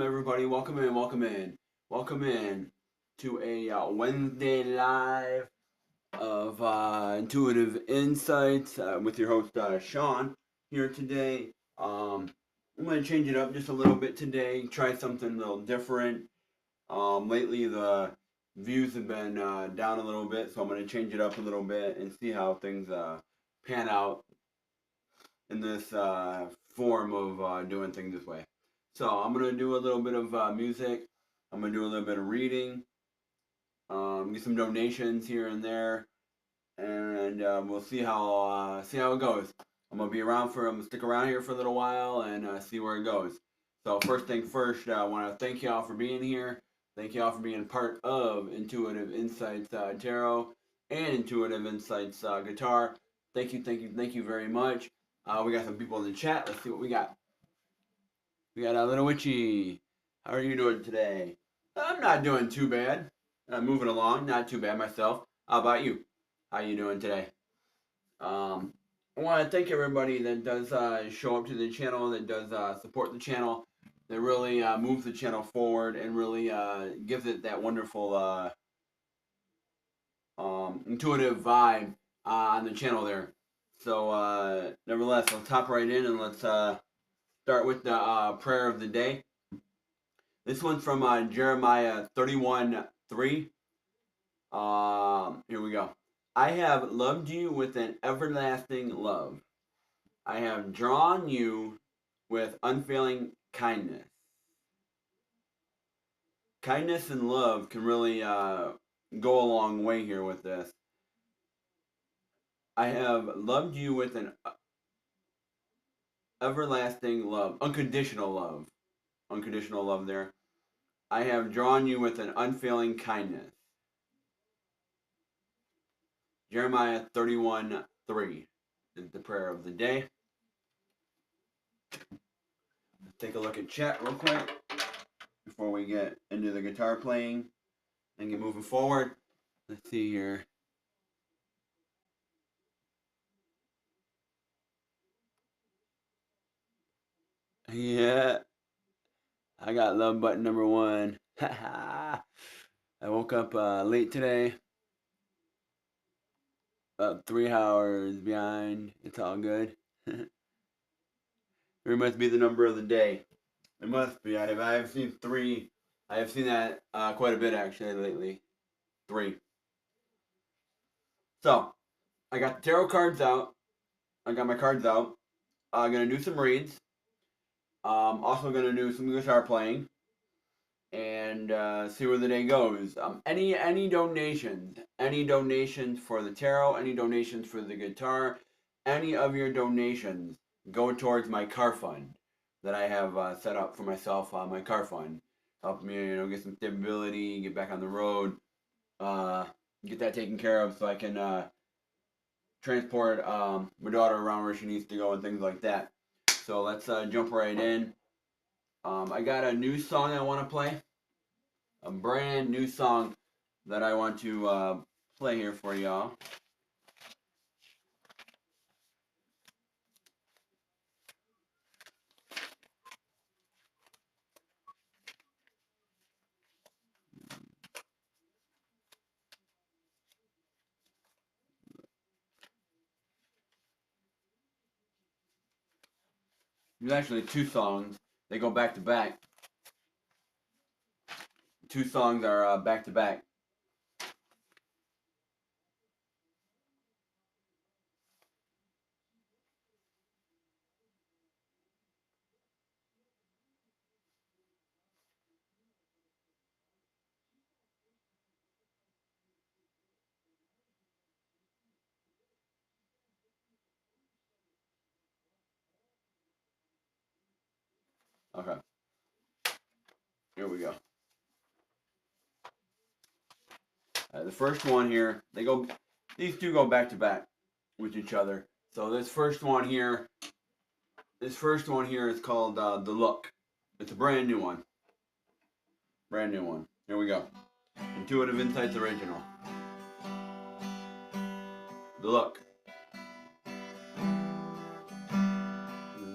Everybody, welcome in to a Wednesday live of Intuitive Insights with your host Sean here today. I'm going to change it up just a little bit today, try something a little different. Lately, the views have been down a little bit, so I'm going to change it up a little bit and see how things pan out in this form of doing things this way. So I'm gonna do a little bit of music. I'm gonna do a little bit of reading. Get some donations here and there, and we'll see how it goes. I'm gonna stick around here for a little while and see where it goes. So first thing first, I want to thank y'all for being here. Thank y'all for being part of Intuitive Insights Tarot and Intuitive Insights Guitar. Thank you very much. We got some people in the chat. Let's see what we got. We got a little witchy. How are you doing today? I'm not doing too bad. I'm moving along, not too bad myself. How about you? How you doing today? I want to thank everybody that does show up to the channel, that does support the channel, that really moves the channel forward and really gives it that wonderful intuitive vibe on the channel there. So, nevertheless, let's hop right in and let's start with the prayer of the day. This one's from Jeremiah 31:3. Here we go. I have loved you with an everlasting love. I have drawn you with unfailing kindness. Kindness and love can really go a long way here with this. I have loved you with an everlasting love, unconditional love. Unconditional love there. I have drawn you with an unfailing kindness. Jeremiah 31:3 is the prayer of the day. Let's take a look at chat real quick before we get into the guitar playing and get moving forward. Let's see here. Yeah, I got love button number one. I woke up late today, about 3 hours behind. It's all good. It must be the number of the day. It must be. I have seen three. I have seen that quite a bit actually lately. Three. So I got the tarot cards out. I got my cards out. I'm gonna do some reads. Also gonna do some guitar playing and see where the day goes. Any donations for the tarot, any donations for the guitar, any of your donations go towards my car fund that I have set up for myself. My car fund, help me, get some stability, get back on the road, get that taken care of, so I can transport my daughter around where she needs to go and things like that. So let's jump right in. I got a new song I want to play. A brand new song that I want to play here for y'all. There's actually two songs. They go back to back. Two songs are back to back. Okay. Here we go. The first one here, these two go back to back with each other. So this first one here is called The Look. It's a brand new one. Brand new one. Here we go. Intuitive Insights Original. The Look.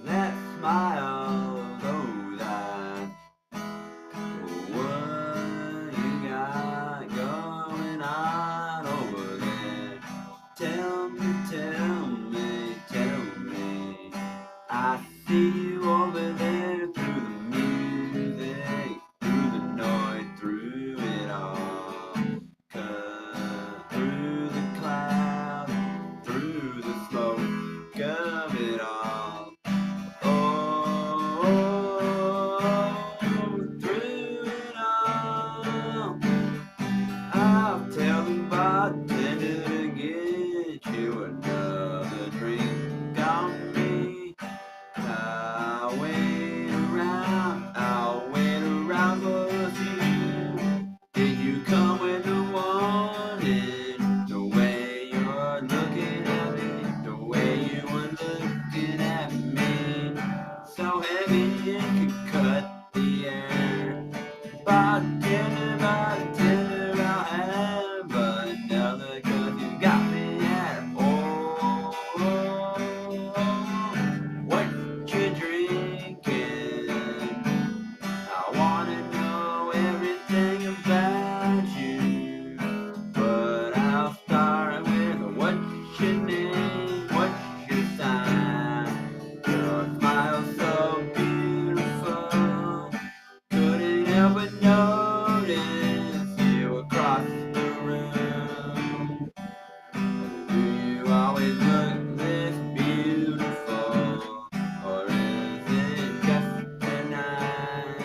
That smile goes on help but notice you across the room. Do you always look this beautiful, or is it just tonight?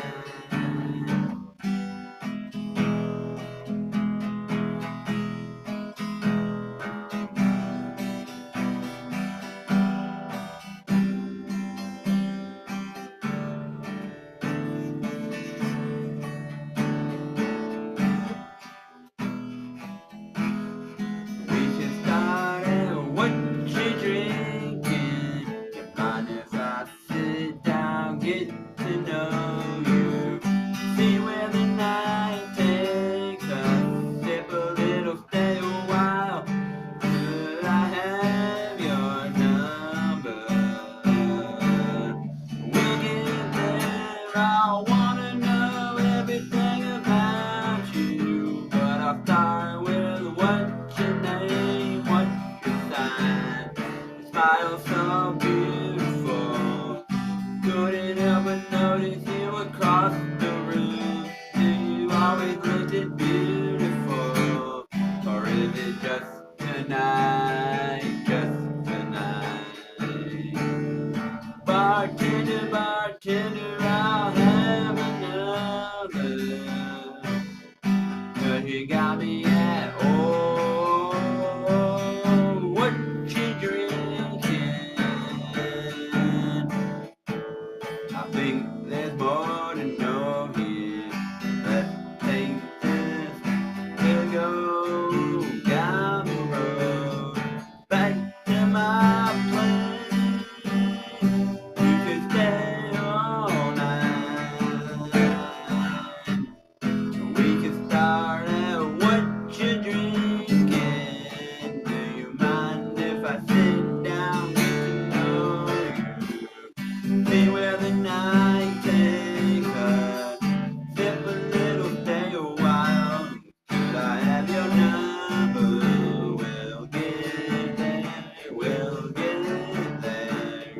We can start at what you're drinking. Don't mind if I sit down, get to know you, see where the night takes us, sip a little, stay a while. Could I have your number? We'll get there. I wanna know everything about you, but I'll start with what's your name, what's your sign? You smile so beautiful. Couldn't help but notice you across the room. Do you always look it beautiful, or is it just tonight, just tonight? Bartender, bartender, I'll have another. 'Cause you got me at, oh, what you drinking? I think there's more to know here. Let's take this to go down the road, back to my place. You could stay all night. We could start at what you're drinking. Do you mind if I sit down, get to know you, see where the night takes us, sip a little, stay a while. Could I have your number? We'll get there, we'll get there.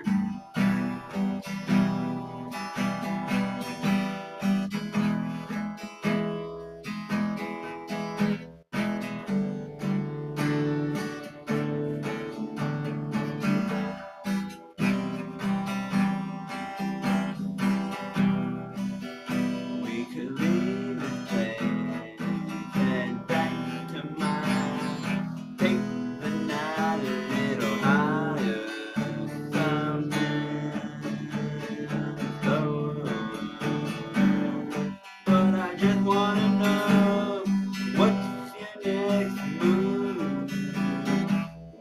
We could leave this place, head back to mine, take the night a little higher, something slow. But I just wanna know, what's your next move?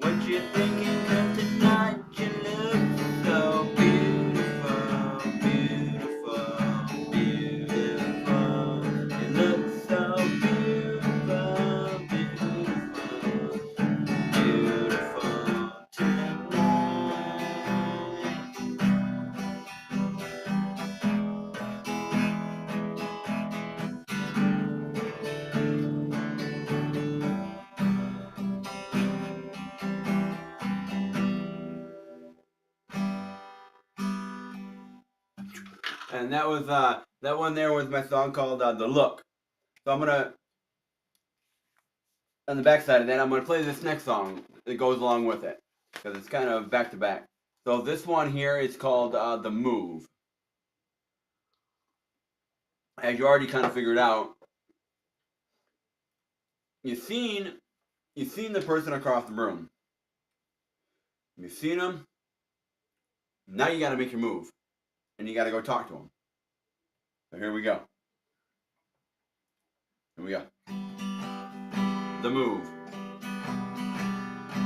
What you thinking, 'cause tonight you look so beautiful, beautiful, beautiful. You look so beautiful, beautiful, beautiful tonight. And that was that one there was my song called The Look. So I'm gonna, on the back side of that, I'm gonna play this next song that goes along with it, because it's kind of back to back. So this one here is called The Move. As you already kind of figured out, you've seen the person across the room. You've seen them. Now you got to make your move, and you got to go talk to them. So here we go. Here we go. The Move.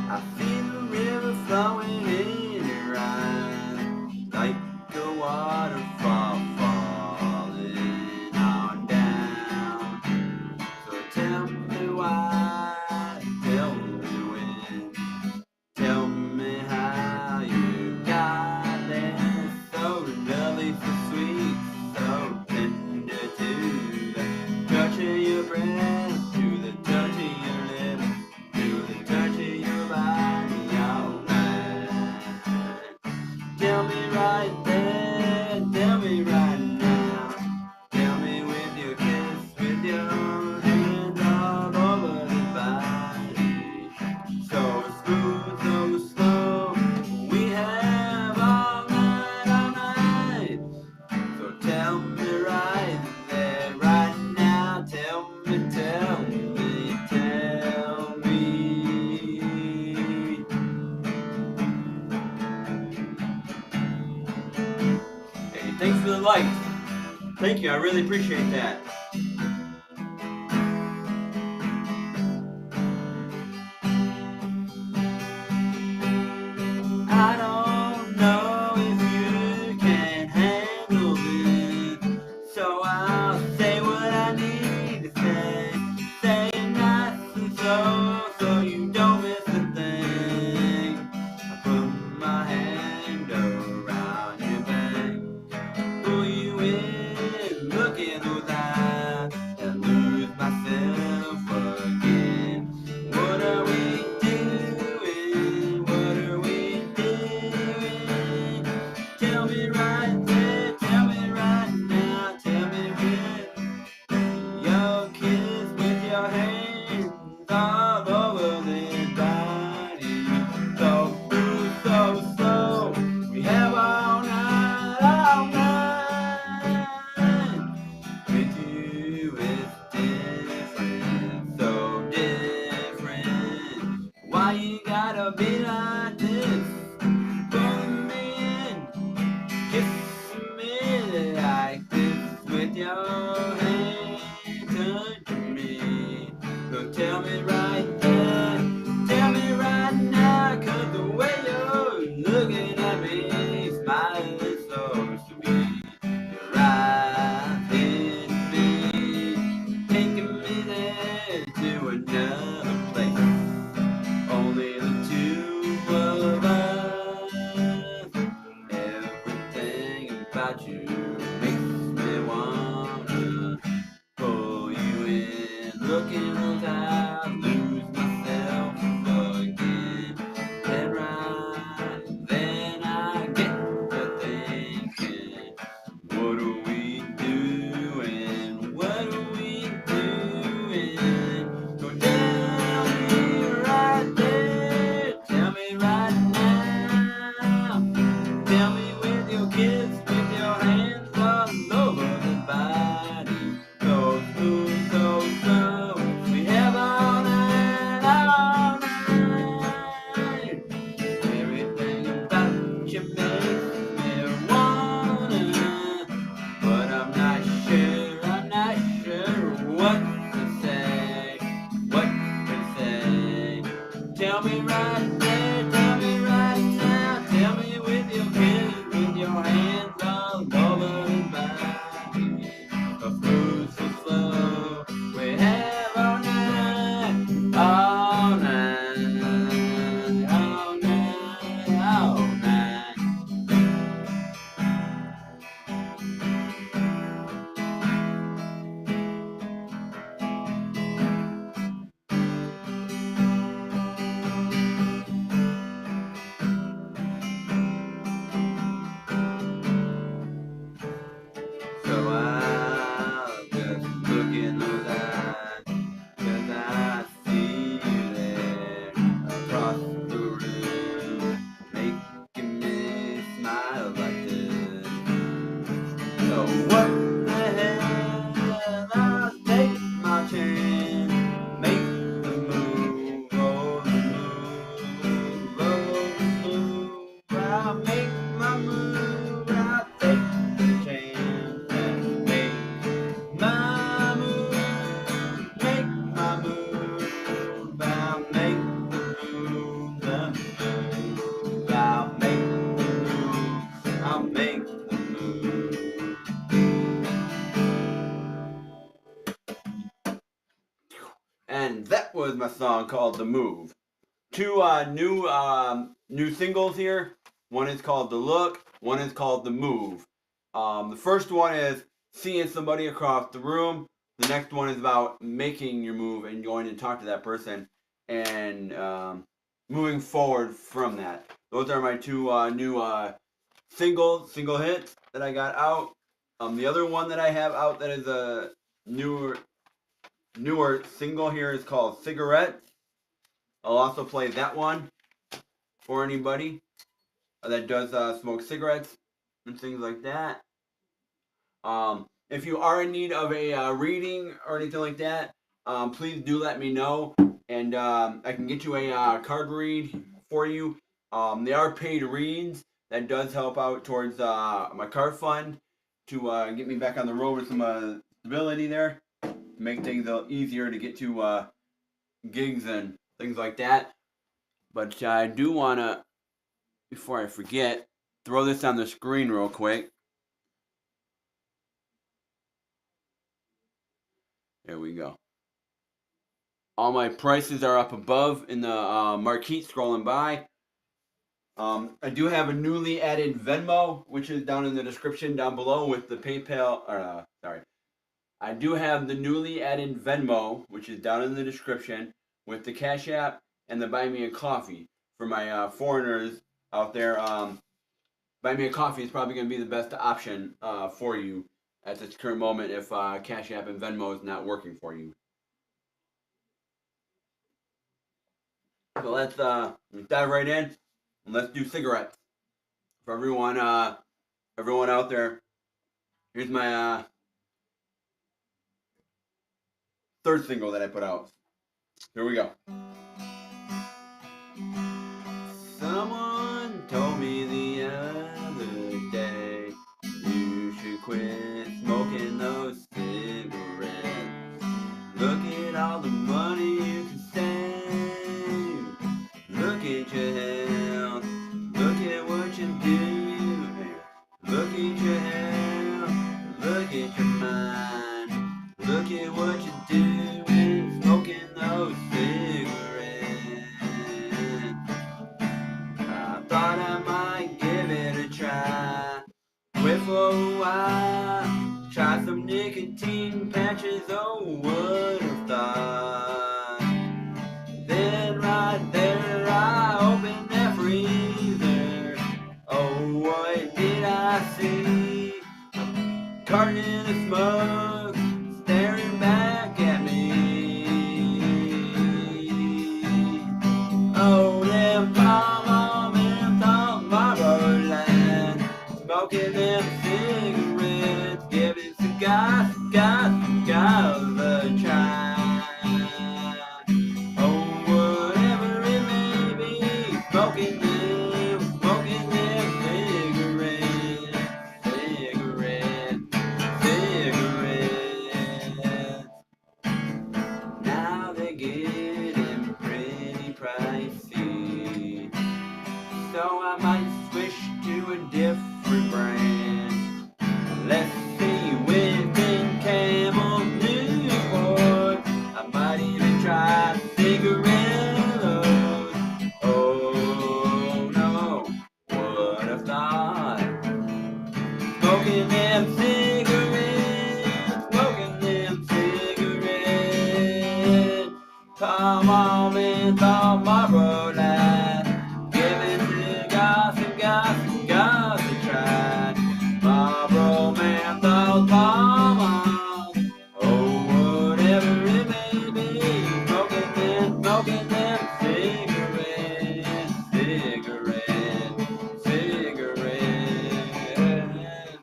I feel the river flowing in your eyes, like a waterfall falling on down. So tell me why, tell me when, tell me how you got there. So lovely, so sweet, so tender to the touch of your breath, to the touch of your lips, to the touch of your body, alright. Thank you. I really appreciate that. I don't know if you can handle this, so I'll say what I need to say. Say it nice and slow, so you don't miss a thing. I put my hand around your back, pull you in, look in those eyes, and lose myself again. What are we doing? What are we doing? Tell me right there, tell me right now, tell me when you'll kiss with your hands all over this body. So smooth, so slow, we have all night, all night. With you it's different, so different. Why you gotta be like this? Pull me in, kiss me like this with your hand, touch me. So tell me right there, tell me right now, 'cause the way you're looking at me, smiling so sweet. Your eyes hit me, taking me there to another place. Only the two of us. Everything about you makes me wanna pull you in. Look in those eyes, lose myself again. Then right, then I get to thinking, what are we doing? What are we doing? So tell me right there, tell me right now. Tell me with your kiss, with your hands all over the body. So smooth, so slow, we have all night, all night. Everything about you makes me wanna, but I'm not sure what to say, what to say. Tell me right there, tell me right now, tell me with your kiss, with your hands all over the body. So smooth, so slow, we have all night, all night, all night, all night. So I'll just look in those eyes, 'cause I see you there across the room, making me smile like this. So what the hell, I'll take my chance, make the move, oh the move, oh the move. I'll make my move, I'll take the chance and make my move, make my move. I'll make the move, I'll make the move, I'll make the move. And that was my song called "The Move." Two new singles here. One is called "The Look." One is called "The Move." The first one is seeing somebody across the room. The next one is about making your move and going to talk to that person and moving forward from that. Those are my two new single hits that I got out. The other one that I have out that is a newer single here is called "Cigarettes." I'll also play that one for anybody that does smoke cigarettes and things like that. If you are in need of a reading or anything like that, please do let me know, and I can get you a card read for you. They are paid reads. That does help out towards my card fund. to get me back on the road with some stability there, to make things a little easier to get to gigs and things like that. But I do want to, before I forget, throw this on the screen real quick. There we go. All my prices are up above in the marquee scrolling by. I do have a newly added Venmo, which is down in the description down below with the PayPal. I do have the newly added Venmo, which is down in the description with the Cash App and the Buy Me a Coffee for my foreigners out there. Buy Me a Coffee is probably going to be the best option for you at this current moment if Cash App and Venmo is not working for you. So let's dive right in and let's do cigarettes. For everyone out there, here's my third single that I put out. Here we go. Someone told me the other day you should quit smoking those cigarettes. Look at all the money you can save. Look at your health. Look at what you do. Look at your health. Look at your mind. Look at what you do when smoking those cigarettes. I thought I might give it a try. Quit for a while. Try some nicotine patches. Oh, what a thought. Then right there I opened that freezer. Oh, what did I see? A carton of smoke staring back at me. Oh, them Palm menthol Marlboro, smoking them cigarettes, giving cigars a try. Oh, whatever it may be, smoking them cigarettes. Now they're getting pretty pricey, so I might switch to a different brand. Let's see, Winston, Camel, Newport. I might even try cigarettos. Oh no, what a thought. Smoking them cigarettes, smoking them cigarettes. Come on, menthol, Marlboro Light, giving cigars a try. Marlboro, menthol, Palm, oh, whatever it may be, smoking them cigarettes.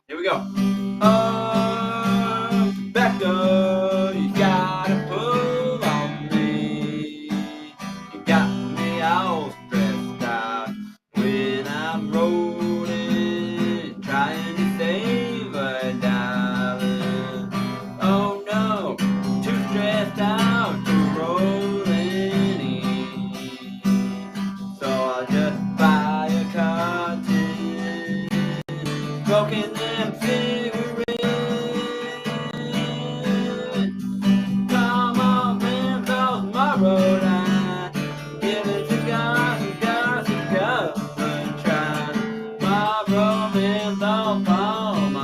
Here we go. Oh, tobacco, you gotta pull on me. You got me all stressed out when I'm rolling, trying to save a dollar. Oh no, too stressed out to roll any. So I'll just buy a carton, smoking them cigarettes. Come on, man, those Marlboro Light, giving cigars a try. Marlboro, menthol, Palm,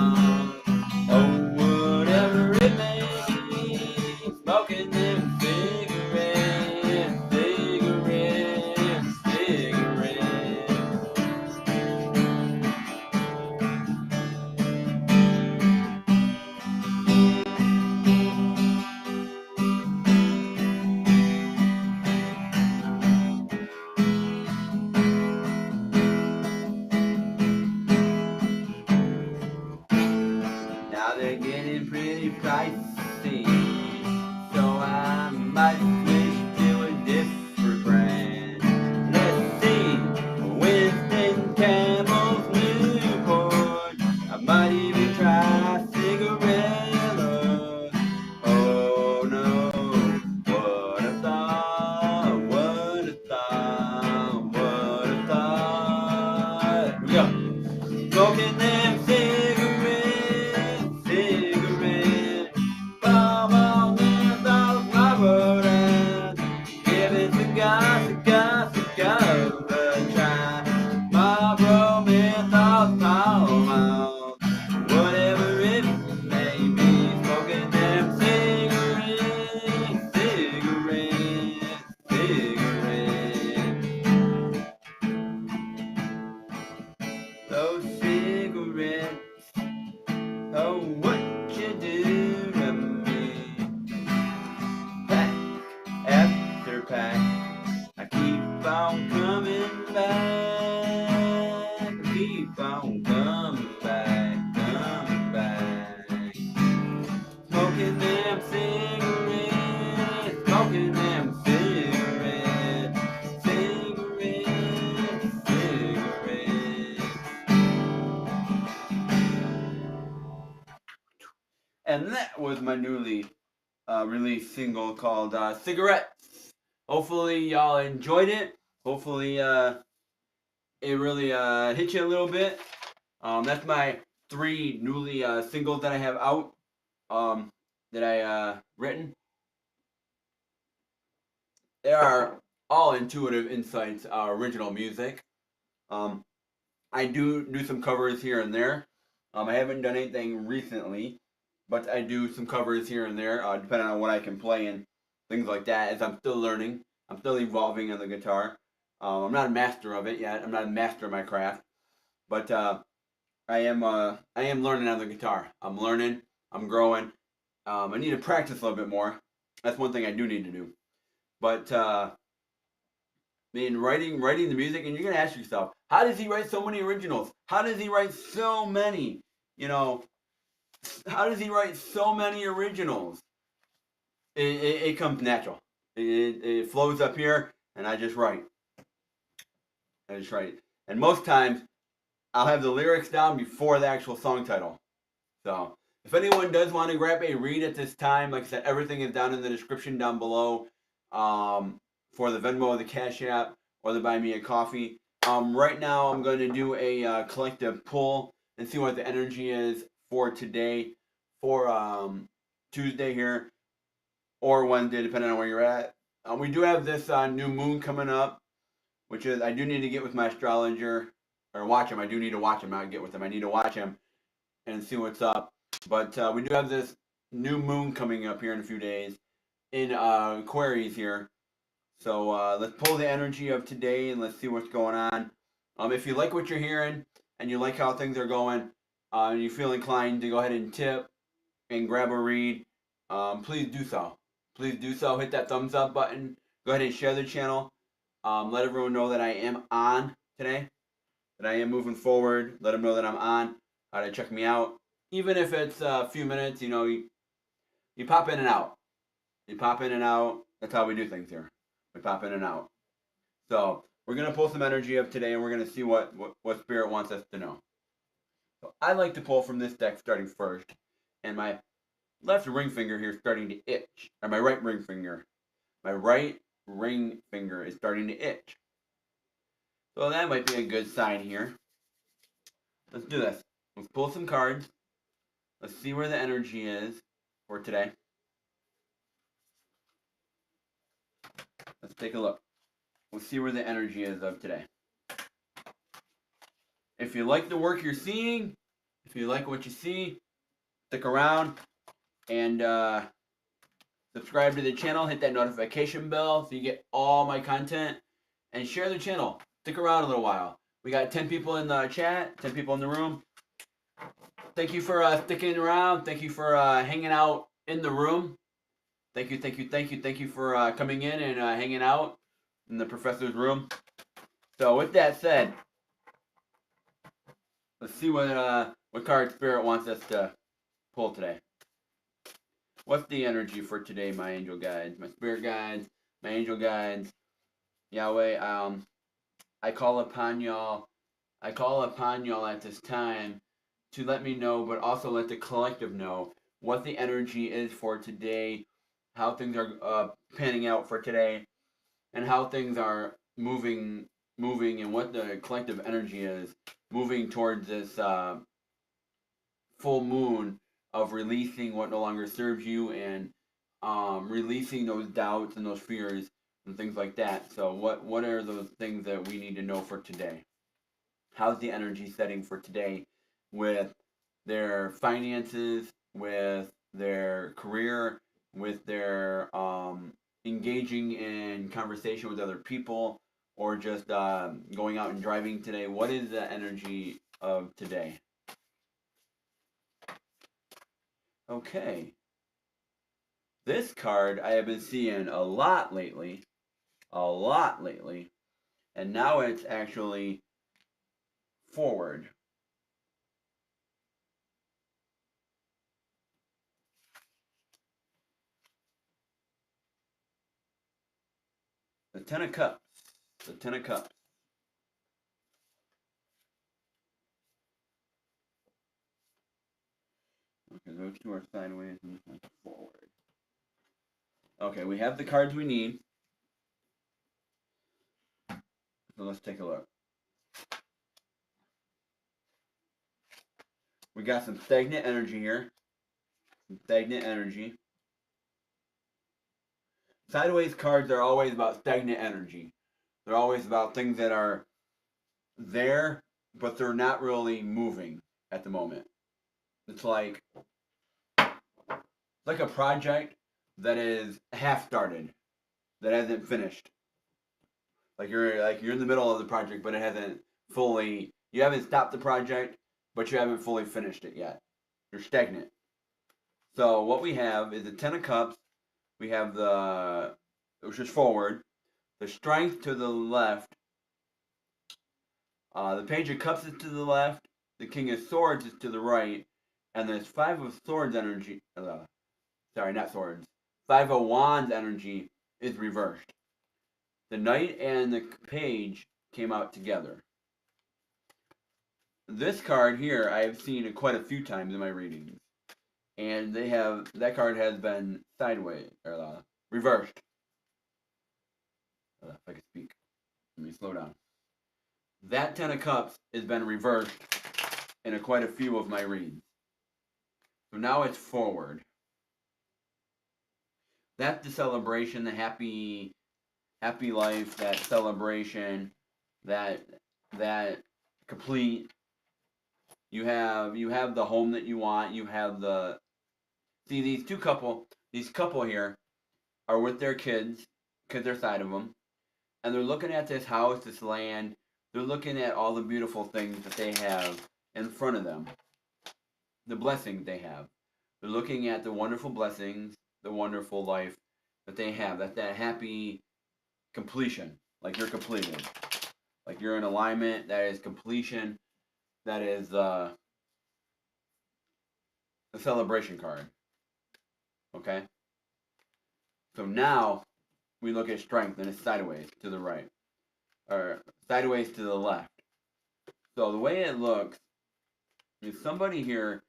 oh, whatever it may be, smoking them cigarettes. Now they're getting pretty pricey, so I might switch to a different brand. Let's see, Winston, Camel's, Newport. I might even try them cigarettes, smoking them cigarettes, cigarettes, cigarettes. And that was my newly released single called Cigarettes. Hopefully y'all enjoyed it. Hopefully it really hit you a little bit. That's my 3 newly singles that I have out, that I written. They are all Intuitive Insights original music. I do some covers here and there. I haven't done anything recently, but I do some covers here and there, depending on what I can play and things like that, as I'm still learning. I'm still evolving on the guitar. I'm not a master of it yet. I'm not a master of my craft, but I am learning on the guitar. I'm learning. I'm growing. I need to practice a little bit more. That's one thing I do need to do. But in writing the music, and you're gonna ask yourself, how does he write so many originals? How does he write so many? You know, how does he write so many originals? It comes natural. It flows up here, and I just write. And most times, I'll have the lyrics down before the actual song title. So, if anyone does want to grab a read at this time, like I said, everything is down in the description down below, for the Venmo, the Cash App, or the Buy Me a Coffee. Right now, I'm going to do a collective pull and see what the energy is for today, for Tuesday here, or Wednesday, depending on where you're at. We do have this new moon coming up, which is, I do need to get with my astrologer, or watch him. I do need to watch him, not get with him. I need to watch him and see what's up. But we do have this new moon coming up here in a few days in Aquarius here. So let's pull the energy of today and let's see what's going on. If you like what you're hearing and you like how things are going, and you feel inclined to go ahead and tip and grab a read, please do so. Please do so. Hit that thumbs up button. Go ahead and share the channel. Let everyone know that I am on today, that I am moving forward. Let them know that I'm on, how to check me out. Even if it's a few minutes, you know, you pop in and out. You pop in and out. That's how we do things here. We pop in and out. So we're going to pull some energy up today, and we're going to see what Spirit wants us to know. So I like to pull from this deck starting first, and my left ring finger here is starting to itch. Or my right ring finger. My right ring finger is starting to itch. So that might be a good sign here. Let's do this. Let's pull some cards. Let's see where the energy is for today. Let's take a look. We'll see where the energy is of today. If you like the work you're seeing, if you like what you see, stick around and subscribe to the channel. Hit that notification bell so you get all my content. And share the channel. Stick around a little while. We got 10 people in the chat, 10 people in the room. Thank you for sticking around. Thank you for hanging out in the room. Thank you for coming in and hanging out in the professor's room. So with that said, let's see what card Spirit wants us to pull today. What's the energy for today, my angel guides, my spirit guides, my angel guides? Yahweh, I call upon y'all. I call upon y'all at this time to let me know, but also let the collective know what the energy is for today, how things are panning out for today, and how things are moving, and what the collective energy is moving towards this full moon of releasing what no longer serves you, and releasing those doubts and those fears and things like that. So what are those things that we need to know for today? How's the energy setting for today with their finances, with their career, with their engaging in conversation with other people, or just going out and driving today? What is the energy of today? Okay. This card I have been seeing a lot lately, and now it's actually forward. The Ten of Cups. The Ten of Cups. Okay, those two are sideways and this one's forward. Okay, we have the cards we need. So let's take a look. We got some stagnant energy here. Some stagnant energy. Sideways cards are always about stagnant energy. They're always about things that are there, but they're not really moving at the moment. It's like a project that is half started, that hasn't finished. Like you're in the middle of the project, but it hasn't fully. You haven't stopped the project, but you haven't fully finished it yet. You're stagnant. So what we have is the Ten of Cups. We have which is forward, the Strength to the left. The Page of Cups is to the left. The King of Swords is to the right, and there's Five of Swords energy. Sorry, not swords. Five of Wands energy is reversed. The Knight and the Page came out together. This card here I have seen quite a few times in my readings, and that card has been sideways or reversed. If I could speak, let me slow down. That Ten of Cups has been reversed in quite a few of my reads. So now it's forward. That's the celebration, the happy life, that celebration, that complete. You have the home that you want. You have these couple here are with their kids are side of them, and they're looking at this house, this land. They're looking at all the beautiful things that they have in front of them, the blessings they have. They're looking at the wonderful blessings, the wonderful life that they have. That happy completion, like you're completed, like you're in alignment. That is completion. That is the celebration card. Okay. So now we look at strength, and it's sideways to the right, or sideways to the left. So the way it looks is somebody here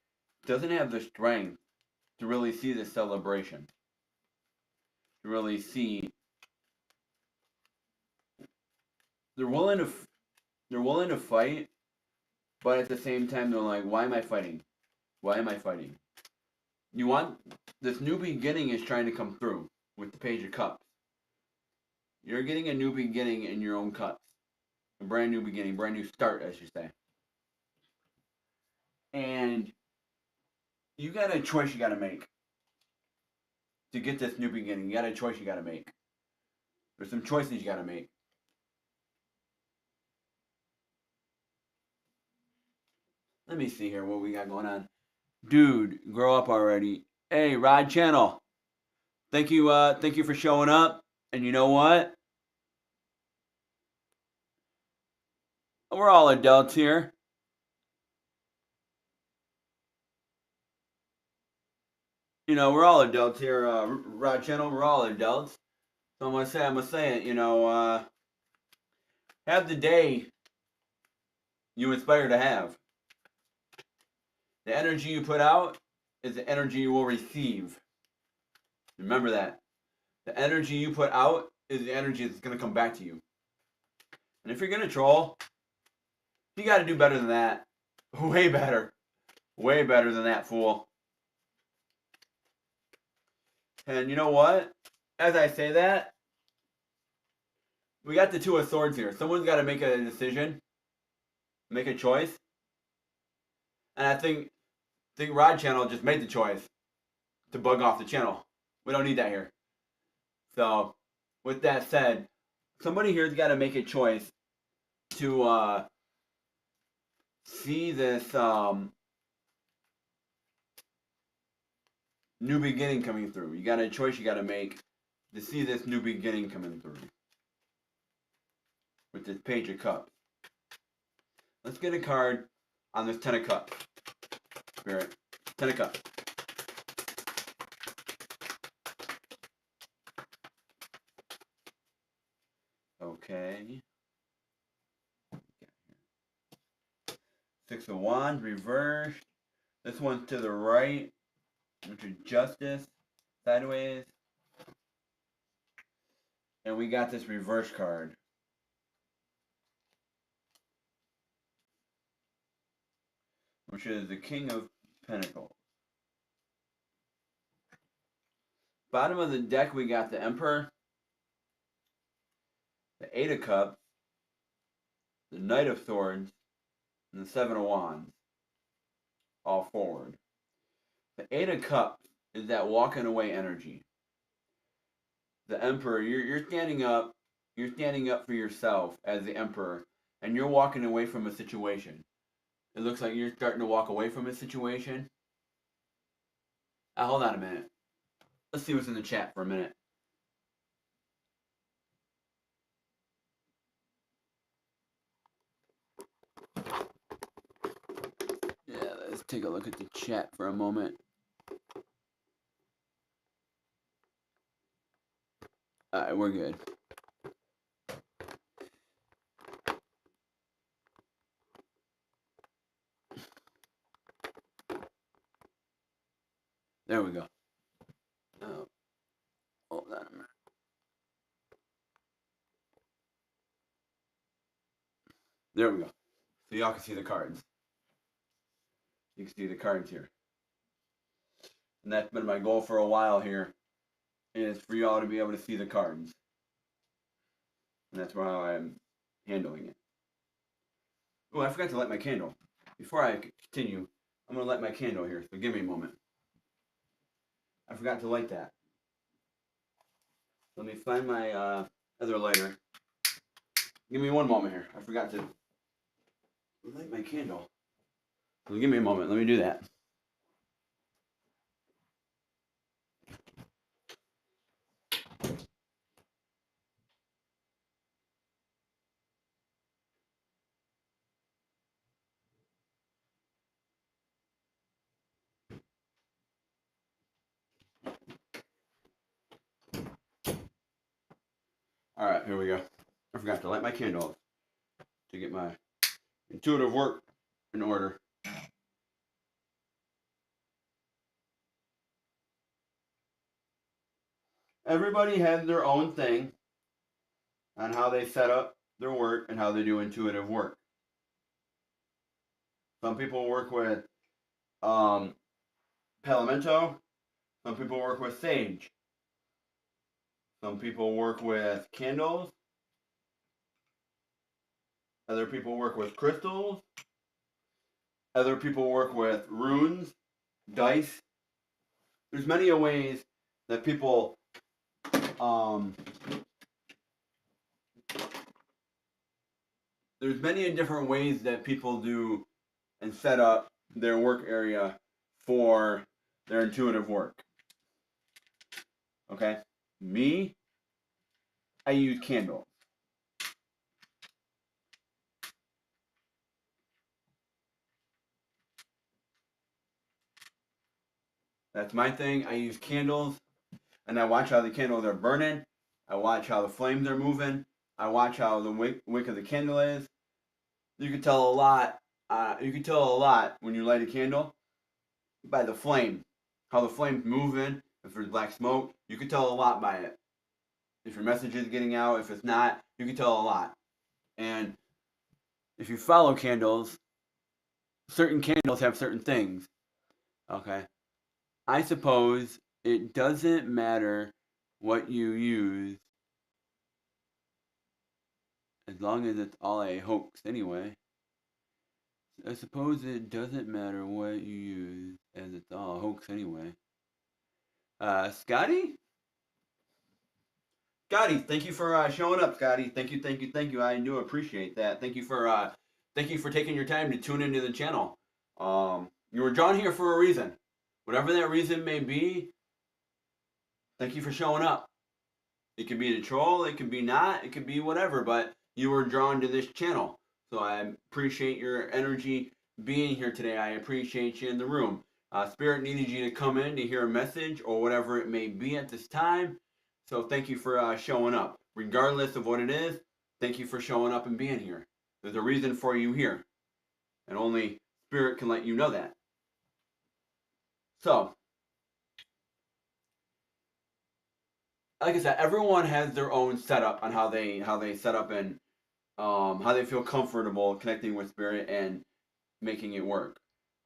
doesn't have the strength to really see the celebration, to really see. They're willing to fight, but at the same time they're like, why am I fighting? Why am I fighting? You want this new beginning is trying to come through with the Page of Cups. You're getting a new beginning in your own cups. A brand new beginning, brand new start, as you say. And you got a choice you got to make to get this new beginning. You got a choice you got to make. There's some choices you got to make. Let me see here what we got going on. Dude, grow up already. Hey, Rod Channel. Thank you for showing up. And you know what? We're all adults here. You know, we're all adults here, Rod Channel. We're all adults. So I'm gonna say it. You know, have the day you aspire to have. The energy you put out is the energy you will receive. Remember that. The energy you put out is the energy that's gonna come back to you. And if you're gonna troll, you got to do better than that. Way better. Way better than that, fool. And you know what? As I say that, we got the Two of Swords here. Someone's got to make a decision, make a choice. And I think Rod Channel just made the choice to bug off the channel. We don't need that here. So, with that said, somebody here's got to make a choice to see this new beginning coming through. You got a choice you got to make to see this new beginning coming through with this Page of Cups. Let's get a card on this Ten of Cups. Spirit. Ten of Cups. Okay. Six of Wands, reversed. This one's to the right, which is Justice, sideways. And we got this reverse card. Which is the King of Pentacles. Bottom of the deck, we got the Emperor, the Eight of Cups, the Knight of Swords, and the Seven of Wands. All forward. The Eight of Cups is that walking away energy. The Emperor, you're standing up. You're standing up for yourself as the Emperor, and you're walking away from a situation. It looks like you're starting to walk away from a situation. Hold on a minute. Let's see what's in the chat for a minute. Yeah, let's take a look at the chat for a moment. Alright, we're good. There we go. Oh, hold on a minute. There we go. So y'all can see the cards. You can see the cards here. And that's been my goal for a while here, is for y'all to be able to see the cards. And that's how I'm handling it. Oh, I forgot to light my candle. Before I continue, I'm going to light my candle here, so give me a moment. I forgot to light that. Let me find my other lighter. Give me one moment here. I forgot to light my candle. So give me a moment. Let me do that. Alright, here we go. I forgot to light my candle to get my intuitive work in order. Everybody has their own thing on how they set up their work and how they do intuitive work. Some people work with Palamento. Some people work with sage. Some people work with candles. Other people work with crystals. Other people work with runes, dice. There's many ways that people there's many different ways that people do and set up their work area for their intuitive work. Okay? Me, I use candles. That's my thing. I use candles, and I watch how the candles are burning. I watch how the flames are moving. I watch how the wick of the candle is. You can tell a lot. You can tell a lot when you light a candle by the flame, how the flame's moving. If there's black smoke, you can tell a lot by it. If your message is getting out, if it's not, you can tell a lot. And if you follow candles, certain candles have certain things. Okay, I suppose it doesn't matter what you use as long as it's all a hoax anyway. I suppose it doesn't matter what you use as it's all a hoax anyway. Scotty? Scotty, thank you for showing up, Scotty. Thank you, thank you, thank you. I do appreciate that. Thank you for taking your time to tune into the channel. You were drawn here for a reason. Whatever that reason may be, thank you for showing up. It could be a troll, it could be not, it could be whatever, but you were drawn to this channel. So I appreciate your energy being here today. I appreciate you in the room. Spirit needed you to come in to hear a message or whatever it may be at this time. So thank you for showing up. Regardless of what it is, Thank you for showing up and being here. There's a reason for you here, and only Spirit can let you know that. So, like I said, everyone has their own setup on how they set up and how they feel comfortable connecting with Spirit and making it work.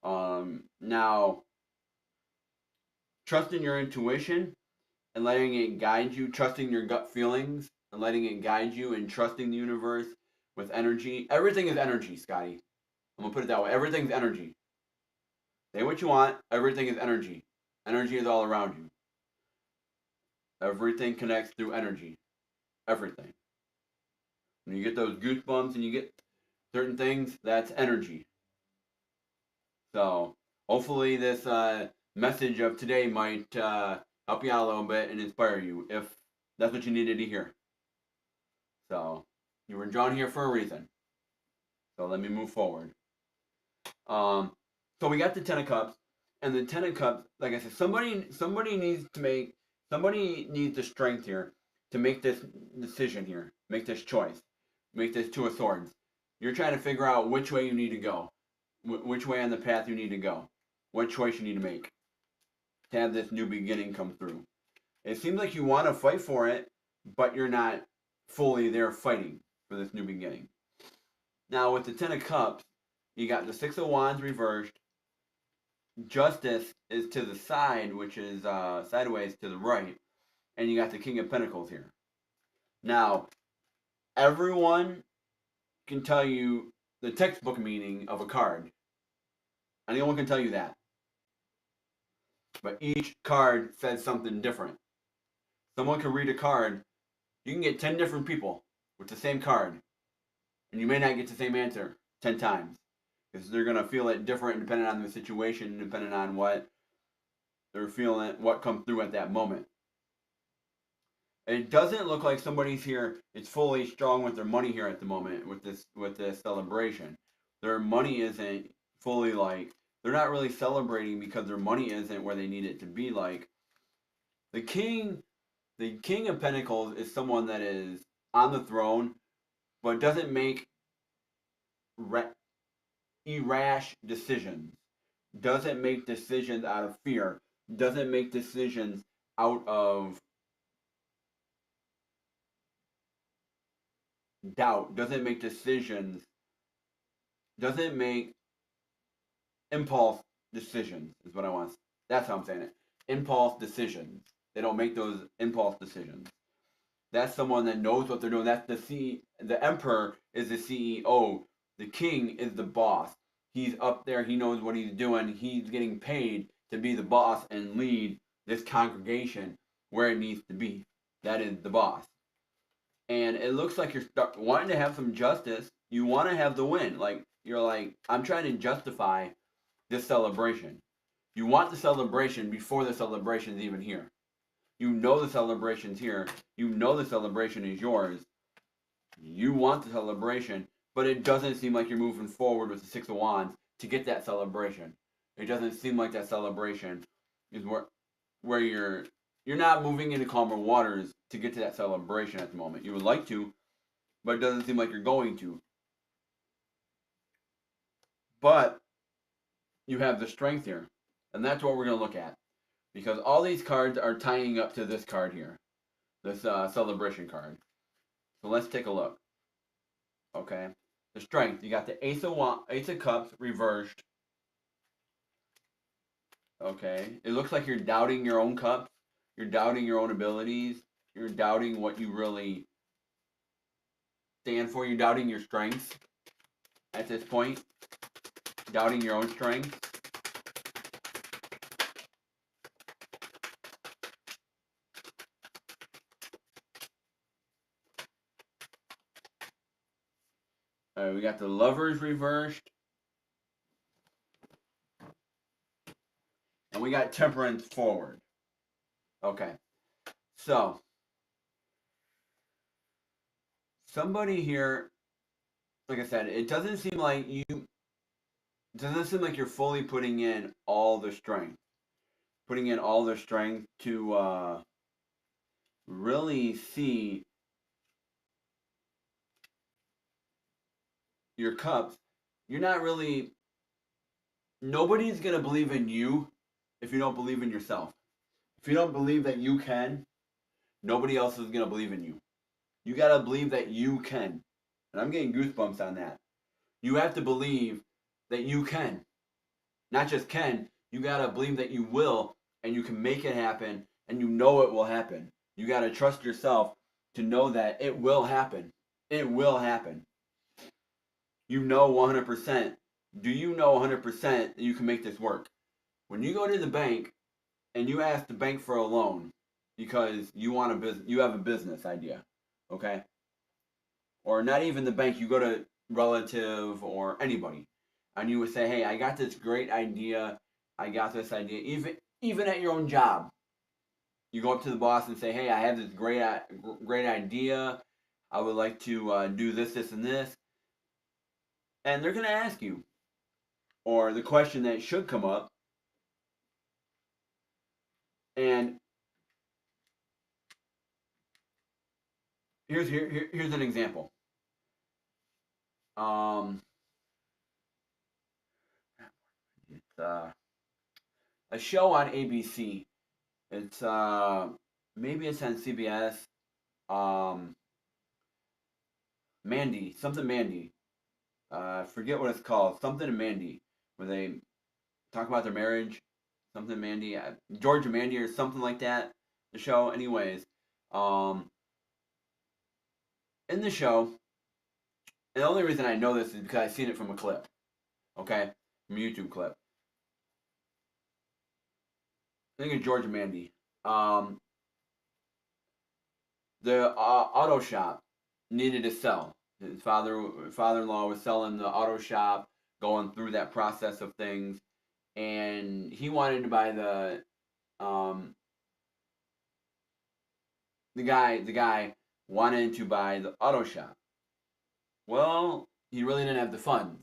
Now, trusting your intuition and letting it guide you, trusting your gut feelings and letting it guide you, and trusting the universe with energy. Everything is energy, Scotty. I'm gonna put it that way. Everything's energy. Say what you want. Everything is energy. Energy is all around you. Everything connects through energy. Everything. When you get those goosebumps and you get certain things, that's energy. So hopefully this message of today might help you out a little bit and inspire you if that's what you needed to hear. So you were drawn here for a reason. So let me move forward. So we got the Ten of Cups, and the Ten of Cups, like I said, somebody needs the strength here to make this decision here, make this choice, make this Two of Swords. You're trying to figure out which way you need to go, which way on the path you need to go, what choice you need to make to have this new beginning come through. It seems like you want to fight for it, but you're not fully there fighting for this new beginning. Now with the Ten of Cups, you got the Six of Wands reversed. Justice is to the side, which is sideways to the right, and you got the King of Pentacles here. Now, everyone can tell you the textbook meaning of a card. Anyone can tell you that. But each card says something different. Someone can read a card. You can get 10 different people with the same card, and you may not get the same answer 10 times. Because they're going to feel it different depending on the situation, depending on what they're feeling, what comes through at that moment. It doesn't look like somebody's here is fully strong with their money here at the moment with this celebration. Their money isn't fully like, they're not really celebrating because their money isn't where they need it to be. Like the king of Pentacles is someone that is on the throne but doesn't make irrash decisions. Doesn't make decisions out of fear. Doesn't make decisions out of doubt. Doesn't make decisions. Doesn't make impulse decisions is what I want. That's how I'm saying it. Impulse decisions. They don't make those impulse decisions. That's someone that knows what they're doing. That's the emperor is the CEO. The king is the boss. He's up there. He knows what he's doing. He's getting paid to be the boss and lead this congregation where it needs to be. That is the boss. And it looks like you're wanting to have some justice. You want to have the win. Like you're like, I'm trying to justify this celebration. You want the celebration before the celebration is even here. You know the celebration's here. You know the celebration is yours. You want the celebration, but it doesn't seem like you're moving forward with the Six of Wands to get that celebration. It doesn't seem like that celebration is where you're not moving into calmer waters to get to that celebration at the moment. You would like to, but it doesn't seem like you're going to. But you have the strength here, and that's what we're going to look at. Because all these cards are tying up to this card here, this celebration card. So let's take a look. Okay, the strength. You got the Ace of Cups reversed. Okay, it looks like you're doubting your own cups. You're doubting your own abilities. You're doubting what you really stand for. You're doubting your strengths at this point. Doubting your own strength. We got the Lovers reversed. And we got Temperance forward. Okay. So, somebody here, like I said, it doesn't seem like you're fully putting in all the strength. Putting in all the strength to really see your cups, you're not really, nobody's going to believe in you if you don't believe in yourself. If you don't believe that you can, nobody else is going to believe in you. You got to believe that you can. And I'm getting goosebumps on that. You have to believe that you can. Not just can, you got to believe that you will and you can make it happen and you know it will happen. You got to trust yourself to know that it will happen. It will happen. You know 100%. Do you know 100% that you can make this work? When you go to the bank and you ask the bank for a loan because you want a business, you have a business idea, okay? Or not even the bank, you go to relative or anybody, and you would say, "Hey, I got this great idea. I got this idea." Even at your own job, you go up to the boss and say, "Hey, I have this great idea. I would like to do this, this, and this," and they're gonna ask you, or the question that should come up, and here's an example. Um, it's a show on ABC. It's maybe it's on CBS. Um, Mandy, something Mandy. Forget what it's called. Something and Mandy, where they talk about their marriage. Something Mandy, George and Mandy, or something like that. The show, anyways. Um, in the show, and the only reason I know this is because I've seen it from a clip. Okay, from a YouTube clip. I think it's George and Mandy. Um, the auto shop needed to sell. His father-in-law was selling the auto shop, going through that process of things, and he wanted to buy um the guy wanted to buy the auto shop. Well, he really didn't have the funds.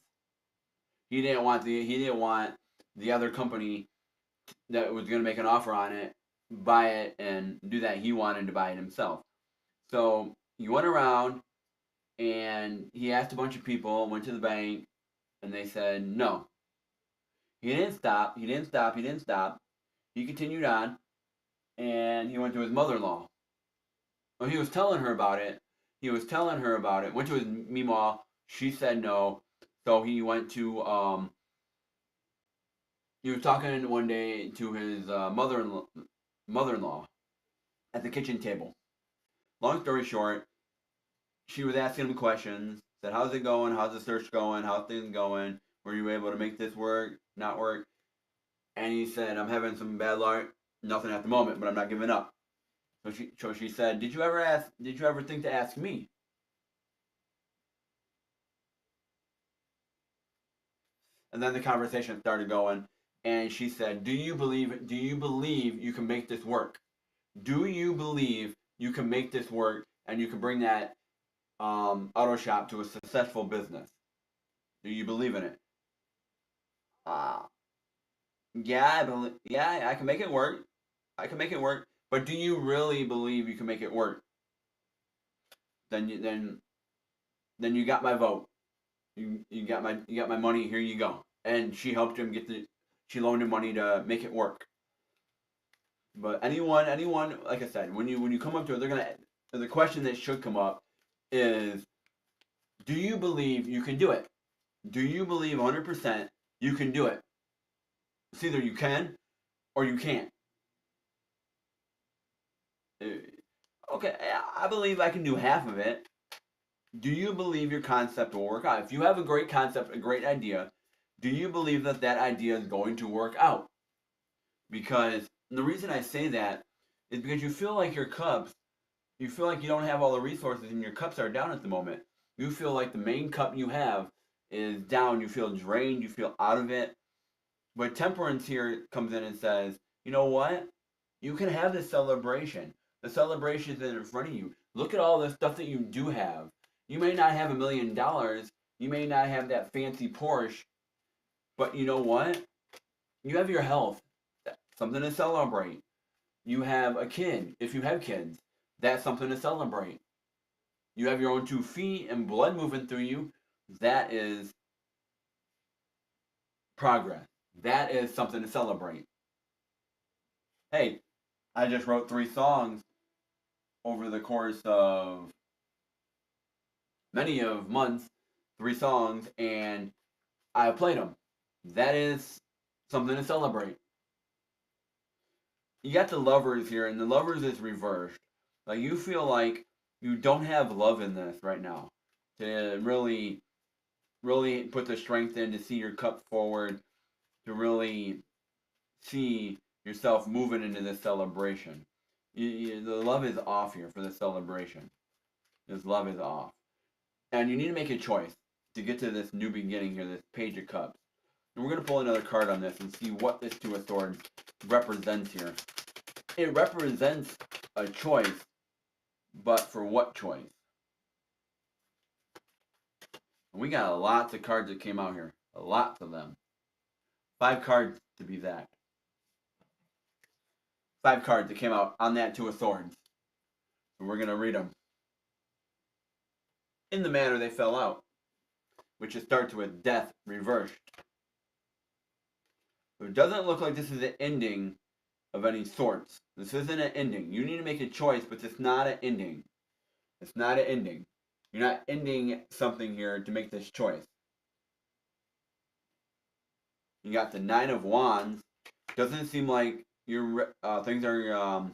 He didn't want the other company that was going to make an offer on it buy it and do that. He wanted to buy it himself. So he went around and he asked a bunch of people, went to the bank, and they said no. He didn't stop. He didn't stop. He didn't stop. He continued on, and he went to his mother-in-law. Well, he was telling her about it. He was telling her about it. Went to his Meemaw. She said no. So he went to he was talking one day to his mother-in-law at the kitchen table. Long story short, she was asking him questions. Said, "How's it going? How's the search going? How's things going? Were you able to make this work? Not work?" And he said, "I'm having some bad luck. Nothing at the moment, but I'm not giving up." So she said, "Did you ever think to ask me?" And then the conversation started going, and she said, "Do you believe you can make this work? Do you believe you can make this work and you can bring that auto shop to a successful business? Do you believe in it?" Uh, yeah, I believe. Yeah, I can make it work. I can make it work. But do you really believe you can make it work? Then you got my vote. You got my money. Here you go. And she helped him she loaned him money to make it work. But anyone, like I said, when you come up to it, the question that should come up is, do you believe you can do it? Do you believe 100% you can do it? It's either you can or you can't. Uh, Okay, I believe I can do half of it. Do you believe your concept will work out? If you have a great concept, a great idea, do you believe that that idea is going to work out? Because the reason I say that is because you feel like you don't have all the resources and your cups are down at the moment. You feel like the main cup you have is down. You feel drained. You feel out of it. But temperance here comes in and says, you know what? You can have this celebration. The celebration is in front of you. Look at all the stuff that you do have. You may not have $1 million. You may not have that fancy Porsche. But you know what? You have your health. That's something to celebrate. You have a kid. If you have kids, that's something to celebrate. You have your own 2 feet and blood moving through you. That is progress. That is something to celebrate. Hey, I just wrote 3 songs over the course of many of months, 3 songs, and I played them. That is something to celebrate. You got the lovers here, and the lovers is reversed. Like you feel like you don't have love in this right now to really put the strength in to see your cup forward, to really see yourself moving into this celebration. The love is off here for the celebration. This love is off. And you need to make a choice to get to this new beginning here, this Page of Cups. And we're going to pull another card on this and see what this Two of Swords represents here. It represents a choice, but for what choice? And we got lots of cards that came out here. Lots of them. 5 cards to be exact. 5 cards that came out on that Two of Swords. And we're going to read them in the manner they fell out, which it starts with death reversed. So it doesn't look like this is an ending of any sorts. This isn't an ending. You need to make a choice, but it's not an ending. It's not an ending. You're not ending something here to make this choice. You got the 9 of Wands. Doesn't seem like you're things are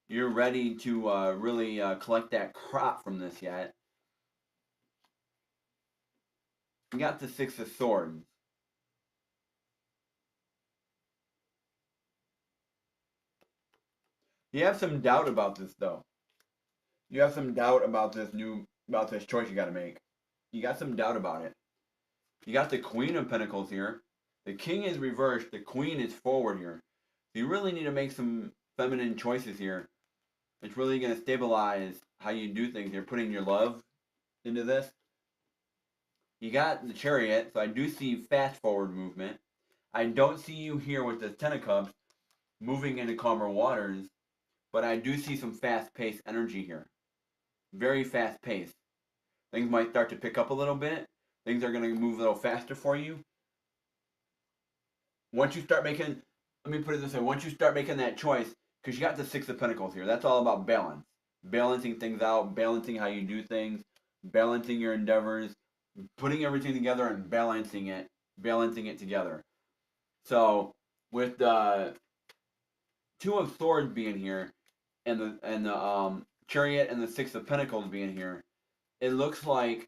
you're ready to really collect that crop from this yet. You got the 6 of Swords. You have some doubt about this though. You have some doubt about this choice you got to make. You got some doubt about it. You got the Queen of Pentacles here. The King is reversed. The Queen is forward here. So you really need to make some feminine choices here. It's really going to stabilize how you do things. You're putting your love into this. You got the Chariot, so I do see fast forward movement. I don't see you here with the Ten of Cups moving into calmer waters, but I do see some fast-paced energy here. Very fast-paced. Things might start to pick up a little bit. Things are going to move a little faster for you. Once you start making, let me put it this way, once you start making that choice, because you got the 6 of Pentacles here, that's all about balance. Balancing things out, balancing how you do things, balancing your endeavors, putting everything together and balancing it together. So with the 2 of Swords being here and the Chariot and the 6 of Pentacles being here, it looks like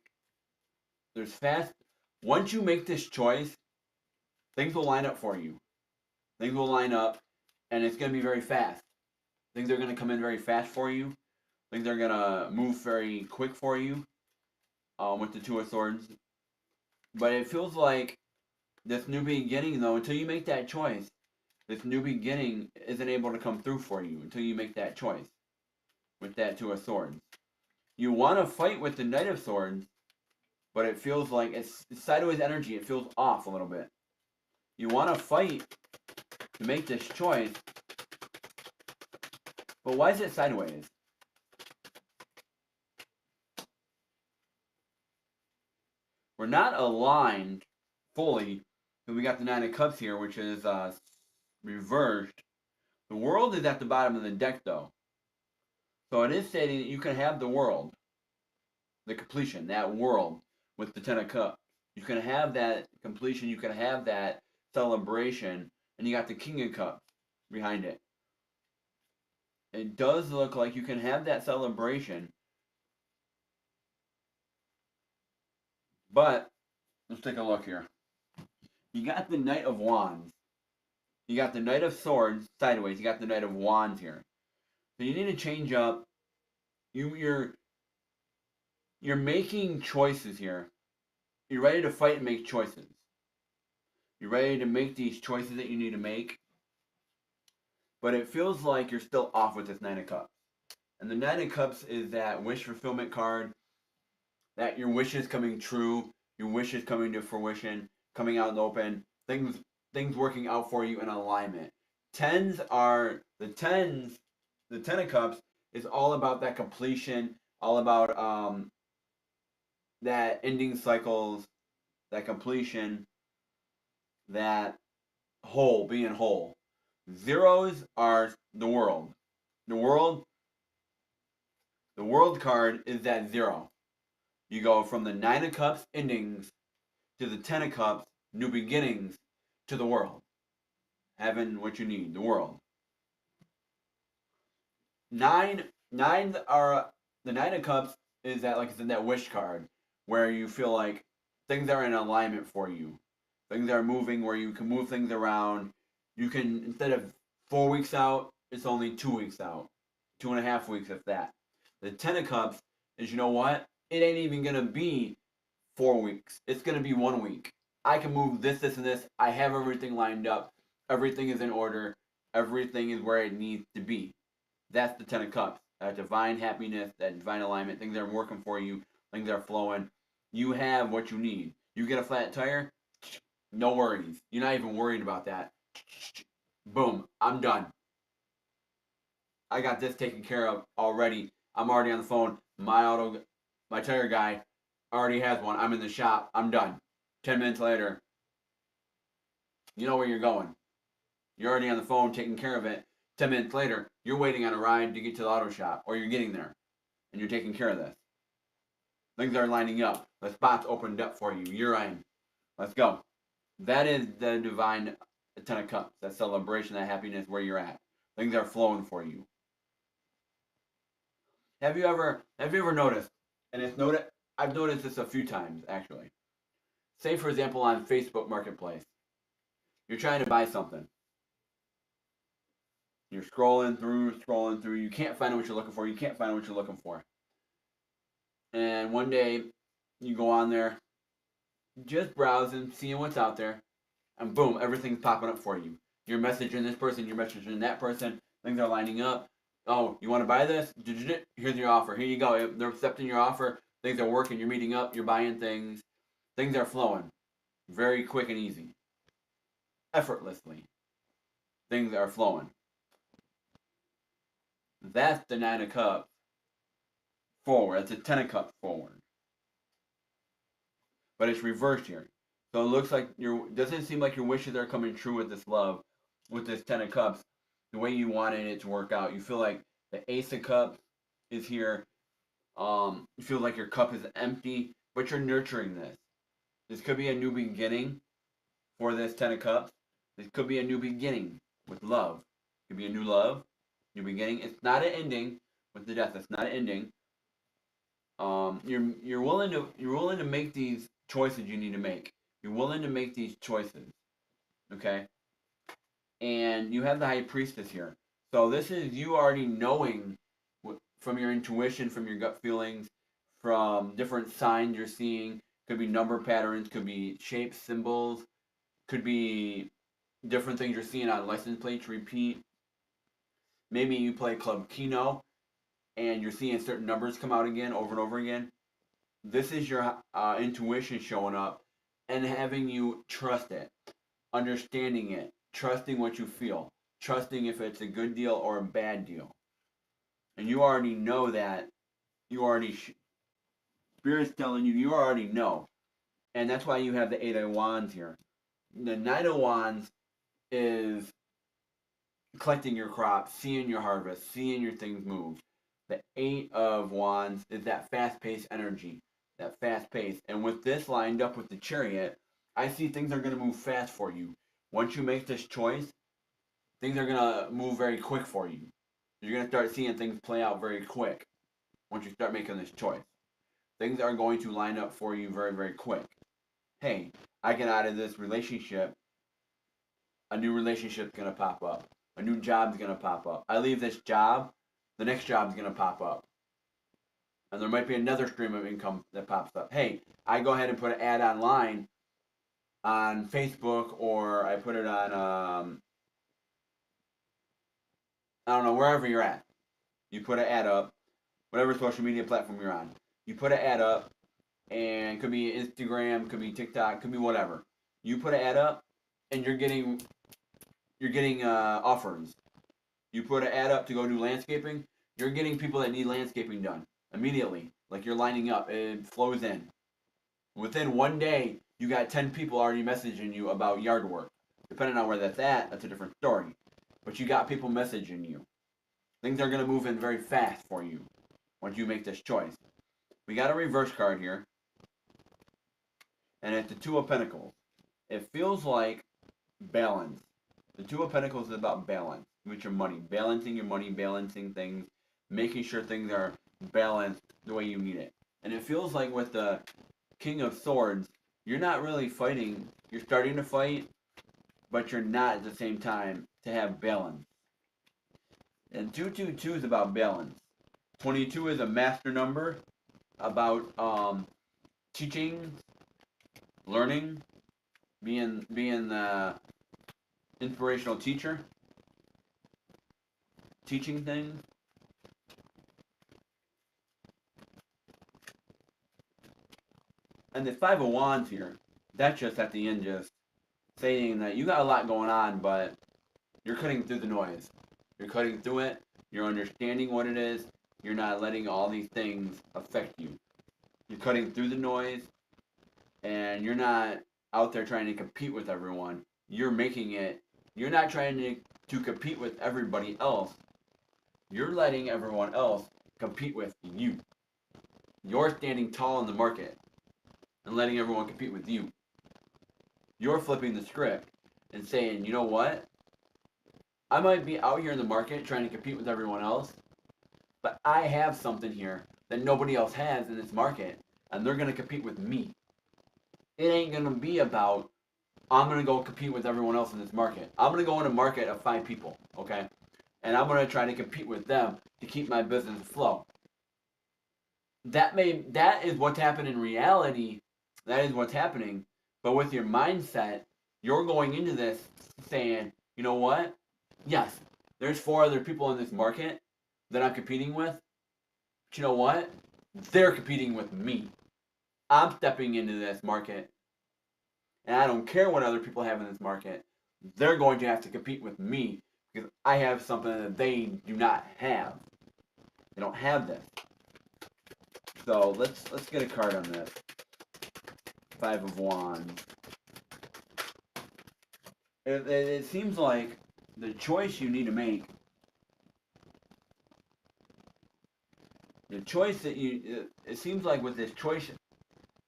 there's fast. Once you make this choice, things will line up for you. Things will line up, and it's going to be very fast. Things are going to come in very fast for you. Things are going to move very quick for you with the 2 of Swords. But it feels like this new beginning, though, until you make that choice, this new beginning isn't able to come through for you until you make that choice with that 2 of Swords. You want to fight with the Knight of Swords, but it feels like it's sideways energy. It feels off a little bit. You want to fight to make this choice, but why is it sideways? We're not aligned fully. So we got the 9 of Cups here, which is reversed. The World is at the bottom of the deck, though. So it is stating that you can have the world, the completion, that world with the 10 of Cups. You can have that completion. You can have that celebration. And you got the King of Cups behind it. It does look like you can have that celebration. But let's take a look here. You got the Knight of Wands. You got the Knight of Swords sideways. You got the Knight of Wands here. So you need to change up. You're making choices here. You're ready to fight and make choices. You're ready to make these choices that you need to make. But it feels like you're still off with this 9 of Cups. And the 9 of Cups is that wish fulfillment card. That your wish is coming true. Your wish is coming to fruition. Coming out in the open. Things working out for you in alignment. The 10 of Cups is all about that completion, all about that ending cycles, that completion, that whole, being whole. Zeros are the world. The world, the world card is that zero. You go from the Nine of Cups endings to the Ten of Cups new beginnings to the world. Having what you need, the world. Nine are the Nine of Cups is that, like I said, that wish card where you feel like things are in alignment for you. Things are moving where you can move things around. You can, instead of 4 weeks out, it's only 2 weeks out. 2.5 weeks if that. The Ten of Cups is, you know what? It ain't even gonna be 4 weeks. It's gonna be 1 week. I can move this, this, and this. I have everything lined up. Everything is in order. Everything is where it needs to be. That's the Ten of Cups. That divine happiness, that divine alignment. Things are working for you. Things are flowing. You have what you need. You get a flat tire, no worries. You're not even worried about that. Boom, I'm done. I got this taken care of already. I'm already on the phone. My tire guy already has one. I'm in the shop. I'm done. 10 minutes later, you know where you're going. You're already on the phone taking care of it. 10 minutes later, you're waiting on a ride to get to the auto shop, or you're getting there, and you're taking care of this. Things are lining up. The spot's opened up for you. You're in. Let's go. That is the divine Ten of Cups. That celebration, that happiness where you're at. Things are flowing for you. Have you ever noticed? And I've noticed this a few times actually. Say for example on Facebook Marketplace, you're trying to buy something. You're scrolling through. You can't find what you're looking for. You can't find what you're looking for. And one day, you go on there, just browsing, seeing what's out there, and boom, everything's popping up for you. You're messaging this person, you're messaging that person. Things are lining up. Oh, you want to buy this? Here's your offer. Here you go. They're accepting your offer. Things are working. You're meeting up. You're buying things. Things are flowing. Very quick and easy. Effortlessly. Things are flowing. That's the Nine of Cups forward. That's the Ten of Cups forward. But it's reversed here. So it looks like doesn't seem like your wishes are coming true with this love, with this Ten of Cups, the way you wanted it to work out. You feel like the Ace of Cups is here. You feel like your cup is empty, but you're nurturing this. This could be a new beginning for this Ten of Cups. This could be a new beginning with love. It could be a new love, new beginning. It's not an ending with the death. It's not an ending. You're willing to make these choices you need to make. You're willing to make these choices, okay? And you have the High Priestess here. So this is you already knowing from your intuition, from your gut feelings, from different signs you're seeing. Could be number patterns, could be shapes, symbols, could be different things you're seeing on license plates repeat. Maybe you play Club Keno and you're seeing certain numbers come out again over and over again. This is your intuition showing up and having you trust it, understanding it, trusting what you feel, trusting if it's a good deal or a bad deal. And you already know that. Spirit's telling you, you already know. And that's why you have the Eight of Wands here. The Knight of Wands is collecting your crops, seeing your harvest, seeing your things move. The Eight of Wands is that fast-paced energy, that fast pace. And with this lined up with the Chariot, I see things are going to move fast for you. Once you make this choice, things are going to move very quick for you. You're going to start seeing things play out very quick once you start making this choice. Things are going to line up for you very, very quick. Hey, I get out of this relationship, a new relationship's going to pop up. A new job's going to pop up. I leave this job, the next job's going to pop up. And there might be another stream of income that pops up. Hey, I go ahead and put an ad online on Facebook, or I put it on, I don't know, wherever you're at. You put an ad up, whatever social media platform you're on. You put an ad up, and it could be Instagram, could be TikTok, could be whatever. You put an ad up, and you're getting offers. You put an ad up to go do landscaping, you're getting people that need landscaping done immediately. Like you're lining up, it flows in. Within one day, you got 10 people already messaging you about yard work. Depending on where that's at, that's a different story. But you got people messaging you. Things are going to move in very fast for you once you make this choice. We got a reverse card here, and it's the Two of Pentacles. It feels like balance. The Two of Pentacles is about balance with your money. Balancing your money, balancing things, making sure things are balanced the way you need it. And it feels like with the King of Swords, you're not really fighting. You're starting to fight, but you're not at the same time to have balance. And 222 is about balance. 22 is a master number about teaching, learning, being the inspirational teacher, teaching things. And the Five of Wands here, that's just at the end just saying that you got a lot going on, but you're cutting through the noise. You're cutting through it. You're understanding what it is. You're not letting all these things affect you. You're cutting through the noise, and you're not out there trying to compete with everyone. You're making it. You're not trying to compete with everybody else. You're letting everyone else compete with you. You're standing tall in the market and letting everyone compete with you. You're flipping the script and saying, you know what? I might be out here in the market trying to compete with everyone else, but I have something here that nobody else has in this market, and they're going to compete with me. It ain't going to be about, I'm going to go compete with everyone else in this market. I'm going to go in a market of 5 people, okay? And I'm going to try to compete with them to keep my business afloat. That is what's happened in reality. That is what's happening. But with your mindset, you're going into this saying, you know what? Yes, there's 4 other people in this market that I'm competing with. But you know what? They're competing with me. I'm stepping into this market, and I don't care what other people have in this market. They're going to have to compete with me because I have something that they do not have. They don't have this. So let's get a card on this. Five of Wands. It seems like the choice you need to make, the choice that it seems like with this choice,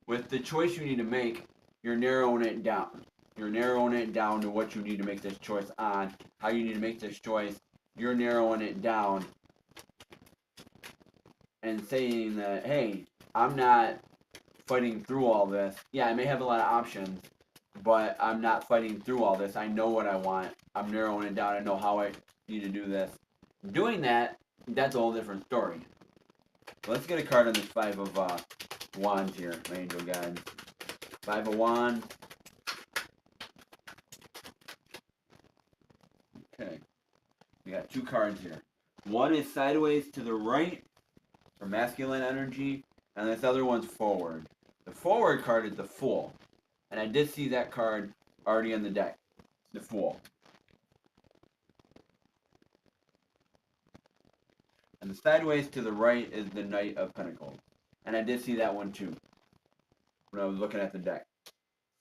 with the choice you need to make, you're narrowing it down. You're narrowing it down to what you need to make this choice on, how you need to make this choice. You're narrowing it down and saying that, hey, I'm not fighting through all this. Yeah, I may have a lot of options, but I'm not fighting through all this. I know what I want. I'm narrowing it down. I know how I need to do this. Doing that, that's a whole different story. Let's get a card on this Five of Wands here, my angel guides. Five of Wands. Okay. We got 2 cards here. One is sideways to the right for masculine energy, and this other one's forward. The forward card is the Fool. And I did see that card already on the deck. The Fool. And the sideways to the right is the Knight of Pentacles. And I did see that one too when I was looking at the deck.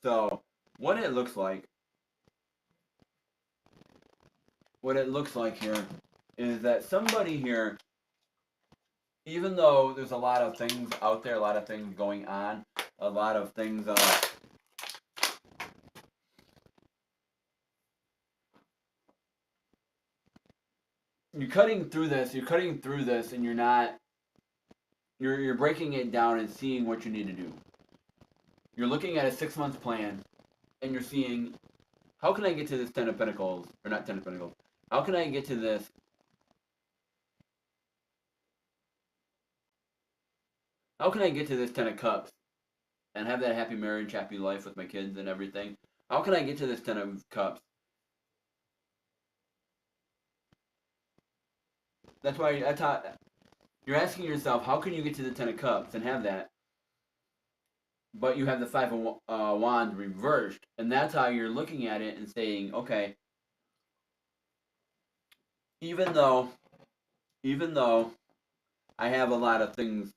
So, what it looks like here is that somebody here, even though there's a lot of things out there, a lot of things going on, a lot of things you're cutting through this, and you're not, you're breaking it down and seeing what you need to do. You're looking at a 6-month plan, and you're seeing, how can I get to this Ten of Pentacles, or not Ten of Pentacles, how can I get to this, Ten of Cups, and have that happy marriage, happy life with my kids and everything? How can I get to this Ten of Cups? That's how, you're asking yourself, how can you get to the Ten of Cups and have that, but you have the Five of Wands reversed, and that's how you're looking at it and saying, okay, even though I have a lot of things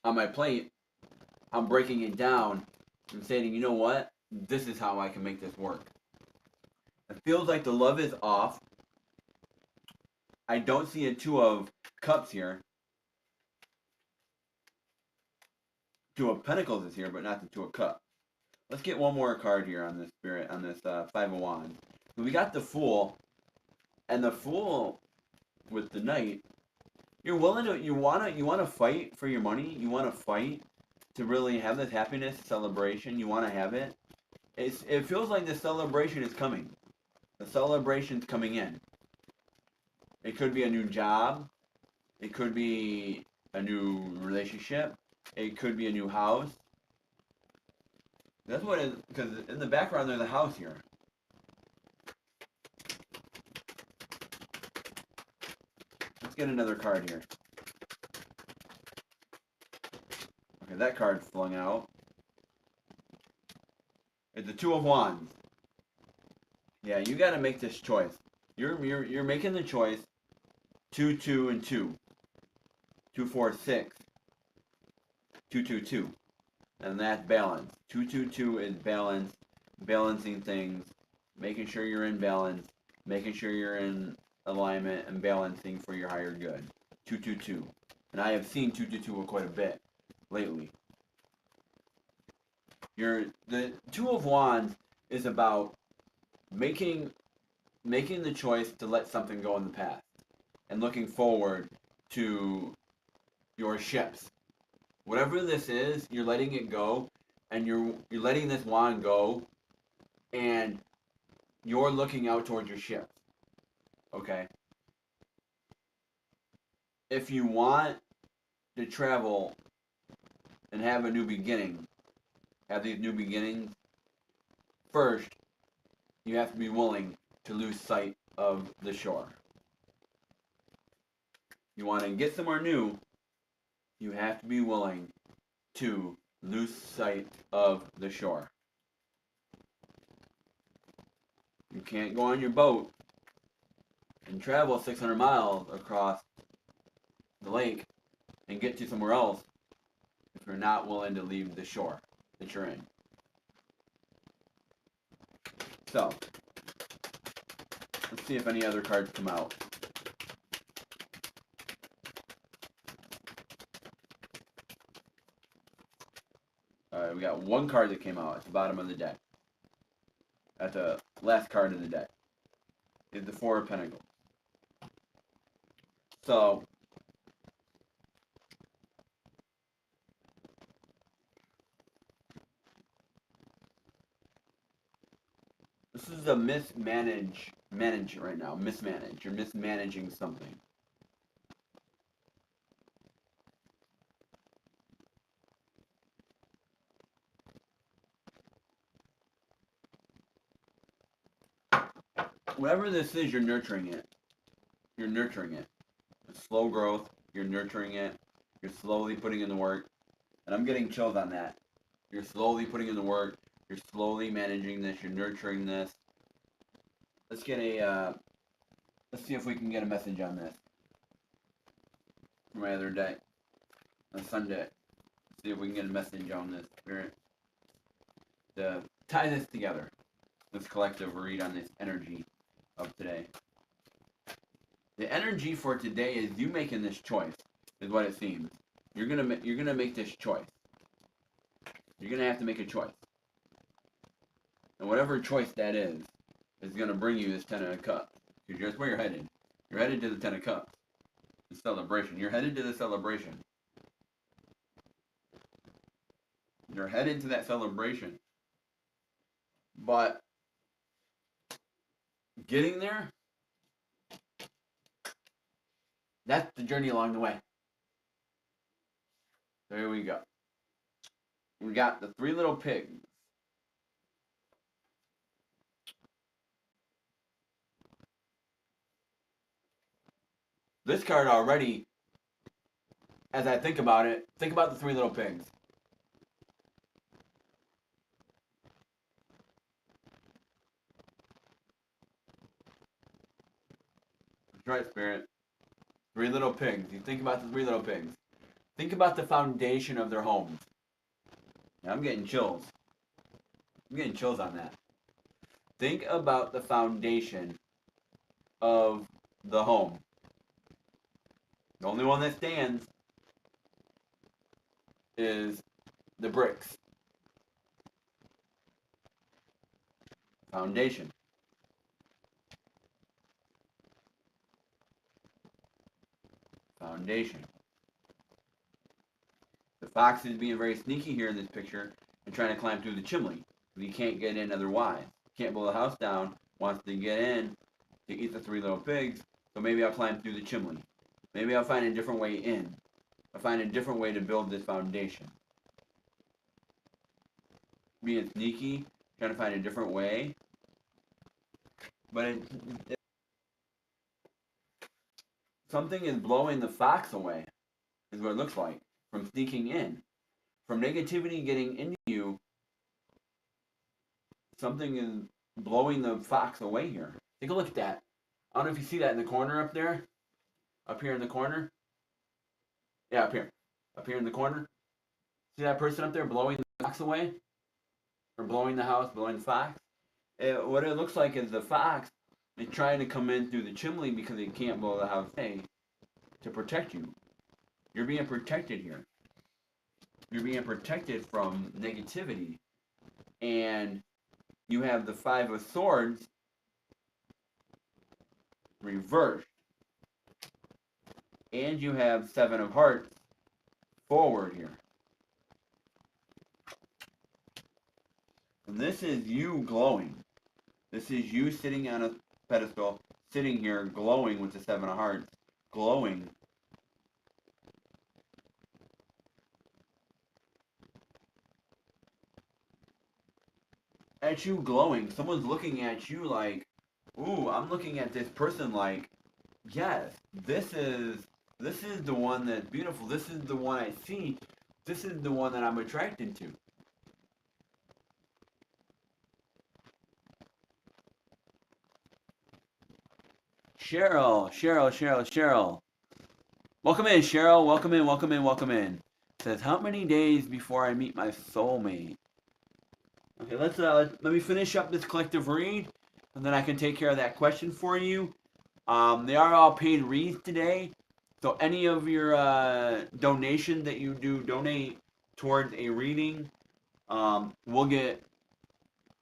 on my plate, I'm breaking it down and stating, you know what? This is how I can make this work. It feels like the love is off. I don't see a Two of Cups here. Two of Pentacles is here, but not the Two of Cups. Let's get one more card here on this Spirit, on this Five of Wands. So we got the Fool, and the Fool with the Knight. You're willing to, you wanna fight for your money. You wanna fight to really have this happiness celebration. You wanna have it. It feels like the celebration is coming. The celebration's coming in. It could be a new job. It could be a new relationship. It could be a new house. That's what it is, because in the background there's a house here. Let's get another card here. Okay, that card flung out. It's the Two of Wands. Yeah, you got to make this choice. You're making the choice. 2, 2, and 2. 2, 4, 6. 2, 2, 2. And that's balance. 2, 2, 2 is balance. Balancing things. Making sure you're in balance. Making sure you're in alignment and balancing for your higher good. 2, 2, 2. And I have seen 2, 2, 2 quite a bit lately. The Two of Wands is about making the choice to let something go in the past and looking forward to your ships. Whatever this is, you're letting it go, and you're letting this wand go, and you're looking out towards your ships. Okay? If you want to travel and have a new beginning, have these new beginnings, first, you have to be willing to lose sight of the shore. You want to get somewhere new, you have to be willing to lose sight of the shore. You can't go on your boat and travel 600 miles across the lake and get to somewhere else if you're not willing to leave the shore that you're in. So, let's see if any other cards come out. Alright, we got one card that came out at the bottom of the deck. At the last card of the deck is the Four of Pentacles. So, this is a manage right now. Mismanage. You're mismanaging something. Whatever this is, you're nurturing it. You're nurturing it. It's slow growth. You're nurturing it. You're slowly putting in the work. And I'm getting chills on that. You're slowly putting in the work. You're slowly managing this. You're nurturing this. Let's get a, let's see if we can get a message on this. For my other day. On Sunday. Let's see if we can get a message on this Spirit. To tie this together. This collective read on this energy of today. The energy for today is you making this choice, is what it seems. You're gonna make this choice. You're gonna have to make a choice, and whatever choice that is gonna bring you this Ten of Cups. Because that's where you're headed. You're headed to the Ten of Cups. The celebration. You're headed to the celebration. You're headed to that celebration. But getting there, that's the journey along the way. So here we go. We got the Three Little Pigs. This card already, as I think about it, think about the Three Little Pigs. That's right, Spirit. Three Little Pigs. You think about the Three Little Pigs. Think about the foundation of their homes. Now, I'm getting chills. I'm getting chills on that. Think about the foundation of the home. The only one that stands is the bricks. Foundation. Foundation. The fox is being very sneaky here in this picture and trying to climb through the chimney. But he can't get in otherwise. Can't blow the house down, wants to get in to eat the three little pigs, so maybe I'll climb through the chimney. Maybe I'll find a different way in. I'll find a different way to build this foundation. Being sneaky, trying to find a different way. But something is blowing the fox away, is what it looks like, from sneaking in. From negativity getting into you, something is blowing the fox away here. Take a look at that. I don't know if you see that in the corner up there. Up here in the corner. Yeah, up here. Up here in the corner. See that person up there blowing the fox away? Or blowing the house, blowing the fox? What it looks like is the fox is trying to come in through the chimney because he can't blow the house away to protect you. You're being protected here. You're being protected from negativity. And you have the Five of Swords reversed. And you have Seven of Hearts forward here. And this is you glowing. This is you sitting on a pedestal, sitting here glowing with the Seven of Hearts. Glowing. At you glowing. Someone's looking at you like, ooh, I'm looking at this person like, yes, this is the one that's beautiful. This is the one I see. This is the one that I'm attracted to. Cheryl. Welcome in, Cheryl. Welcome in. Says, how many days before I meet my soulmate? Okay, let me finish up this collective read, and then I can take care of that question for you. They are all paid reads today, so any of your donation that you do donate towards a reading will get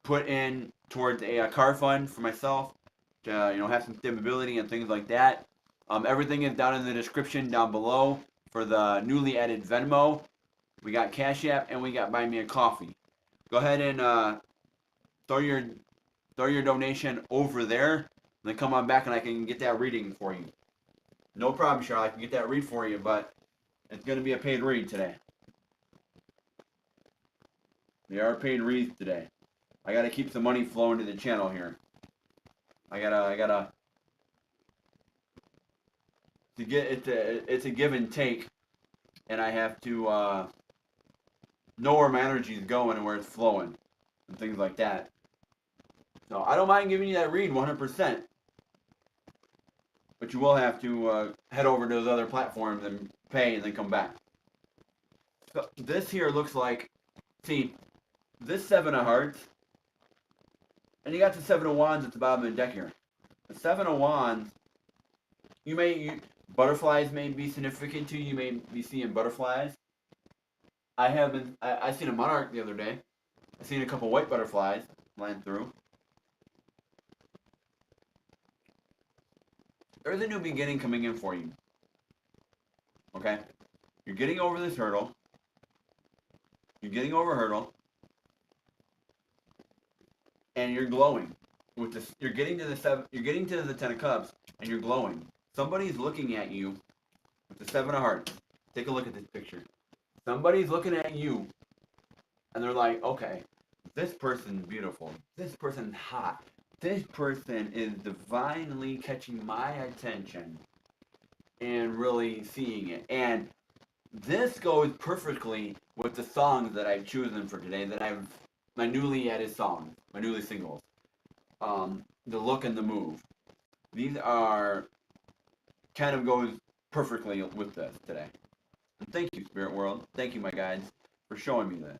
put in towards a car fund for myself to have some stability and things like that. Everything is down in the description down below for the newly added Venmo. We got Cash App and we got Buy Me a Coffee. Go ahead and throw your donation over there, and then come on back and I can get that reading for you. No problem, Cheryl. I can get that read for you, but it's going to be a paid read today. They are paid reads today. I got to keep some money flowing to the channel here. I gotta. To get it's a give and take, and I have to know where my energy is going and where it's flowing, and things like that. So I don't mind giving you that read 100%, but you will have to head over to those other platforms and pay and then come back. So this here looks like, see, this Seven of Hearts, and you got the Seven of Wands at the bottom of the deck here. The Seven of Wands, butterflies may be significant to you. You may be seeing butterflies. I seen a monarch the other day. I seen a couple white butterflies flying through. There's a new beginning coming in for you. Okay? You're getting over this hurdle. You're getting over a hurdle. And you're glowing. With this, you're getting to the Ten of Cups and you're glowing. Somebody's looking at you with the Seven of Hearts. Take a look at this picture. Somebody's looking at you and they're like, okay, this person's beautiful. This person's hot. This person is divinely catching my attention and really seeing it. And this goes perfectly with the songs that I've chosen for today, my newly added songs, my newly singles. The look and the move. These are kind of goes perfectly with this today. And thank you, Spirit World. Thank you, my guides, for showing me this.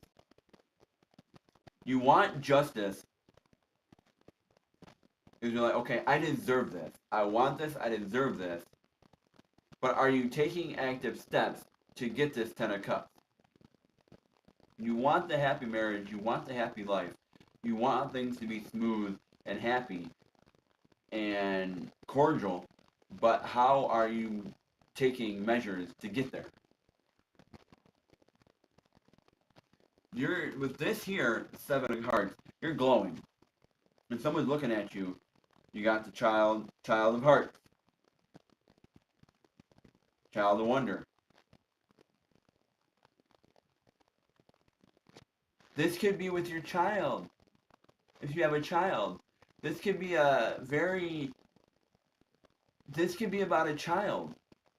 You want justice. Because you're like, okay, I deserve this. I want this. I deserve this. But are you taking active steps to get this 10 of Cups? You want the happy marriage. You want the happy life. You want things to be smooth and happy and cordial. But how are you taking measures to get there? You're with this here, 7 of Hearts, you're glowing. When someone's looking at you, you got the child of hearts, child of wonder. This could be with your child. If you have a child, this could be this could be about a child,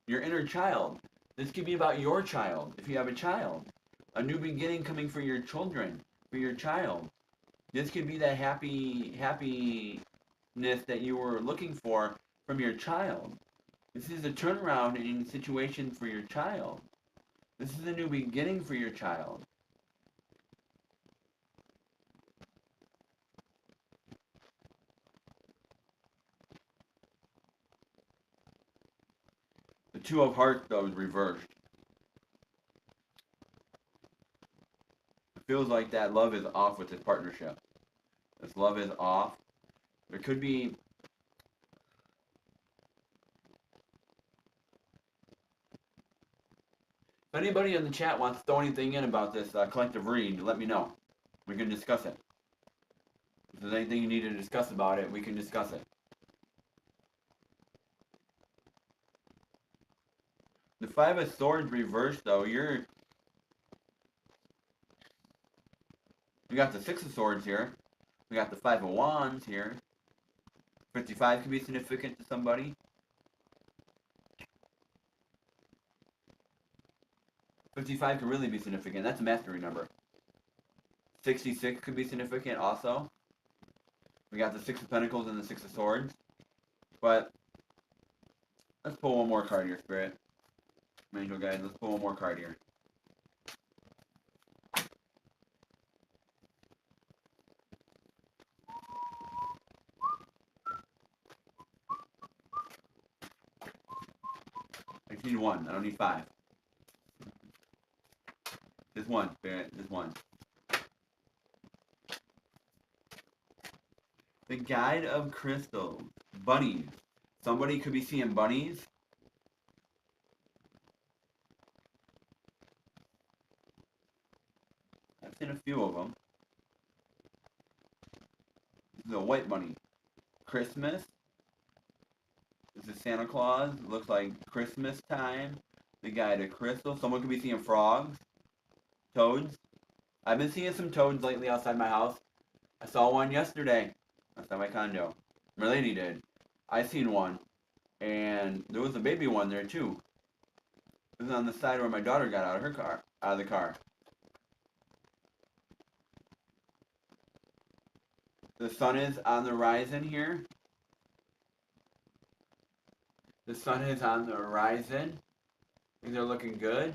your inner child. This could be about your child, if you have a child. A new beginning coming for your children, for your child. This could be that happiness that you were looking for from your child. This is a turnaround in situation for your child. This is a new beginning for your child. The 2 of Hearts, though, is reversed. It feels like that love is off with this partnership. This love is off. There could be... If anybody in the chat wants to throw anything in about this collective read, let me know. We can discuss it. If there's anything you need to discuss about it, we can discuss it. The 5 of Swords reversed, though, you got the 6 of Swords here. We got the 5 of Wands here. 55 could be significant to somebody. 55 could really be significant. That's a mastery number. 66 could be significant also. We got the 6 of Pentacles and the 6 of Swords. But let's pull one more card here, Spirit. Angel guys, let's pull one more card here. I just need 1. I don't need 5. Just 1, Spirit. Just 1. The Guide of Crystals. Bunnies. Somebody could be seeing bunnies. I've seen a few of them. This is a white bunny. Christmas. This is Santa Claus. It looks like Christmas time. The Guide of Crystals. Someone could be seeing frogs. Toads. I've been seeing some toads lately outside my house. I saw one yesterday outside my condo. My lady did. I seen one. And there was a baby one there too. It was on the side where my daughter got out of the car. The sun is on the horizon here. The sun is on the horizon. Things are looking good.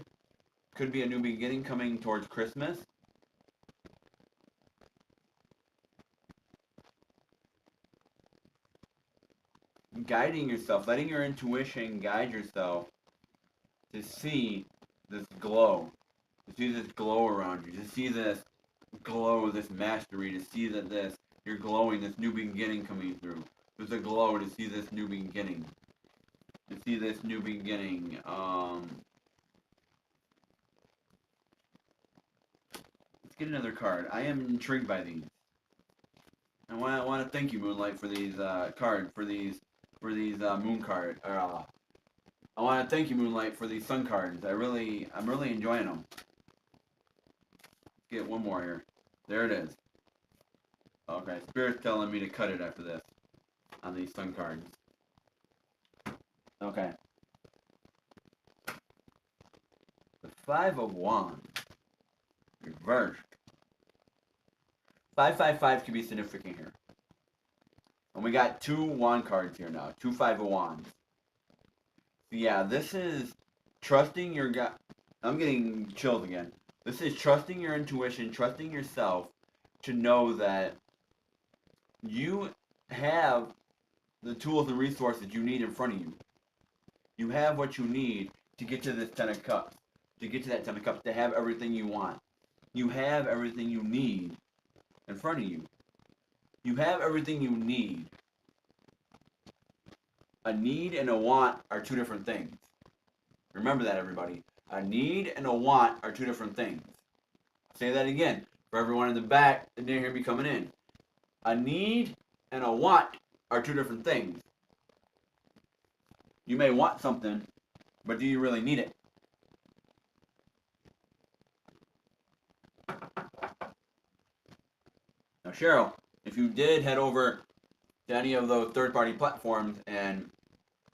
Could be a new beginning coming towards Christmas. Guiding yourself, letting your intuition guide yourself to see this glow. To see this glow around you. To see this glow, this mastery. To see that you're glowing, this new beginning coming through. There's a glow to see this new beginning. To see this new beginning. Let's get another card. I am intrigued by these. I want to thank you, Moonlight, for these cards, for these moon card. I want to thank you, Moonlight, for these sun cards. I'm really enjoying them. Let's get one more here. There it is. Okay, Spirit's telling me to cut it after this on these sun cards. Okay. The 5 of Wands. Reversed. 555 could be significant here. And we got 2 wand cards here now. 2 5 of Wands. So yeah, this is trusting your gut. I'm getting chills again. This is trusting your intuition, trusting yourself to know that you have the tools and resources you need in front of you. You have what you need to get to this 10 of cups, to get to that 10 of cups, to have everything you want. You have everything you need in front of you. You have everything you need. A need and a want are two different things. Remember that, everybody. A need and a want are two different things. Say that again for everyone in the back that didn't hear me coming in. A need and a want are two different things. You may want something, but do you really need it? Now, Cheryl, if you did head over to any of those third-party platforms and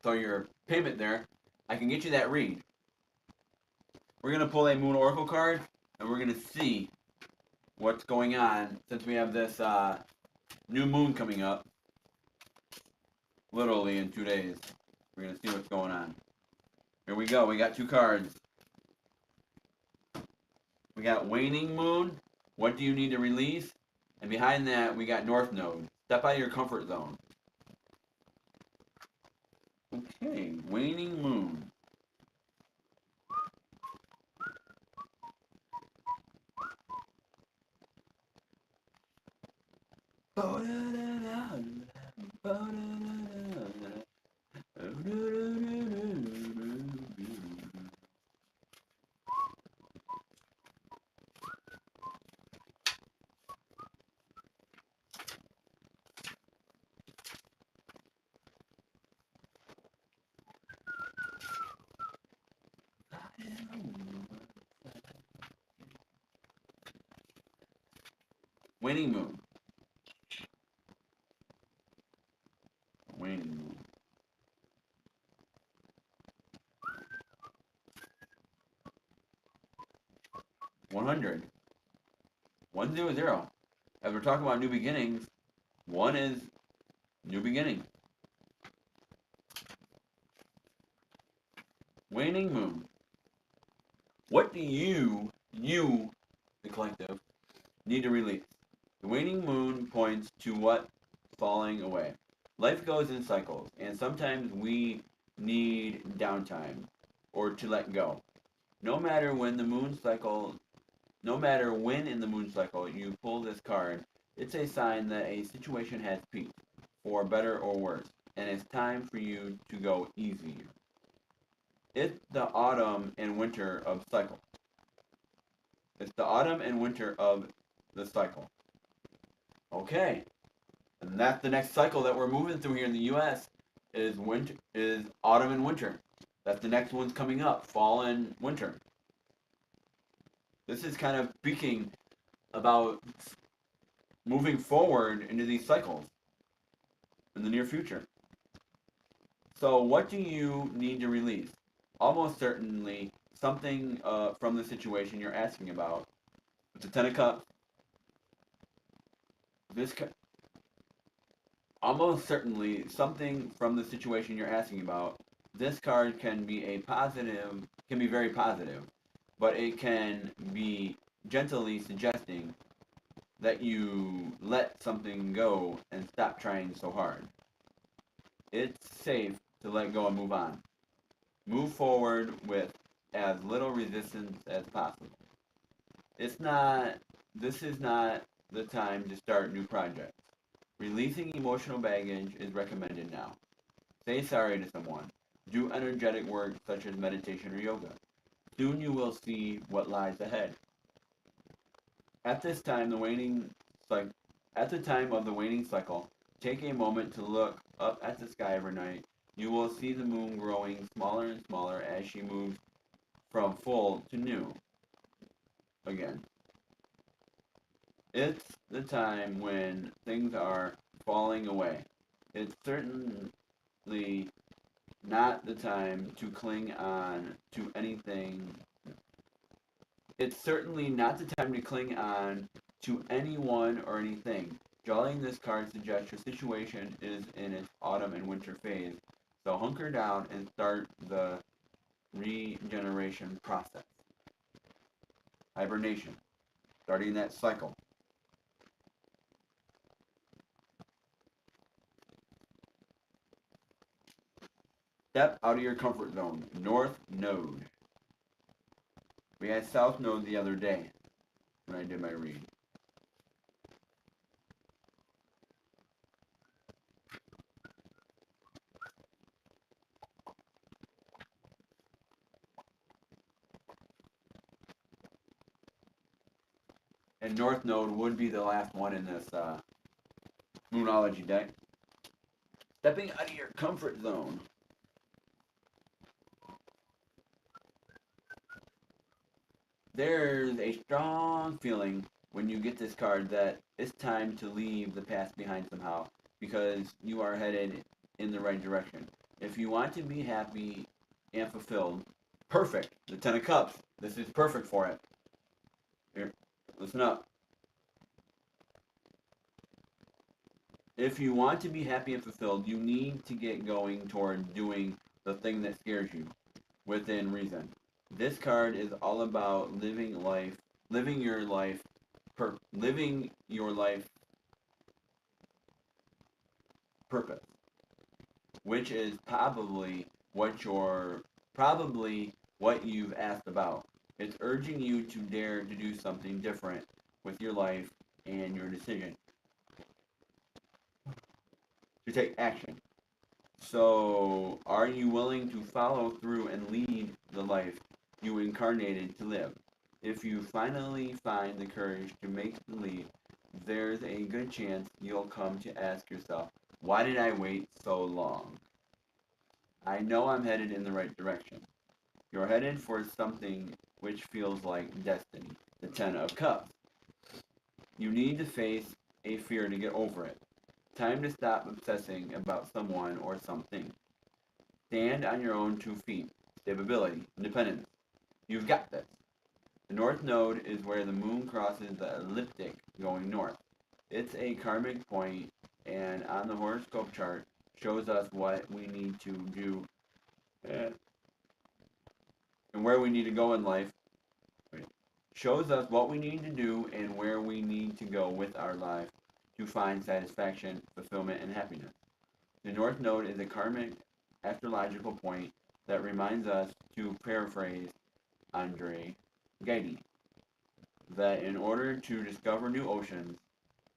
throw your payment there, I can get you that read. We're going to pull a Moon Oracle card, and we're going to see what's going on since we have this new moon coming up, literally in 2 days. We're going to see what's going on. Here we go. We got two cards. We got Waning Moon. What do you need to release? And behind that, we got North Node. Step out of your comfort zone. Okay, Waning Moon. Waning Moon. Waning Moon. $100. 100. As we're talking about new beginnings, one is new beginning. Waning Moon. What do you, the collective, need to release? The waning moon points to what falling away. Life goes in cycles, and sometimes we need downtime or to let go. No matter when in the moon cycle you pull this card, it's a sign that a situation has peaked, for better or worse, and it's time for you to go easier. It's the autumn and winter of cycle. It's the autumn and winter of the cycle. Okay, and that's the next cycle that we're moving through here in the U.S. is autumn and winter. That's the next one's coming up, fall and winter. This is kind of speaking about moving forward into these cycles in the near future. So what do you need to release? Almost certainly something from the situation you're asking about. With the Ten of Cups, almost certainly something from the situation you're asking about. This card can be very positive, but it can be gently suggesting that you let something go and stop trying so hard. It's safe to let go and move on. Move forward with as little resistance as possible. This is not the time to start new projects. Releasing emotional baggage is recommended now. Say sorry to someone. Do energetic work such as meditation or yoga. Soon you will see what lies ahead. At the time of the waning cycle, take a moment to look up at the sky every night. You will see the moon growing smaller and smaller as she moves from full to new again. It's the time when things are falling away. It's certainly not the time to cling on to anything. It's certainly not the time to cling on to anyone or anything. Drawing this card suggests your situation is in its autumn and winter phase, so hunker down and start the regeneration process. Hibernation, starting that cycle. Step out of your comfort zone. North Node. We had South Node the other day when I did my read. And North Node would be the last one in this Moonology deck. Stepping out of your comfort zone. There's a strong feeling when you get this card that it's time to leave the past behind somehow because you are headed in the right direction. If you want to be happy and fulfilled, perfect. The Ten of Cups. This is perfect for it. Here, listen up. If you want to be happy and fulfilled, you need to get going toward doing the thing that scares you within reason. This card is all about living your life purpose, which is probably what you've asked about. It's urging you to dare to do something different with your life and your decision. To take action. So, are you willing to follow through and lead the life you incarnated to live? If you finally find the courage to make the leap, there's a good chance you'll come to ask yourself, why did I wait so long? I know I'm headed in the right direction. You're headed for something which feels like destiny, the Ten of Cups. You need to face a fear to get over it. Time to stop obsessing about someone or something. Stand on your own 2 feet. Stability, independence. You've got this. The North Node is where the moon crosses the ecliptic going north. It's a karmic point, and on the horoscope chart shows us what we need to do and where we need to go in life. Shows us what we need to do and where we need to go with our life to find satisfaction, fulfillment, and happiness. The North Node is a karmic astrological point that reminds us, to paraphrase Andre Gide, that in order to discover new oceans,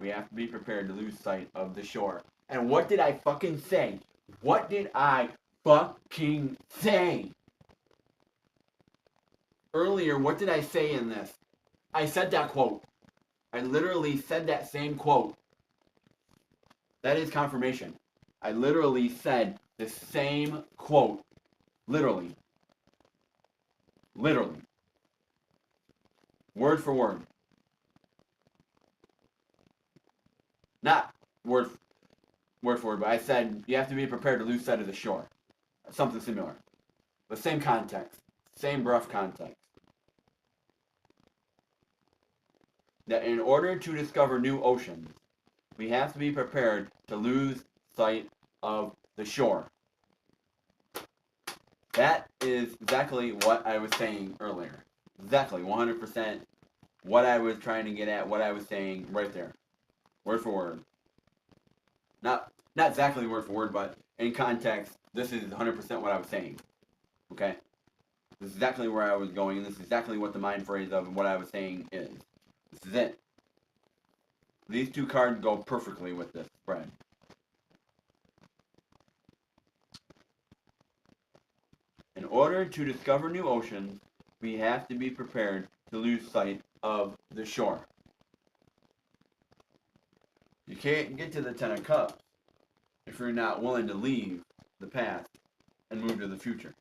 we have to be prepared to lose sight of the shore. And what did I fucking say? What did I fucking say? Earlier, what did I say in this? I said that quote. I literally said that same quote. That is confirmation. I literally said the same quote. Literally. Literally. Word for word. Not word for word, but I said you have to be prepared to lose sight of the shore. Something similar. The same context. Same rough context. That in order to discover new oceans, we have to be prepared to lose sight of the shore. That is exactly what I was saying earlier. Exactly, 100% what I was trying to get at, what I was saying right there. Word for word. Not exactly word for word, but in context, this is 100% what I was saying. Okay? This is exactly where I was going, and this is exactly what the mind phrase of what I was saying is. This is it. These 2 cards go perfectly with this spread. In order to discover new oceans, we have to be prepared to lose sight of the shore. You can't get to the Ten of Cups if you're not willing to leave the past and move to the future.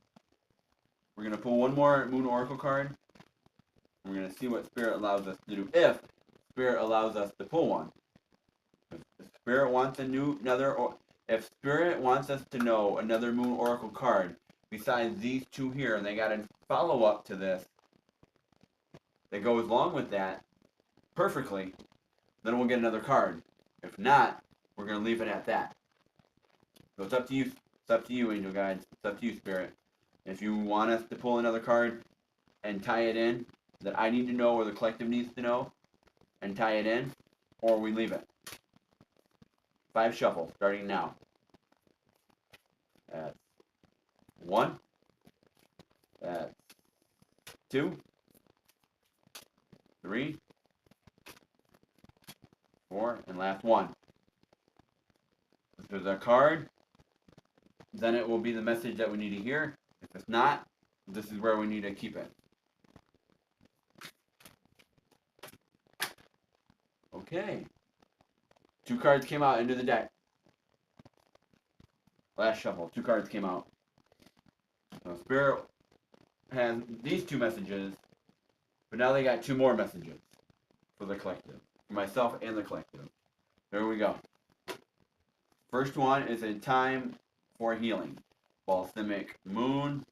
We're going to pull one more Moon Oracle card. We're going to see what Spirit allows us to do, if Spirit allows us to pull one. If Spirit wants if Spirit wants us to know another Moon Oracle card besides these 2 here, and they got a follow-up to this that goes along with that perfectly, then we'll get another card. If not, we're going to leave it at that. So it's up to you. It's up to you, Angel Guides. It's up to you, Spirit. If you want us to pull another card and tie it in that I need to know or the collective needs to know and tie it in, or we leave it. 5 shuffle starting now. That's 1. That's 2, 3, 4, and last 1. If there's a card, then it will be the message that we need to hear. If it's not, this is where we need to keep it. Okay. 2 cards came out into the deck. Last shuffle, 2 cards came out. So Spirit has these 2 messages, but now they got 2 more messages for the collective. For myself and the collective. There we go. First one is a time for healing. Balsamic Moon.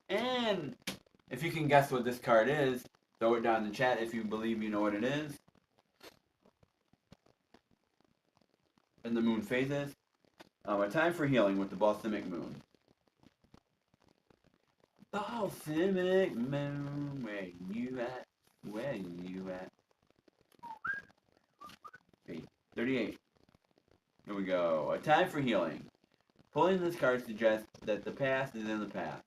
And if you can guess what this card is, throw it down in the chat if you believe you know what it is. And the moon phases. A time for healing with the Balsamic Moon. Balsamic Moon, where you at? Where you at? Okay, 38. Here we go. A time for healing. Pulling this card suggests that the past is in the past,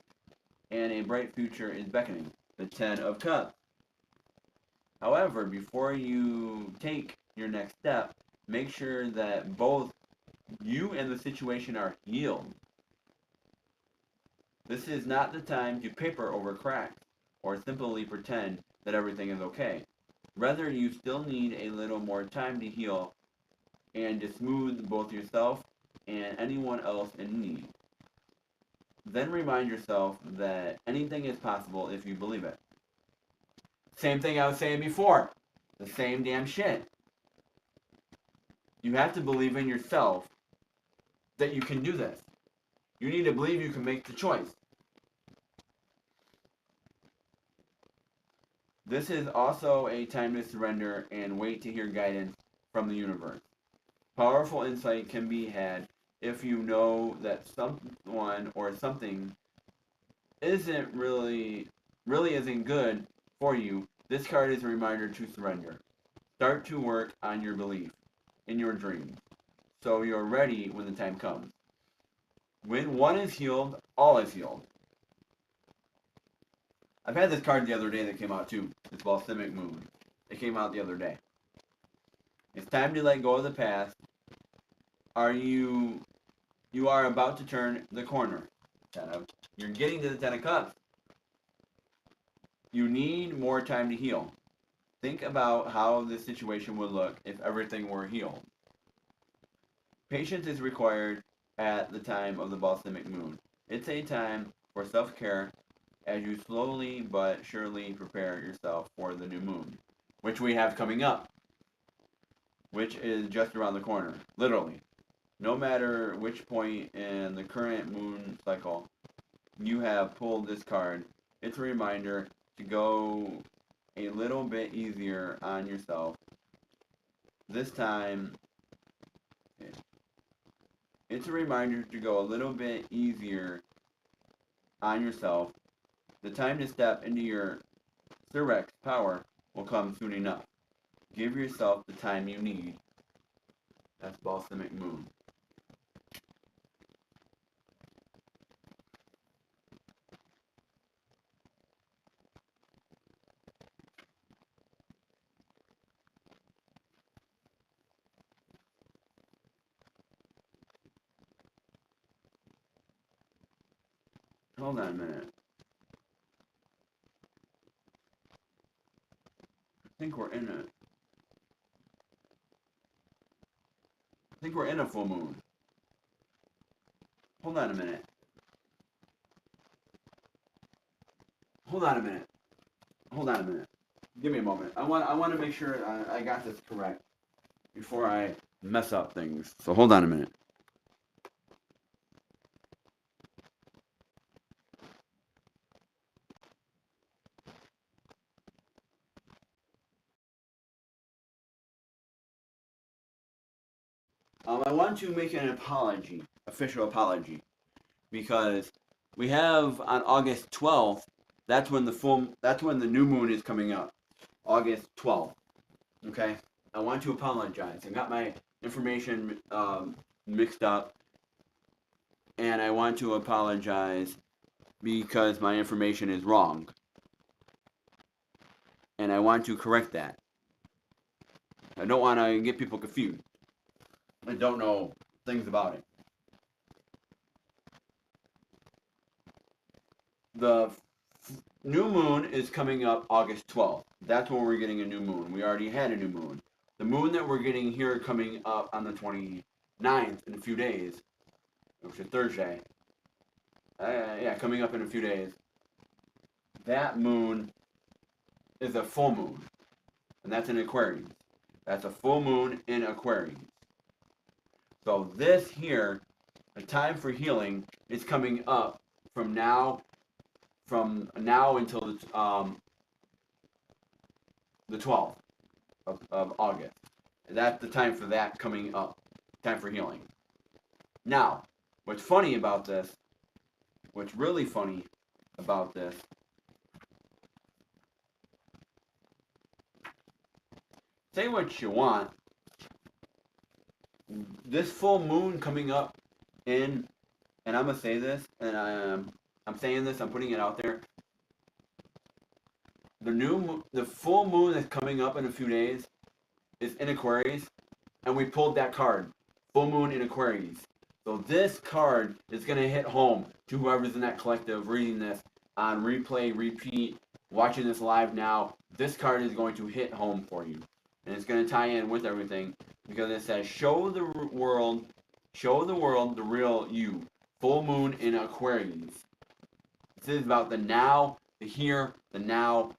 and a bright future is beckoning. The 10 of Cups. However, before you take your next step, make sure that both you and the situation are healed. This is not the time to paper over cracks or simply pretend that everything is okay. Rather, you still need a little more time to heal and to smooth both yourself and anyone else in need. Then remind yourself that anything is possible if you believe it. Same thing I was saying before. The same damn shit. You have to believe in yourself that you can do this. You need to believe you can make the choice. This is also a time to surrender and wait to hear guidance from the universe. Powerful insight can be had if you know that someone or something really isn't good for you. This card is a reminder to surrender. Start to work on your belief in your dreams, so you're ready when the time comes. When one is healed, all is healed. I've had this card the other day that came out too. It's Balsamic Moon. It came out the other day. It's time to let go of the past. You are about to turn the corner. You're getting to the 10 of Cups. You need more time to heal. Think about how this situation would look if everything were healed. Patience is required at the time of the Balsamic Moon. It's a time for self-care as you slowly but surely prepare yourself for the new moon, which we have coming up, which is just around the corner, literally. No matter which point in the current moon cycle you have pulled this card, it's a reminder to go a little bit easier on yourself. This time, it's a reminder to go a little bit easier on yourself. The time to step into your Sigerette's power will come soon enough. Give yourself the time you need. That's Balsamic Moon. Hold on a minute. I think we're in a full moon. Hold on a minute. Hold on a minute. Give me a moment. I want to make sure I got this correct before I mess up things. So hold on a minute. I want to make an apology, official apology, because we have on August 12th. That's when the new moon is coming up. August 12th. Okay. I want to apologize. I got my information mixed up, and I want to apologize because my information is wrong. And I want to correct that. I don't want to get people confused. I don't know things about it. The new moon is coming up August 12th. That's when we're getting a new moon. We already had a new moon. The moon that we're getting here coming up on the 29th in a few days, which is Thursday. Yeah, coming up in a few days. That moon is a full moon, and that's in Aquarius. That's a full moon in Aquarius. So this here, a time for healing, is coming up from now until the 12th of August. That's the time for that coming up. Time for healing. Now, what's funny about this, what's really funny about this, say what you want, this full moon coming up in, and I'm going to say this, and I'm saying this, I'm putting it out there. The full moon that's coming up in a few days is in Aquarius, and we pulled that card. Full moon in Aquarius. So this card is going to hit home to whoever's in that collective reading this on replay, repeat, watching this live now. This card is going to hit home for you. And it's going to tie in with everything because it says, show the world the real you. Full moon in Aquarius. This is about the now, the here, the now,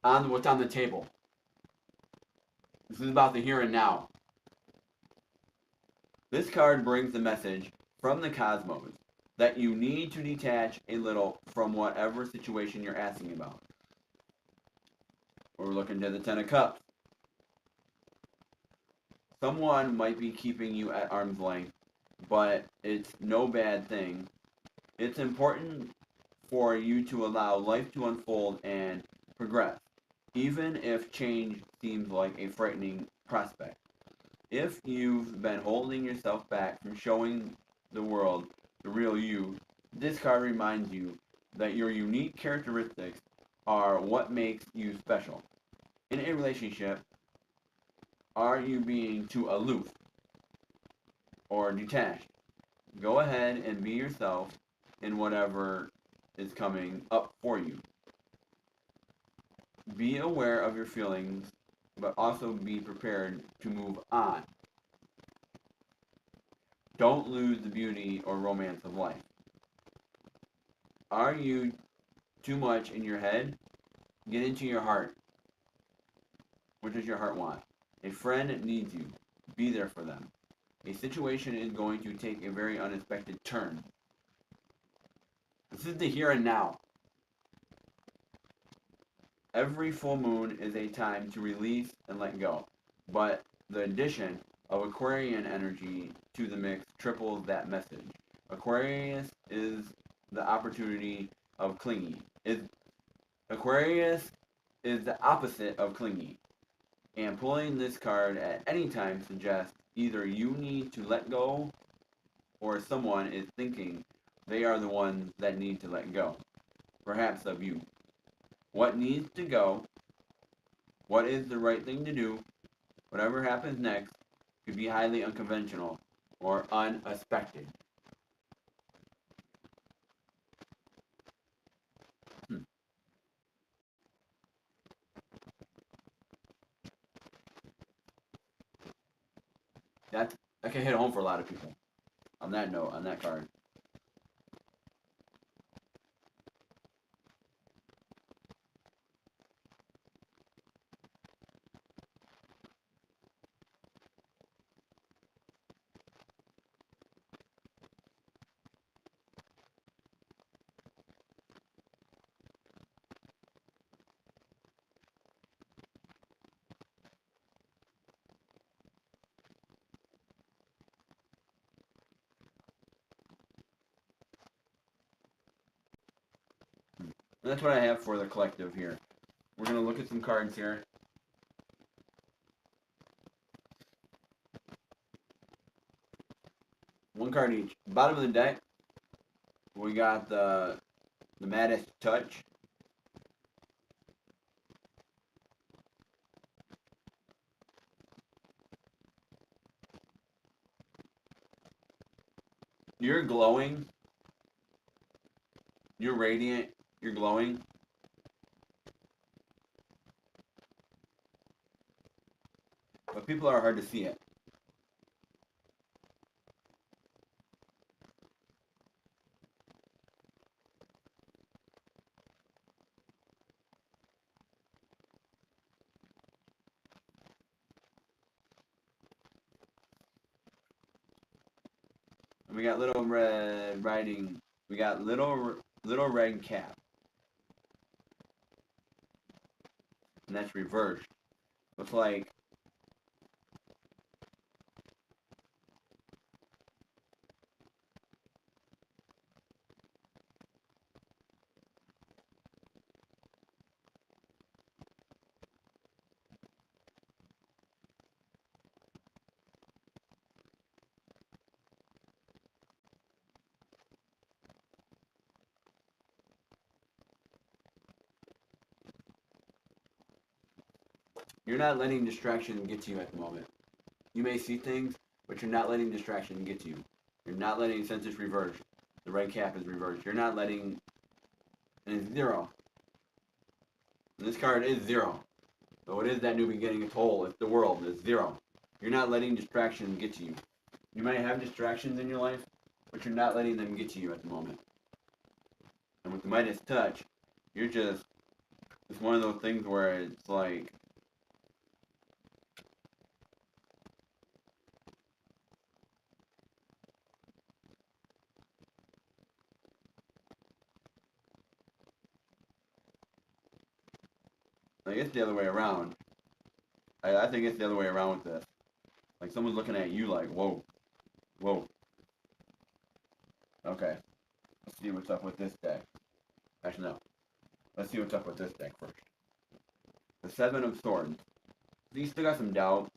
on what's on the table. This is about the here and now. This card brings the message from the cosmos that you need to detach a little from whatever situation you're asking about. We're looking to the Ten of Cups. Someone might be keeping you at arm's length, but it's no bad thing. It's important for you to allow life to unfold and progress, even if change seems like a frightening prospect. If you've been holding yourself back from showing the world the real you, this card reminds you that your unique characteristics are what makes you special. In a relationship, are you being too aloof or detached? Go ahead and be yourself in whatever is coming up for you. Be aware of your feelings, but also be prepared to move on. Don't lose the beauty or romance of life. Are you too much in your head? Get into your heart. What does your heart want? A friend needs you. Be there for them. A situation is going to take a very unexpected turn. This is the here and now. Every full moon is a time to release and let go, but the addition of Aquarian energy to the mix triples that message. Aquarius is the opportunity of clingy. Aquarius is the opposite of clingy. And pulling this card at any time suggests either you need to let go or someone is thinking they are the ones that need to let go. Perhaps of you. What needs to go? What is the right thing to do? Whatever happens next could be highly unconventional or unexpected. That can hit home for a lot of people. On that note, on that card. And that's what I have for the collective here. We're going to look at some cards here. One card each. Bottom of the deck, We got the Maddest Touch. You're glowing. You're radiant. You're glowing. But people are hard to see it. And we got Little Red Riding. We got Little Red Cap. And that's reversed. Looks like you're not letting distraction get to you at the moment. You may see things, but you're not letting distraction get to you. You're not letting, since it's reversed, the red cap is reversed, you're not letting, and it's 0. And this card is 0. So it is that new beginning, it's whole, it's the world, it's 0. You're not letting distraction get to you. You might have distractions in your life, but you're not letting them get to you at the moment. And with the Midas Touch, you're just, it's one of those things where it's like, it's the other way around. I think it's the other way around with this. Like someone's looking at you like, whoa, whoa. Okay, let's see what's up with this deck. Actually, no. Let's see what's up with this deck first. The 7 of Swords. You still got some doubt.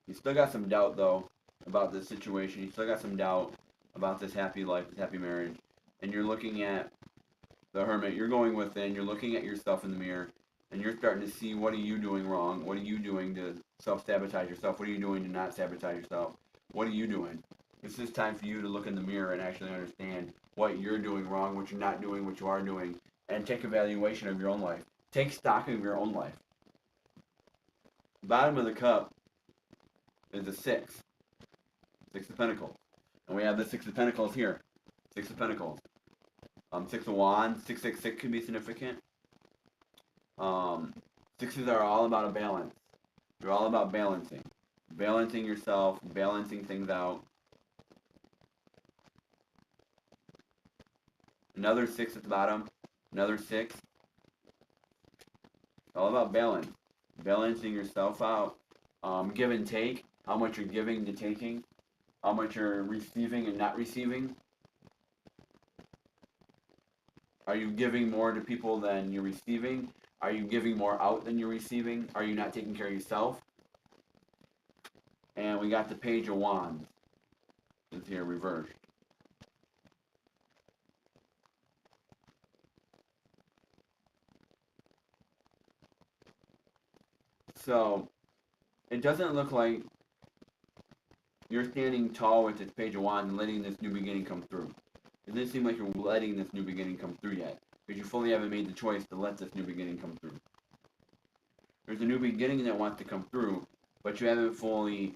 You still got some doubt, though, about this situation. You still got some doubt about this happy life, this happy marriage. And you're looking at the Hermit. You're going within. You're looking at yourself in the mirror. And you're starting to see, what are you doing wrong? What are you doing to self-sabotage yourself? What are you doing to not sabotage yourself? What are you doing? This is time for you to look in the mirror and actually understand what you're doing wrong, what you're not doing, what you are doing, and take evaluation of your own life. Take stock of your own life. Bottom of the cup is a 6. 6 of Pentacles. And we have the 6 of Pentacles here. 6 of Pentacles. 6 of Wands. 666 can be significant. Sixes are all about a balance. They're all about balancing. Balancing yourself, balancing things out. Another 6 at the bottom. Another 6. All about balance. Balancing yourself out. Give and take. How much you're giving to taking. How much you're receiving and not receiving. Are you giving more to people than you're receiving? Are you giving more out than you're receiving? Are you not taking care of yourself? And we got the Page of Wands. It's here reversed. So, it doesn't look like you're standing tall with this Page of Wands and letting this new beginning come through. It doesn't seem like you're letting this new beginning come through yet, because you fully haven't made the choice to let this new beginning come through. There's a new beginning that wants to come through, but you haven't fully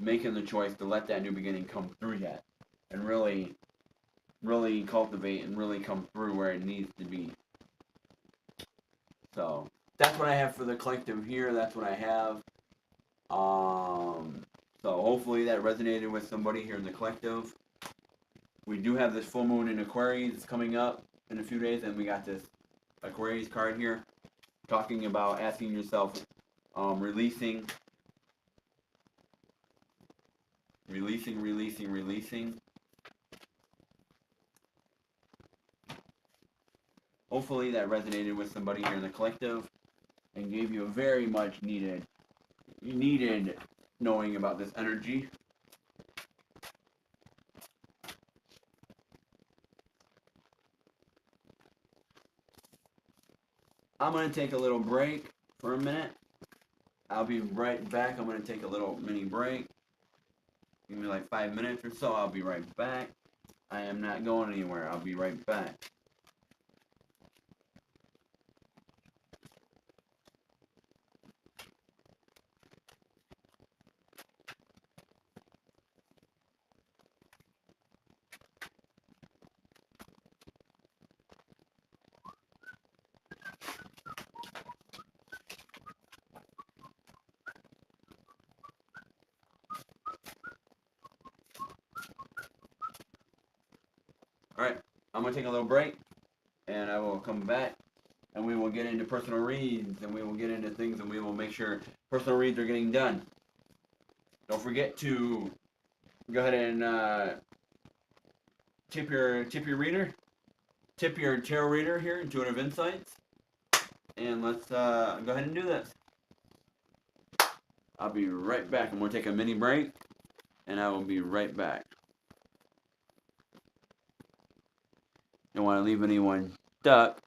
making the choice to let that new beginning come through yet, and really cultivate and really come through where it needs to be. So that's what I have for the collective here. That's what I have. So hopefully that resonated with somebody here in the collective. We do have this full moon in Aquarius coming up in a few days, and we got this Aquarius card here talking about asking yourself, releasing. Hopefully that resonated with somebody here in the collective and gave you a very much needed knowing about this energy. I'm going to take a little break for a minute. I'll be right back. I'm going to take a little mini break. Give me like 5 minutes or so. I'll be right back. I am not going anywhere. I'll be right back. Alright, I'm going to take a little break, and I will come back, and we will get into personal reads, and we will get into things, and we will make sure personal reads are getting done. Don't forget to go ahead and tip your tarot reader here, Intuitive Insights, and let's go ahead and do this. I'll be right back. I'm going to take a mini break, and I will be right back. Don't want to leave anyone stuck.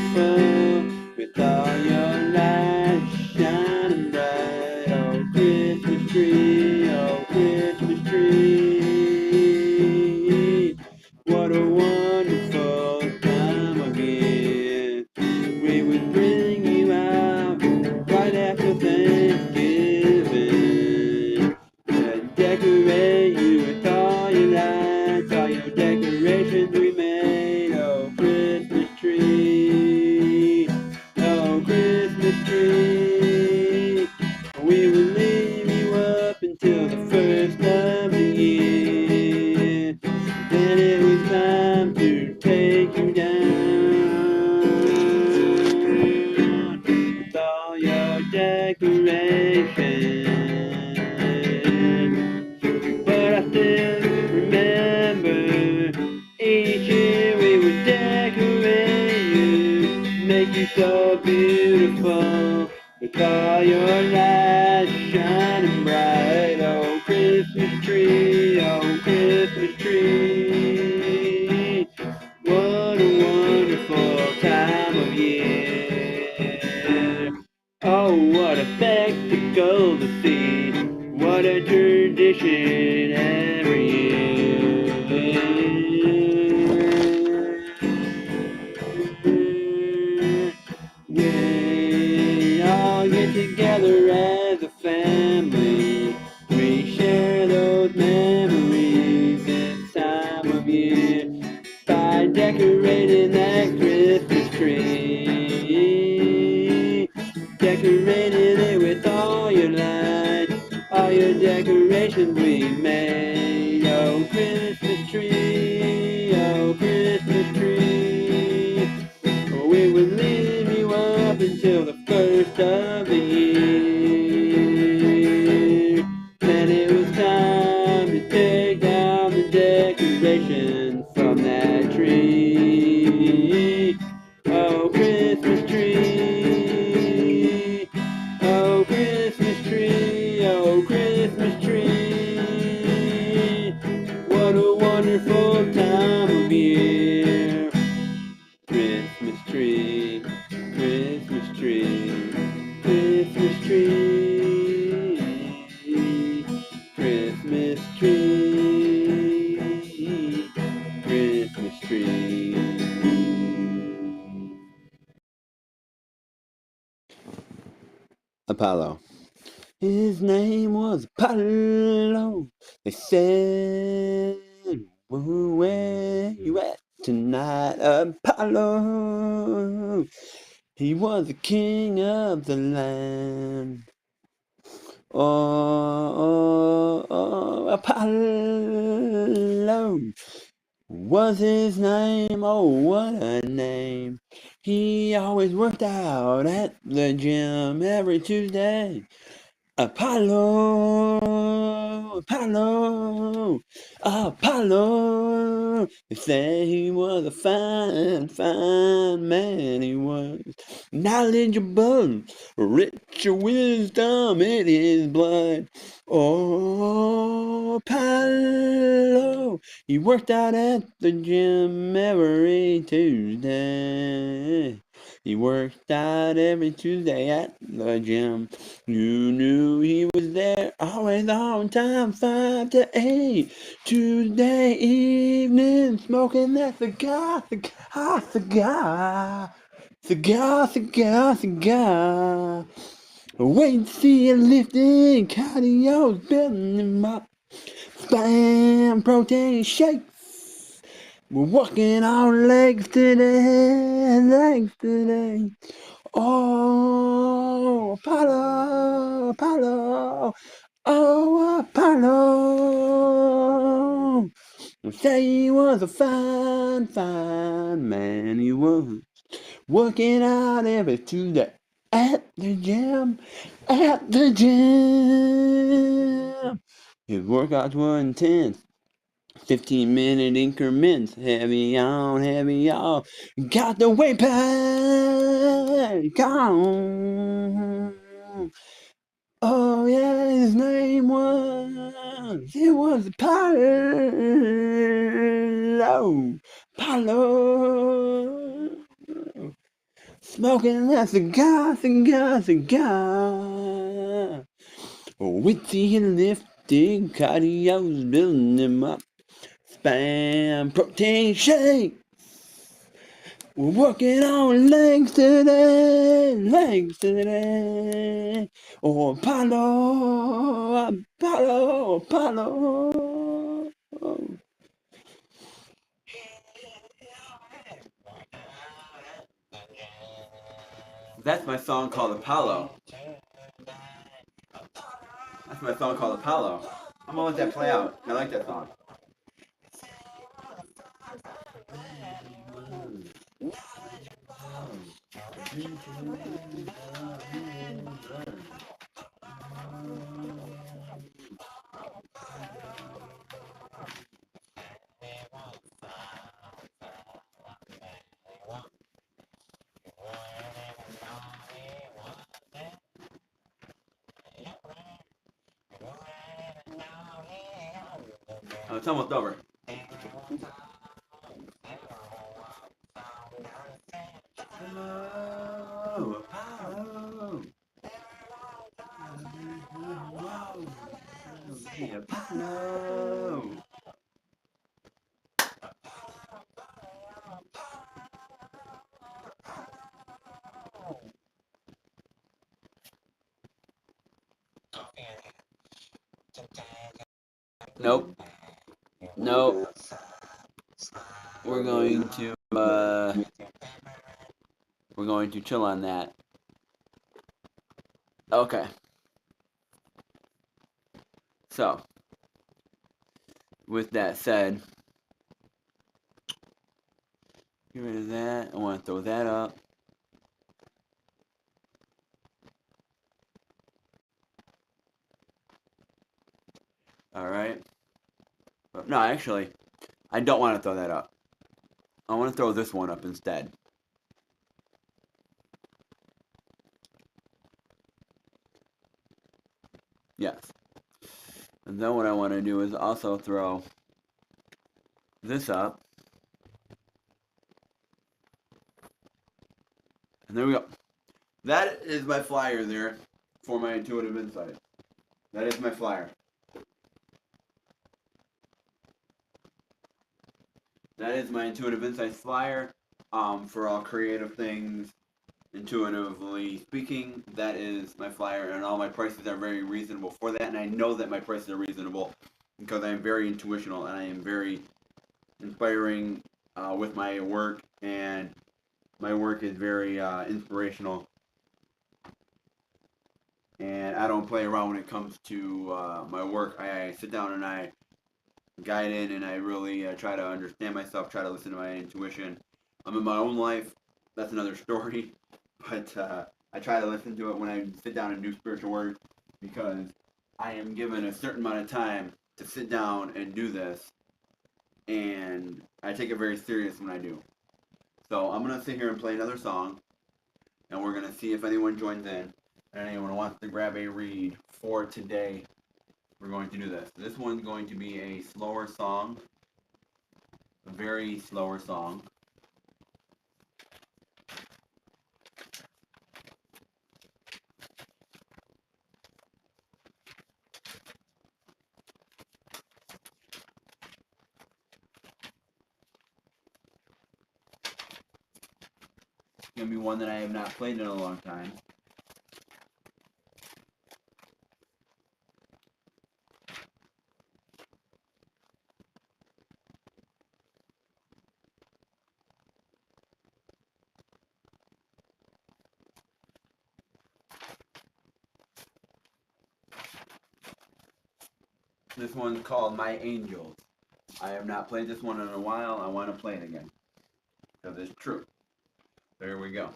wonderful with all your lights shining bright. Oh, Christmas tree, oh, Christmas tree. What a wonderful time of year. We would bring you out right after Thanksgiving and decorate you with all your lights, all your decorations we made. Oh, Christmas tree, oh, Christmas tree. We will leave you up until the first of the year. Then it was time to take you down with all your decorations. But I still remember each year we would decorate you, make you so beautiful with all your lights shining bright. Oh, Christmas tree, oh, Christmas tree. What a wonderful time of year. Oh, what a spectacle to see. What a tradition every year. We all get together as a family. We share those memories this time of year by decorating that Christmas tree. Decorating it with all your lights, all your decorations we made. Oh, Christmas tree, oh, Christmas tree. We would leave you up until the first of the year. Then it was time to take down the decorations from that tree. Oh, Christmas tree. Oh, Christmas tree. Oh, Christmas tree. What a wonderful time of year. Christmas tree, Christmas tree, Christmas tree, Christmas tree, Christmas tree. Apollo. His name was Apollo. They said, where you at tonight, Apollo? He was the king of the land. Oh, Apollo was his name. Oh, what a name. He always worked out at the gym every Tuesday. Apollo, Apollo, Apollo. They say he was a fine, fine man. He was knowledgeable, rich wisdom in his blood. Oh, Apollo. He worked out at the gym every Tuesday. He worked out every Tuesday at the gym. You knew he was there, always on time, 5 to 8. Tuesday evening, smoking that cigar, cigar. Wait to see it lifting, cardio's building him up. Spam protein shakes. We're walking on legs today. Oh, Apollo, Apollo, oh, Apollo. Say he was a fine, fine man. He was working out every Tuesday at the gym, His workouts were intense. 15-minute increments, heavy on, got the weight pack on. Oh yeah, his name was, it was Apollo. Smoking a cigar, cigar, cigar. Witty and lifting, cardio's building him up. Spam protein shake. We're working on legs today, legs today. Oh, Apollo, Apollo, Apollo. That's my song called Apollo. That's my song called Apollo. I'm gonna let that play out. I like that song. Oh, it's almost over. Apollo, Apollo. Apollo. Nope. Nope. We're going to chill on that. Okay. So, with that said, get rid of that. I want to throw that up. Alright. No, actually, I don't want to throw that up. I want to throw this one up instead. Yes. And then what I want to do is also throw this up. And there we go. That is my flyer there for my intuitive insight. That is my flyer. That is my intuitive insights flyer for all creative things. Intuitively speaking, that is my flyer, and all my prices are very reasonable for that, and I know that my prices are reasonable because I am very intuitional and I am very inspiring with my work, and my work is very inspirational, and I don't play around when it comes to my work. I sit down and I guide in, and I really try to understand myself, try to listen to my intuition. I'm in my own life, that's another story. But I try to listen to it when I sit down and do spiritual work, because I am given a certain amount of time to sit down and do this, and I take it very serious when I do. So I'm going to sit here and play another song, and we're going to see if anyone joins in, and anyone wants to grab a read for today. We're going to do this. This one's going to be a slower song, a very slower song. It's going to be one that I have not played in a long time. This one's called My Angels. I have not played this one in a while. I want to play it again, because it's true. There we go.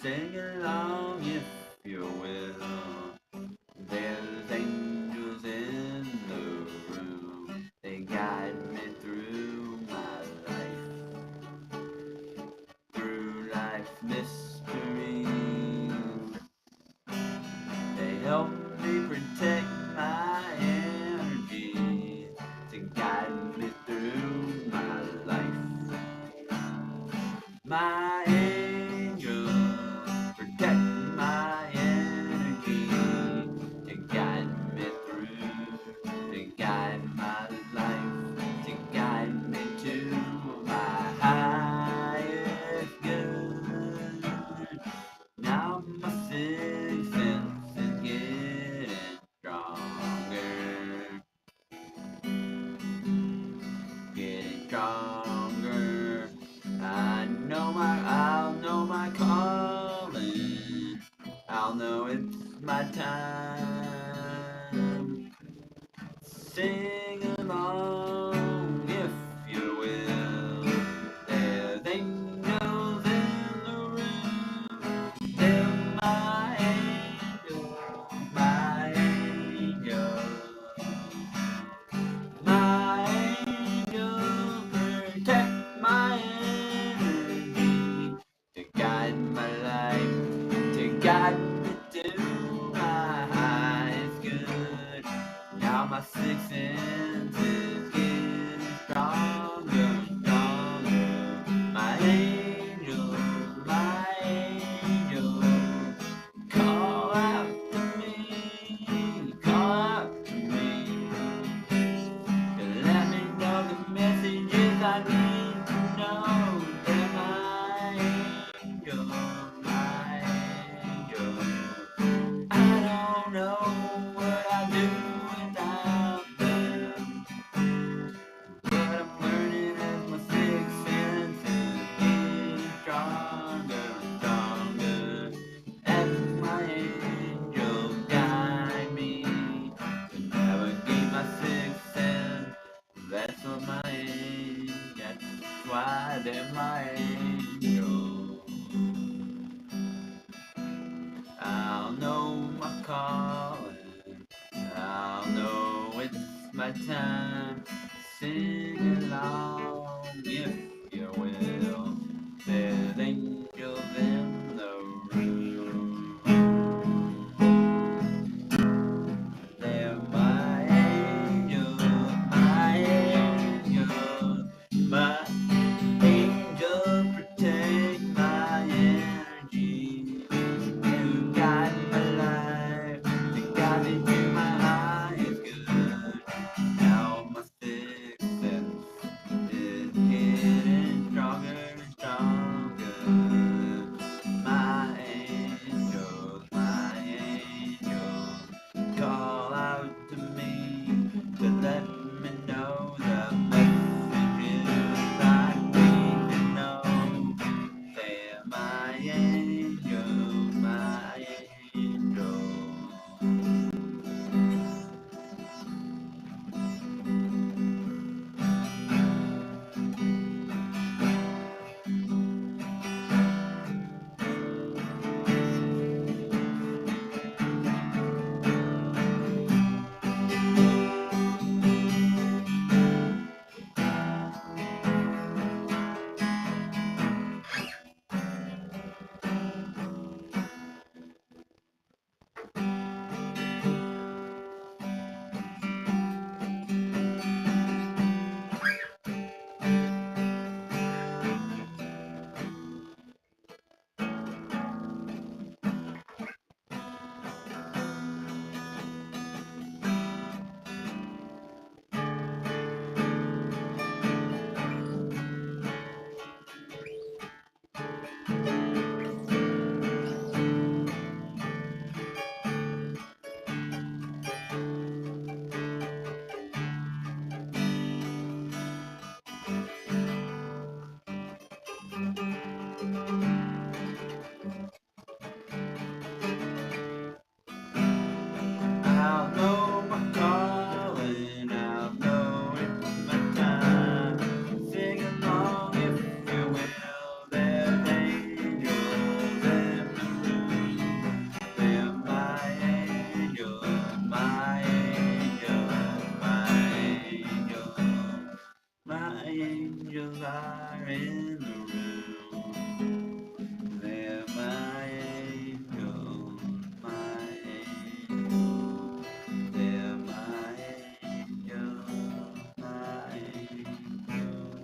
Sing along if you will. There's angels in the room. They guide me through my life, through life's mystery. They help me protect my energy, to guide me through stronger. I'll know my calling. I'll know it's my time. Sing along if you will. There's angels in the room. They're my angels, my angels. My angels protect my energy to guide my life, to guide me to my highest good. Now my sixth sense is getting stronger and stronger. My angel, call out to me, call out to me. Let me know the messages I need to know. They're my angel, my angel. I don't know what I'd do without them, but I'm learning as my sixth sense is getting stronger and stronger. As my angels guide me to navigate my sixth sense. That's what my angels, that's why they're my angels. I'll know my calling, I'll know it's my time. Sing along if you will. There's angels in the room. They're my angels, my angels, my angels protect my energy. You guide my life, you guide me to my highest good. Now my sixth sense is getting stronger and stronger. My angels, call out to me to let me know the messages I need to know. They're my angels, my angels. I'll know my calling, I'll know it's my time. Sing along if you will. There's angels in the room. They're my angels, my angels, my angels. My angels are in the room. They're my angels, my angels. They're my angels, my angels.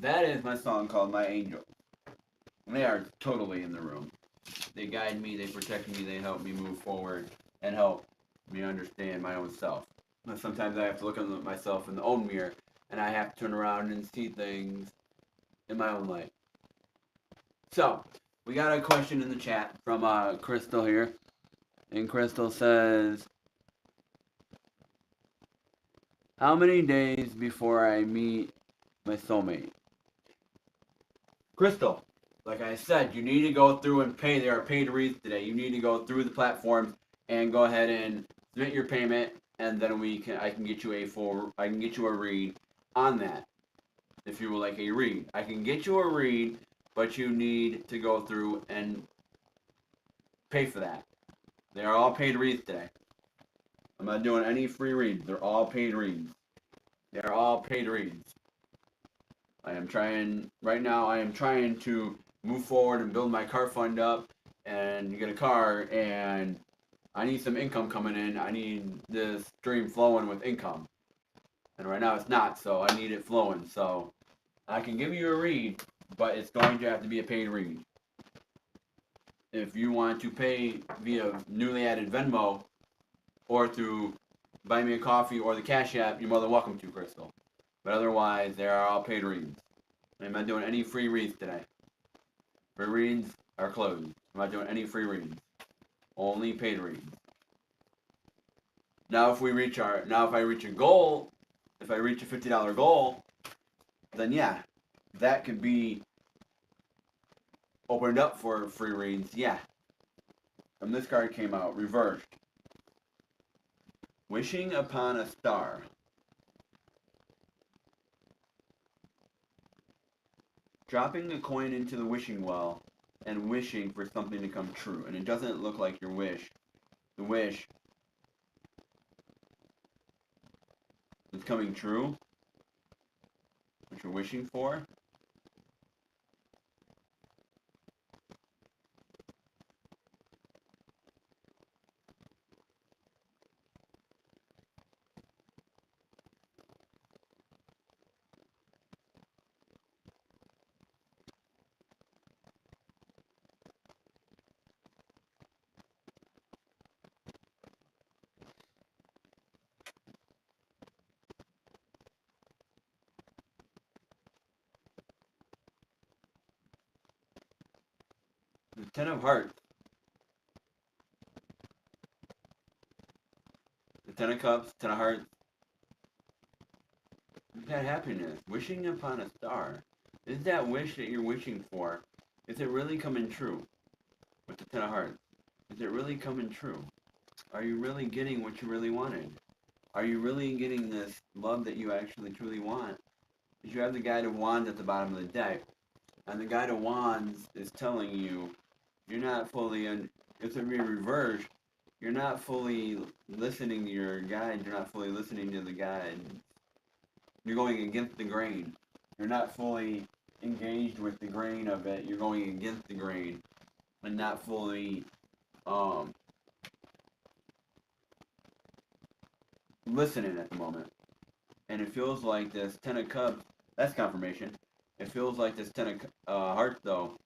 That is my song called My Angels. They are totally in the room. They guide me, they protect me, they help me move forward, and help me understand my own self. But sometimes I have to look at myself in the own mirror, and I have to turn around and see things in my own light. So, we got a question in the chat from Crystal here. And Crystal says, how many days before I meet my soulmate? Crystal, like I said, you need to go through and pay. There are paid reads today. You need to go through the platforms and go ahead and submit your payment, and then I can get you a read on that. If you would like a read, I can get you a read, but you need to go through and pay for that. They are all paid reads today. I'm not doing any free reads. They're all paid reads. They're all paid reads. I am trying to move forward and build my car fund up and get a car, and I need some income coming in. I need this stream flowing with income. And right now it's not, so I need it flowing. So I can give you a read, but it's going to have to be a paid read. If you want to pay via newly added Venmo or through Buy Me a Coffee or the Cash App, you're more than welcome to, Crystal. But otherwise, they are all paid reads. I'm not doing any free reads today. Free reads are closed. I'm not doing any free reads. Only paid reads. Now if I reach a goal, if I reach a $50 goal, then yeah, that could be opened up for free reads, yeah. And this card came out, reversed. Wishing upon a star. Dropping a coin into the wishing well and wishing for something to come true. And it doesn't look like your wish. The wish is coming true. What you're wishing for. The Ten of Hearts. The Ten of Cups, Ten of Hearts. You've got happiness. Wishing upon a star. Is that wish that you're wishing for, is it really coming true? With the Ten of Hearts. Is it really coming true? Are you really getting what you really wanted? Are you really getting this love that you actually truly want? Because you have the Guide of Wands at the bottom of the deck. And the Guide of Wands is telling you, you're not fully, it's a reverse, you're not fully listening to your guide, you're not fully listening to the guide. You're going against the grain. You're not fully engaged with the grain of it, you're going against the grain. And not fully, listening at the moment. And it feels like this Ten of Cups, that's confirmation. It feels like this Ten of Hearts, though,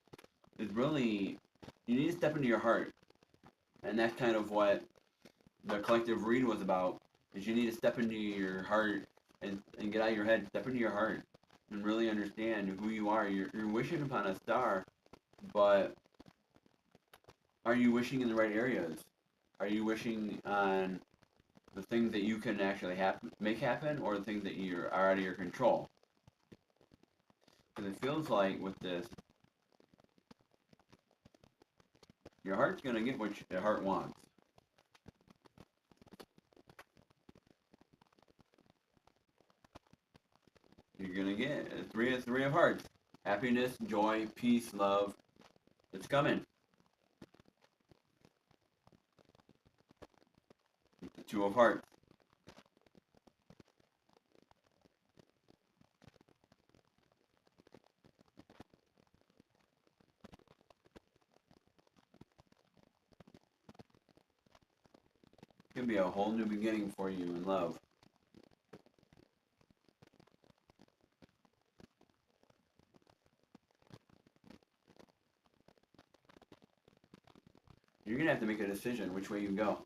is really, you need to step into your heart. And that's kind of what the collective read was about, is you need to step into your heart and get out of your head, step into your heart, and really understand who you are. You're wishing upon a star, but are you wishing in the right areas? Are you wishing on the things that you can actually make happen, or the things that are out of your control? Because it feels like with this, your heart's going to get what your heart wants. You're going to get three of hearts. Happiness, joy, peace, love. It's coming. The Two of Hearts. It could be a whole new beginning for you in love. you're gonna have to make a decision which way you go.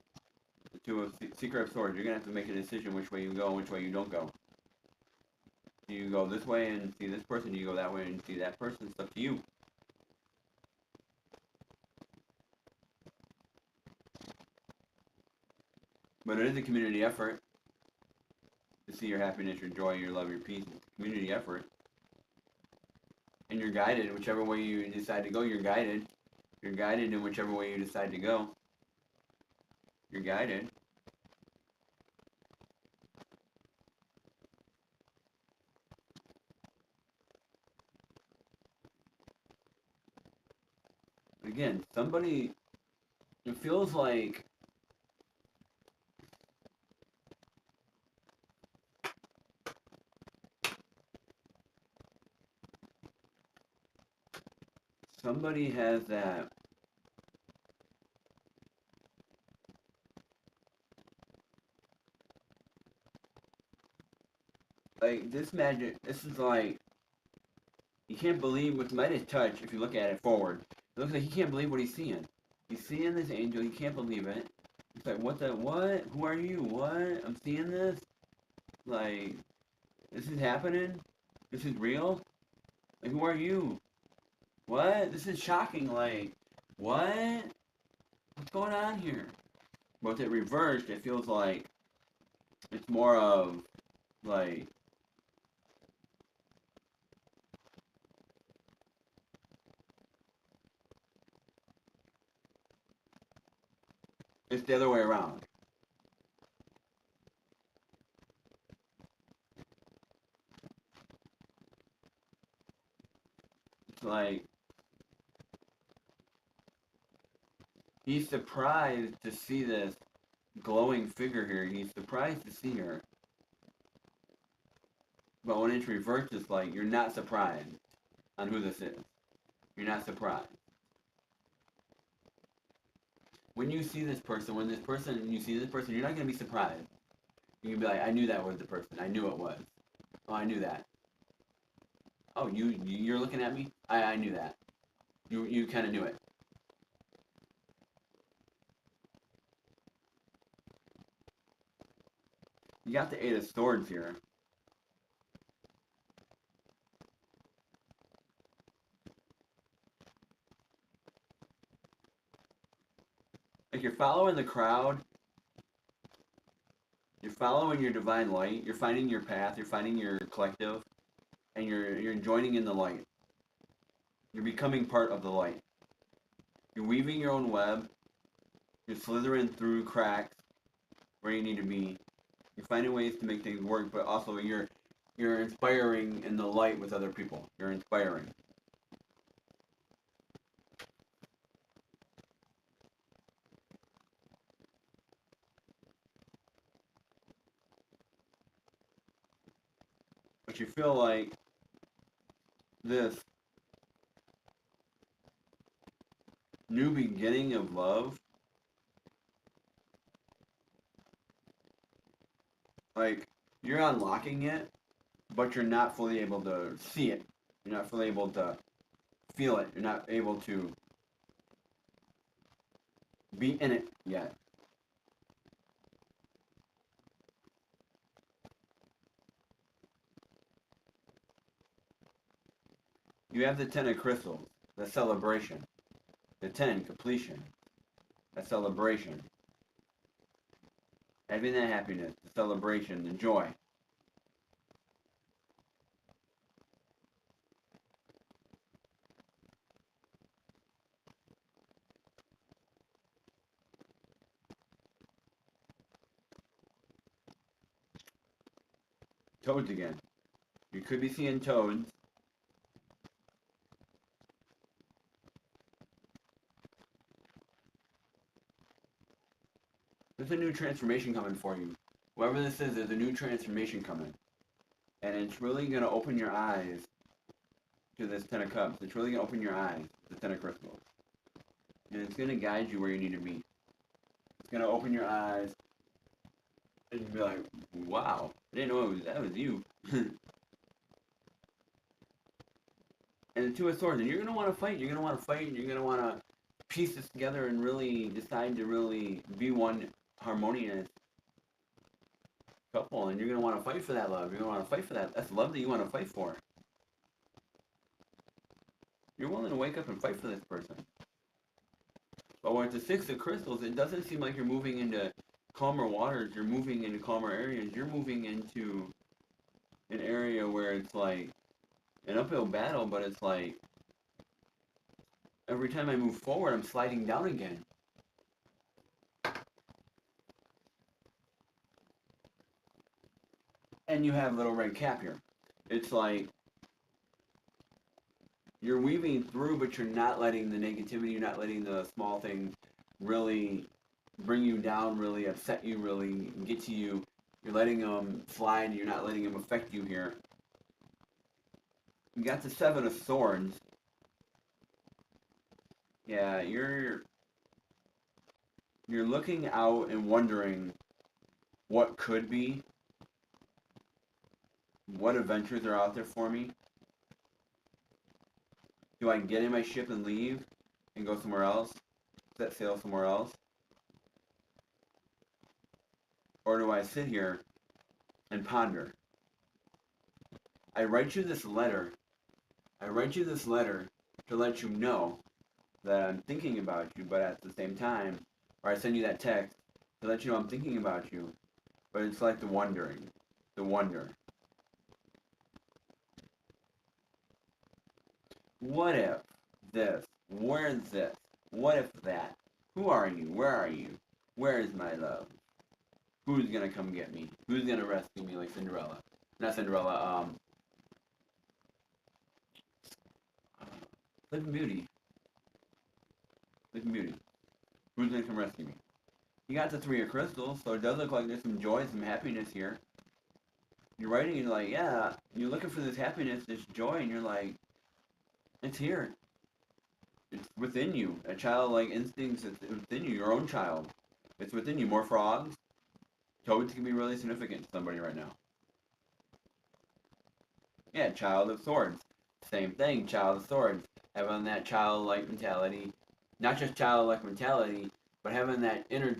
The Two of Secret of Swords, you're gonna have to make a decision which way you go and which way you don't go. Do you go this way and see this person? Do you go that way and see that person? It's up to you. But it is a community effort to see your happiness, your joy, your love, your peace. It's a community effort. And you're guided whichever way you decide to go. You're guided. You're guided in whichever way you decide to go. You're guided. Again, somebody, it feels like somebody has that like this magic. This is like you can't believe with Midas touch. If you look at it forward, it looks like he can't believe what he's seeing. He's seeing this angel. He can't believe it. He's like, what the what? Who are you? What? I'm seeing this. Like, this is happening. This is real. Like, who are you? What? This is shocking. Like, what? What's going on here? But with it reversed, it feels like it's more of like it's the other way around. It's like he's surprised to see this glowing figure here. He's surprised to see her. But when it's reversed, it's like you're not surprised on who this is. You're not surprised. When you see this person, you see this person, you're not going to be surprised. You can be like, I knew that was the person. I knew it was. Oh, I knew that. Oh, you're looking at me? I knew that. You kind of knew it. You got the Eight of Swords here. Like you're following the crowd. You're following your divine light. You're finding your path. You're finding your collective, and you're joining in the light. You're becoming part of the light. You're weaving your own web. You're slithering through cracks where you need to be. You're finding ways to make things work, but also you're inspiring in the light with other people. You're inspiring. But you feel like this new beginning of love, like you're unlocking it, but you're not fully able to see it. You're not fully able to feel it. You're not able to be in it yet. You have the Ten of Crystals, the celebration. The 10, completion. A celebration. Having that happiness, the celebration, the joy. Toads again. You could be seeing toads. There's a new transformation coming for you. Whoever this is, there's a new transformation coming. And it's really going to open your eyes to this Ten of Cups. It's really going to open your eyes to the Ten of Crystals. And it's going to guide you where you need to be. It's going to open your eyes and you'll be like, wow, I didn't know that was you. And the Two of Swords, and you're going to want to fight. You're going to want to fight, and you're going to want to piece this together and really decide to really be one harmonious couple, and you're going to want to fight for that love. You're going to want to fight for that. That's love that you want to fight for. You're willing to wake up and fight for this person. But when it's the Six of Crystals, it doesn't seem like you're moving into calmer waters. You're moving into calmer areas. You're moving into an area where it's like an uphill battle, but it's like every time I move forward, I'm sliding down again. And you have little red cap here. It's like you're weaving through, but you're not letting the negativity, you're not letting the small things really bring you down, really upset you, really get to you. You're letting them slide, you're not letting them affect you here. You got the Seven of Swords. Yeah, you're looking out and wondering what could be, what adventures are out there for me. Do I get in my ship and leave and go somewhere else? Set sail somewhere else? Or do I sit here and ponder? I write you this letter. I write you this letter to let you know that I'm thinking about you, but at the same time, or I send you that text to let you know I'm thinking about you, but it's like the wondering, the wonder. What if this? Where's this? What if that? Who are you? Where are you? Where is my love? Who's gonna come get me? Who's gonna rescue me like Cinderella? Not Cinderella, Sleeping Beauty. Sleeping Beauty. Who's gonna come rescue me? You got the Three of Crystals, so it does look like there's some joy, some happiness here. You're writing and you're like, yeah, you're looking for this happiness, this joy, and you're like, it's here. It's within you. A childlike instincts is within you, your own child. It's within you. More frogs. Toads can be really significant to somebody right now. Yeah, Child of Swords. Same thing, Child of Swords. Having that childlike mentality. Not just childlike mentality, but having that inner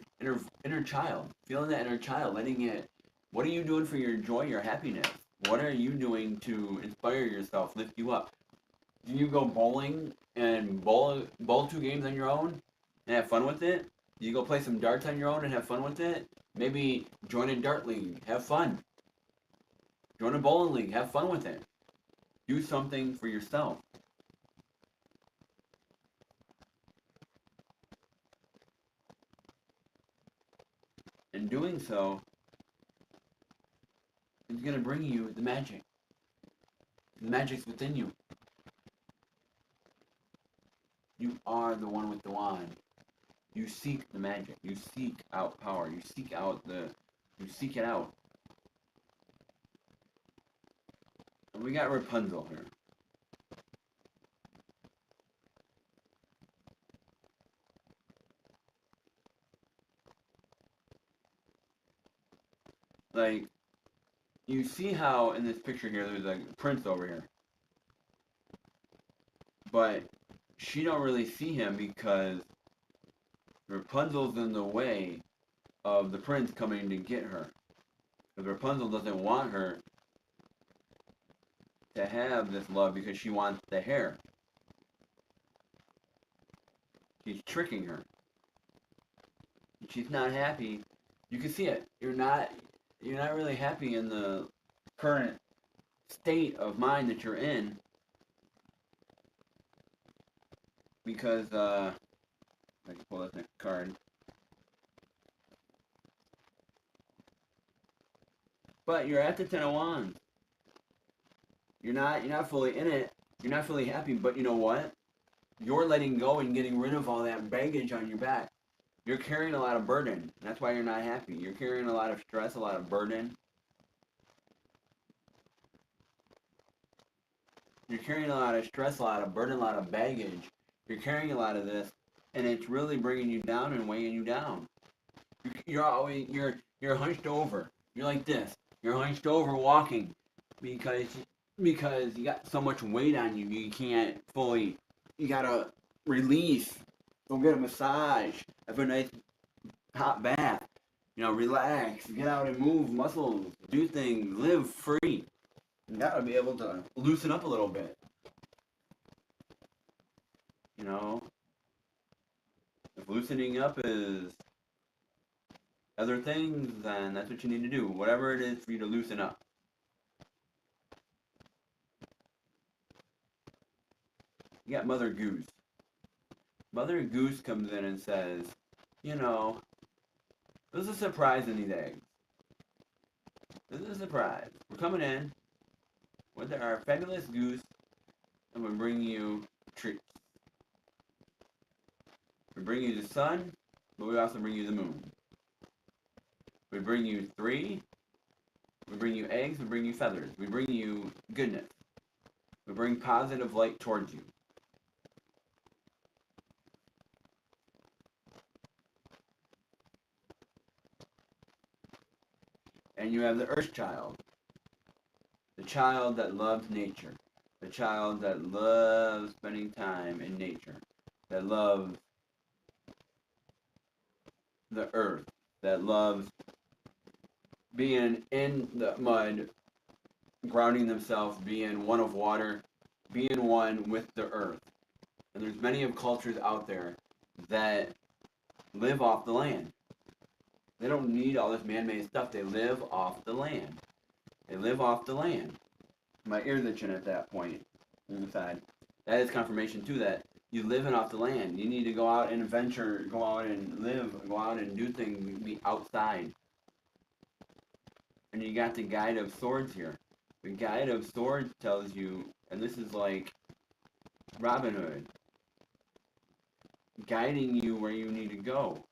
child. Feeling that inner child. Letting it. What are you doing for your joy, your happiness? What are you doing to inspire yourself, lift you up? Do you go bowling and bowl 2 games on your own and have fun with it? Do you go play some darts on your own and have fun with it? Maybe join a dart league, have fun. Join a bowling league, have fun with it. Do something for yourself. And doing so is going to bring you the magic. The magic's within you. You are the one with the wand. You seek the magic. You seek out power. You seek it out. And we got Rapunzel here. Like, you see how in this picture here there's a prince over here. But she don't really see him because Rapunzel's in the way of the prince coming to get her. Because Rapunzel doesn't want her to have this love because she wants the hair. She's tricking her. She's not happy. You can see it. You're not really happy in the current state of mind that you're in. Because I can pull this next card. But you're at the Ten of Wands. You're not fully in it. You're not fully happy, but you know what? You're letting go and getting rid of all that baggage on your back. You're carrying a lot of burden. That's why you're not happy. You're carrying a lot of stress, a lot of burden. You're carrying a lot of stress, a lot of burden, a lot of baggage. You're carrying a lot of this, and it's really bringing you down and weighing you down. You're hunched over. You're like this. You're hunched over walking because you got so much weight on you. You can't fully. You gotta release Go get a massage. Have a nice hot bath. Relax. Get out and move muscles. Do things. Live free. You gotta be able to loosen up a little bit. If loosening up is other things, then that's what you need to do. Whatever it is for you to loosen up. You got Mother Goose. Mother Goose comes in and says, there's a surprise in these eggs. This is a surprise. We're coming in with our fabulous goose, and we bring you treats. We bring you the sun, but we also bring you the moon. We bring you three. We bring you eggs. We bring you feathers. We bring you goodness. We bring positive light towards you. And you have the Earth Child. The child that loves nature. The child that loves spending time in nature. That loves the earth. That loves being in the mud, grounding themselves, being one of water, being one with the earth. And there's many of cultures out there that live off the land. They don't need all this man-made stuff. They live off the land. They live off the land. My ear's itching at that point inside. That is confirmation too that you living off the land. You need to go out and adventure, go out and live, go out and do things, be outside. And you got the Guide of Swords here. The Guide of Swords tells you, and this is like Robin Hood, guiding you where you need to go.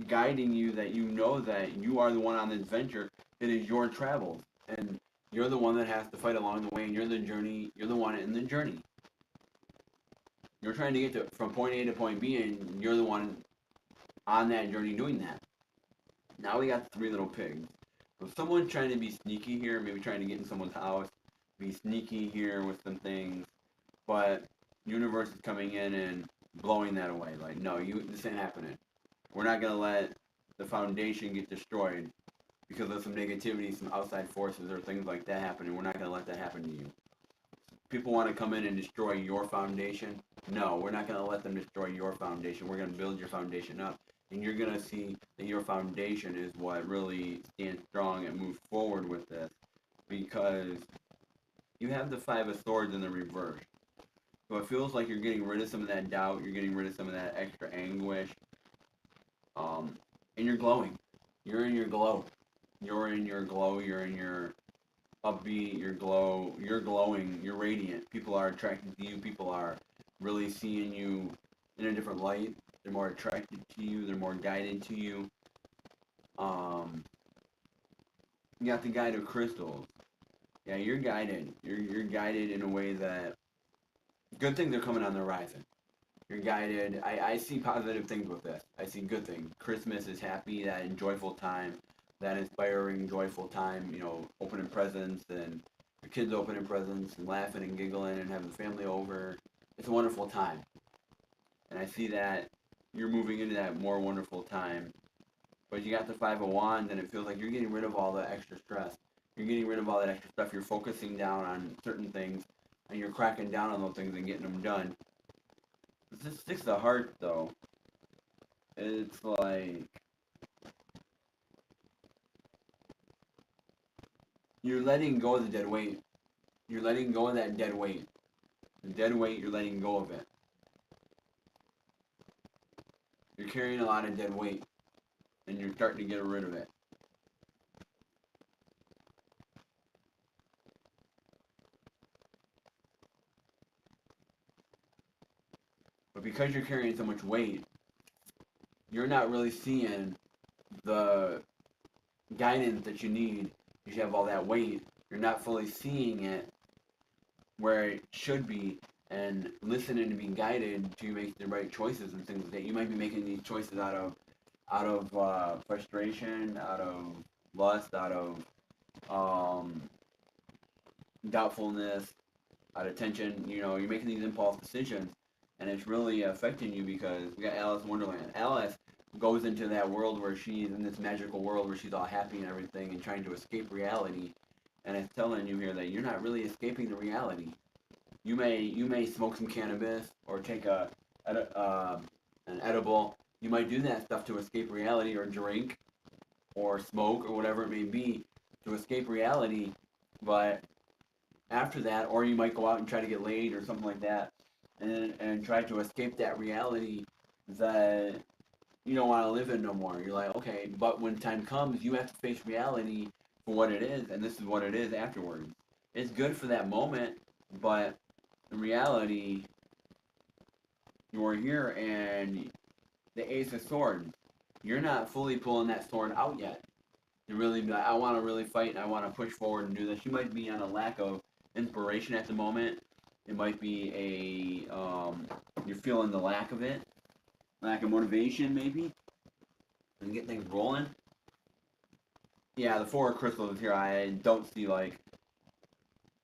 Guiding you that you know that you are the one on the adventure. It is your travels. And you're the one that has to fight along the way, and you're the one in the journey. You're trying to get from point A to point B, and you're the one on that journey doing that. Now we got the three little pigs. So someone's trying to be sneaky here, maybe trying to get in someone's house, be sneaky here with some things, but universe is coming in and blowing that away. Like, no, this ain't happening. We're not going to let the foundation get destroyed because of some negativity, some outside forces or things like that happening. We're not going to let that happen to you. People want to come in and destroy your foundation. No, we're not going to let them destroy your foundation. We're going to build your foundation up. And you're going to see that your foundation is what really stands strong and moves forward with this. Because you have the Five of Swords in the reverse. So it feels like you're getting rid of some of that doubt. You're getting rid of some of that extra anguish. And you're glowing. You're in your glow. You're in your glow. You're in your upbeat. Your glow. You're glowing. You're radiant. People are attracted to you. People are really seeing you in a different light. They're more attracted to you. They're more guided to you. You got the Guide of Crystals. Yeah, you're guided. You're guided in a way that good things are coming on the horizon. You're guided. I see positive things with this. I see good things. Christmas is happy, that joyful time, that inspiring, joyful time, opening presents and the kids opening presents and laughing and giggling and having the family over. It's a wonderful time. And I see that you're moving into that more wonderful time. But you got the Five of Wands and it feels like you're getting rid of all the extra stress. You're getting rid of all that extra stuff. You're focusing down on certain things and you're cracking down on those things and getting them done. This sticks to the heart, though. It's like you're letting go of the dead weight. You're letting go of that dead weight. The dead weight, you're letting go of it. You're carrying a lot of dead weight, and you're starting to get rid of it. But because you're carrying so much weight, you're not really seeing the guidance that you need. You have all that weight. You're not fully seeing it where it should be and listening to be guided to make the right choices and things like that. You might be making these choices out of frustration, out of lust, out of doubtfulness, out of tension. You're making these impulse decisions. and it's really affecting you because we got Alice in Wonderland. Alice goes into that world where she's in this magical world where she's all happy and everything and trying to escape reality, and it's telling you here that you're not really escaping the reality. You may smoke some cannabis or take an edible. You might do that stuff to escape reality, or drink or smoke or whatever it may be to escape reality. But after that, or you might go out and try to get laid or something like that, and try to escape that reality that you don't want to live in no more. You're like, okay, but when time comes, you have to face reality for what it is, and this is what it is afterwards. It's good for that moment, but in reality, you're here and the Ace of Swords, you're not fully pulling that sword out yet. You really be like, I want to really fight and I want to push forward and do this. You might be on a lack of inspiration at the moment. It might be you're feeling the lack of it, lack of motivation maybe, and get things rolling. Yeah, the Four of Crystals here, I don't see like,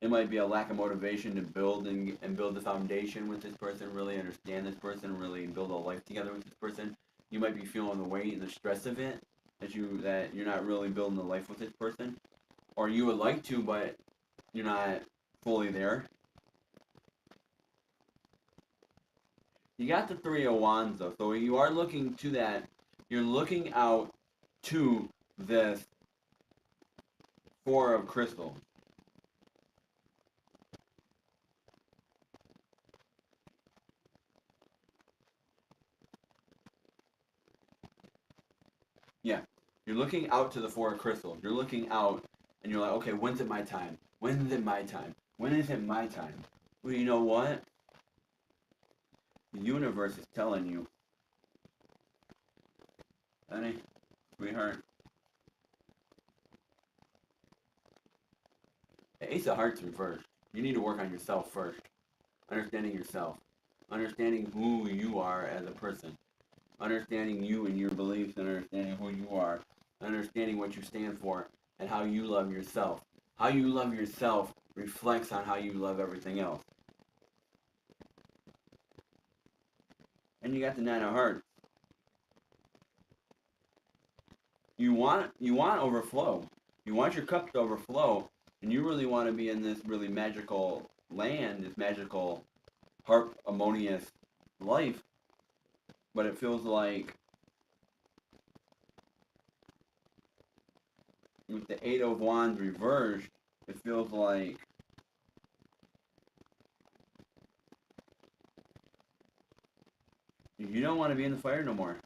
it might be a lack of motivation to build and build the foundation with this person, really understand this person, really build a life together with this person. You might be feeling the weight and the stress of it, that you're not really building a life with this person, or you would like to, but you're not fully there. You got the Three of Wands though, so you are looking to that. You're looking out to this Four of Crystals. Yeah, you're looking out to the Four of Crystals. You're looking out, and you're like, okay, when's it my time? When is it my time? When is it my time? Well, you know what? The universe is telling you, honey, sweetheart. The Ace of Hearts reversed. You need to work on yourself first. Understanding yourself. Understanding who you are as a person. Understanding you and your beliefs, and understanding who you are. Understanding what you stand for and how you love yourself. How you love yourself reflects on how you love everything else. And you got the Nine of Hearts. You want overflow. You want your cup to overflow, and you really want to be in this really magical land, this magical harmonious life. But it feels like with the Eight of Wands reversed, it feels like you don't want to be in the fire no more.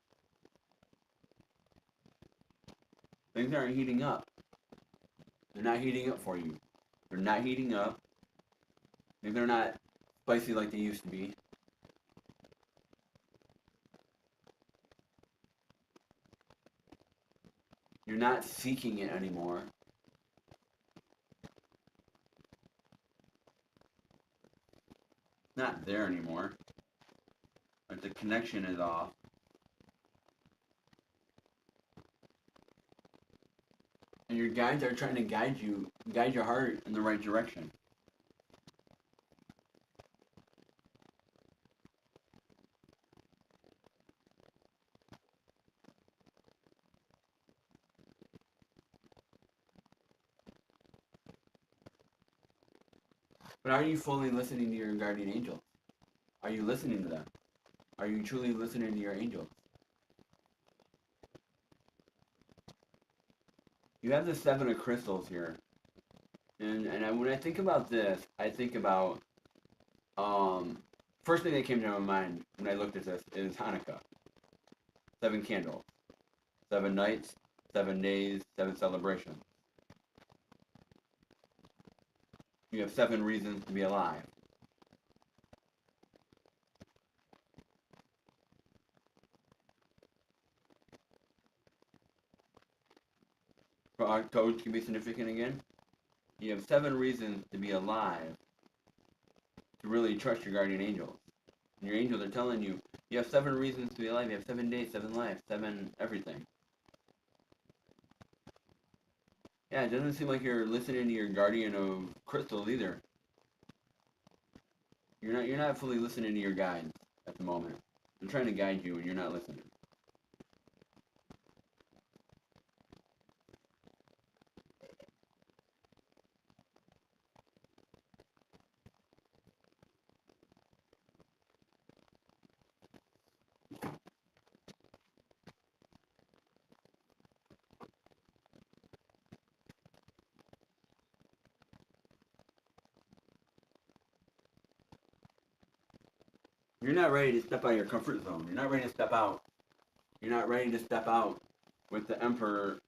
Things aren't heating up. They're not heating up for you. They're not heating up. They're not spicy like they used to be. You're not seeking it anymore. It's not there anymore. Like the connection is off. And your guides are trying to guide your heart in the right direction. But are you fully listening to your guardian angels? Are you listening to them? Are you truly listening to your angels? You have the Seven of Crystals here. When I think about this, I think about, first thing that came to my mind when I looked at this is Hanukkah. 7 candles. 7 nights, 7 days, 7 celebrations. You have 7 reasons to be alive. For our codes can be significant again. You have 7 reasons to be alive, to really trust your guardian angels. And your angels are telling you, you have 7 reasons to be alive. You have 7 days, 7 lives, 7 everything. Yeah, it doesn't seem like you're listening to your guardian of crystals either. You're not fully listening to your guides. at the moment. I'm trying to guide you and you're not listening. You're not ready to step out of your comfort zone. You're not ready to step out. You're not ready to step out with the Emperor's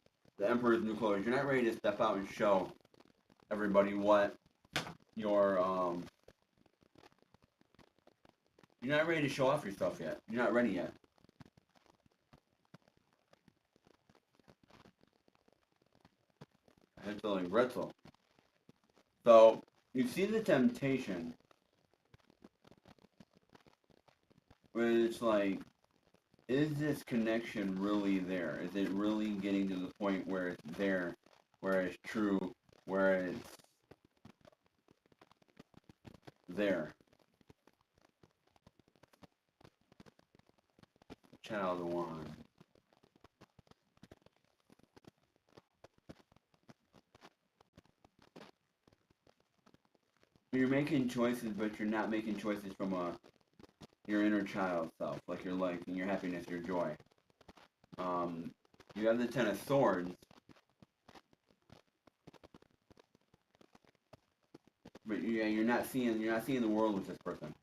new clothes. You're not ready to step out and show everybody what your You're not ready to show off yourself yet. You're not ready yet. I had to like Retzel. So you see the temptation, where it's like, is this connection really there? Is it really getting to the point where it's there, where it's true, where it's there? Child one. You're making choices, but you're not making choices from your inner child self, like your life and your happiness, your joy. You have the Ten of Swords, but you're not seeing the world with this person.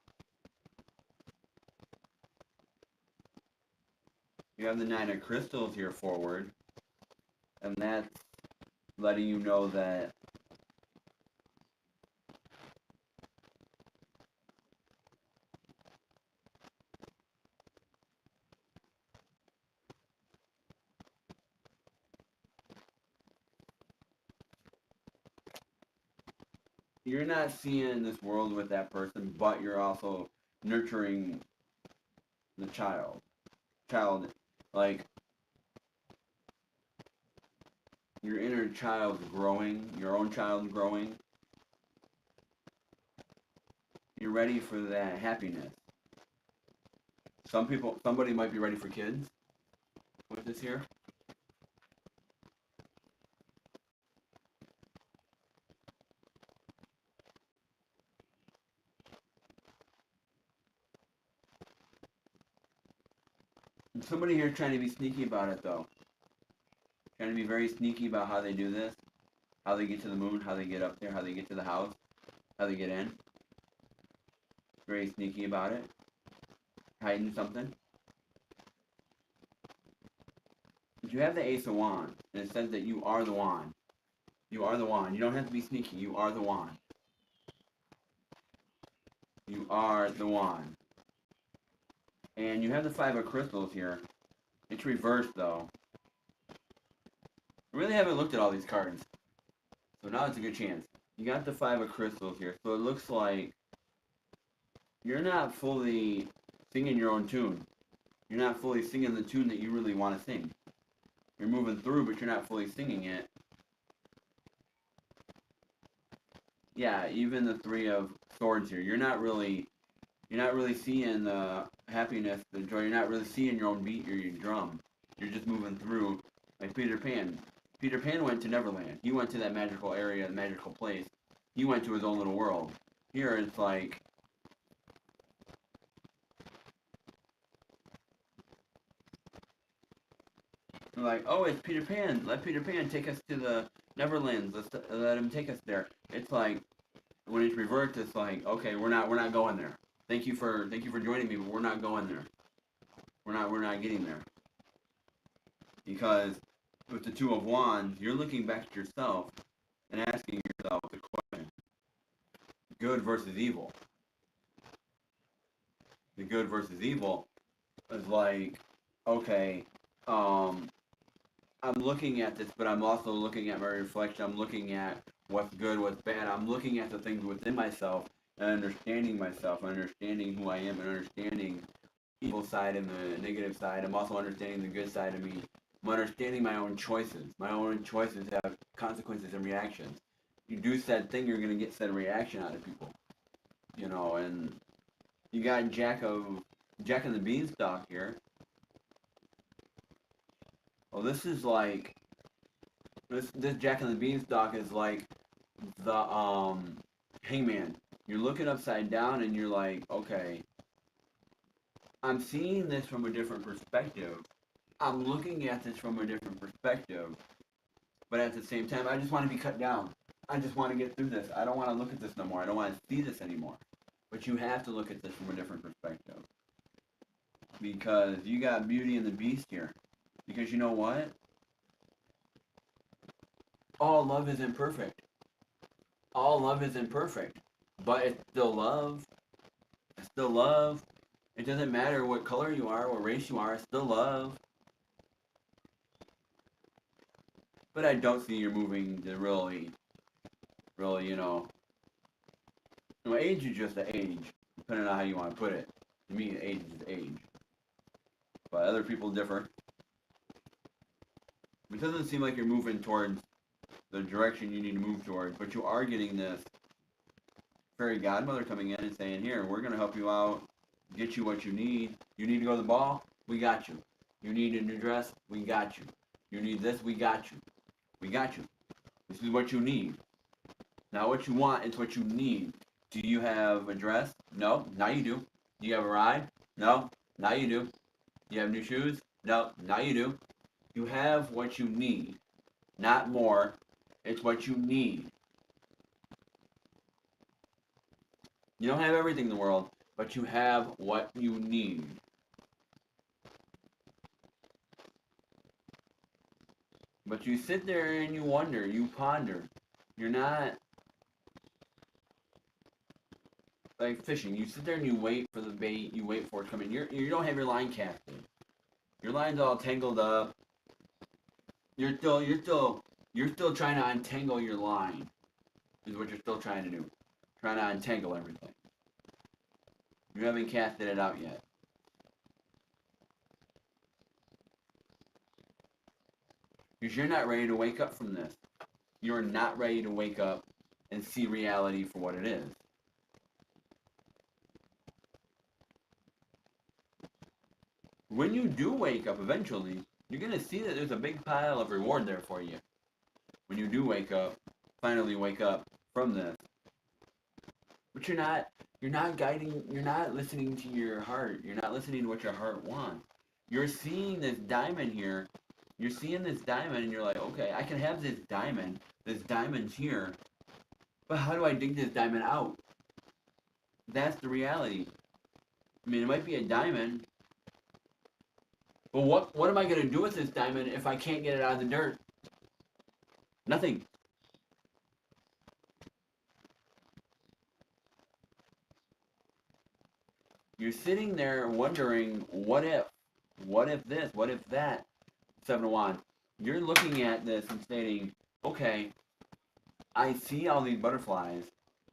You have the Nine of Crystals here forward, and that's letting you know that you're not seeing this world with that person, but you're also nurturing the child. Like, your inner child's growing, your own child's growing. You're ready for that happiness. Somebody might be ready for kids with this here. Somebody here trying to be sneaky about it, though. Trying to be very sneaky about how they do this, how they get to the moon, how they get up there, how they get to the house, how they get in. Very sneaky about it. Hiding something. But you have the Ace of Wands, and it says that you are the wand. You are the wand. You don't have to be sneaky. You are the wand. You are the wand. And you have the Five of Crystals here. It's reversed, though. I really haven't looked at all these cards. So now it's a good chance. You got the Five of Crystals here. So it looks like you're not fully singing your own tune. You're not fully singing the tune that you really want to sing. You're moving through, but you're not fully singing it. Yeah, even the Three of Swords here. You're not really seeing the happiness, the joy. You're not really seeing your own beat or your drum. You're just moving through like Peter Pan. Peter Pan went to Neverland. He went to that magical area, the magical place. He went to his own little world. Here it's like oh, it's Peter Pan. Let Peter Pan take us to the Neverlands. Let him take us there. It's like when it's reversed, it's like, okay, we're not going there. Thank you for joining me, but we're not going there. We're not getting there. Because with the Two of Wands, you're looking back at yourself and asking yourself the question: good versus evil. The good versus evil is like, okay, I'm looking at this, but I'm also looking at my reflection. I'm looking at what's good, what's bad. I'm looking at the things within myself and understanding myself, understanding who I am, and understanding the evil side and the negative side. I'm also understanding the good side of me. I'm understanding my own choices. My own choices have consequences and reactions. You do said thing, you're going to get said reaction out of people. And you got Jack of Jack and the Beanstalk here. Well, this is like this Jack and the Beanstalk is like the hangman. You're looking upside down and you're like, okay, I'm seeing this from a different perspective. I'm looking at this from a different perspective. But at the same time, I just want to be cut down. I just want to get through this. I don't want to look at this no more. I don't want to see this anymore. But you have to look at this from a different perspective. Because you got Beauty and the Beast here. Because you know what? All love isn't perfect. All love isn't perfect. But it's still love. It's still love. It doesn't matter what color you are, what race you are, it's still love. But I don't see you moving to really, age is just an age, depending on how you want to put it. To me, age is age. But other people differ. It doesn't seem like you're moving towards the direction you need to move towards, but you are getting this fairy godmother coming in and saying, here, we're going to help you out, get you what you need. You need to go to the ball? We got you. You need a new dress? We got you. You need this? We got you. We got you. This is what you need. Not what you want, it's what you need. Do you have a dress? No. Now you do. Do you have a ride? No. Now you do. Do you have new shoes? No. Now you do. You have what you need. Not more. It's what you need. You don't have everything in the world, but you have what you need. But you sit there and you wonder, you ponder. You're not like fishing. You sit there and you wait for the bait, you wait for it to come in. You don't have your line casted. Your line's all tangled up. You're still trying to untangle your line. Is what you're still trying to do. Trying to untangle everything. You haven't casted it out yet. Because you're not ready to wake up from this. You're not ready to wake up and see reality for what it is. When you do wake up eventually, you're going to see that there's a big pile of reward there for you. When you do wake up, finally wake up from this. But you're not listening to your heart. You're not listening to what your heart wants. You're seeing this diamond here. You're seeing this diamond and you're like, okay, I can have this diamond. This diamond's here. But how do I dig this diamond out? That's the reality. I mean, it might be a diamond. But what am I going to do with this diamond if I can't get it out of the dirt? Nothing. You're sitting there wondering, what if this, what if that? Seven of Wands. You're looking at this and stating, okay, I see all these butterflies.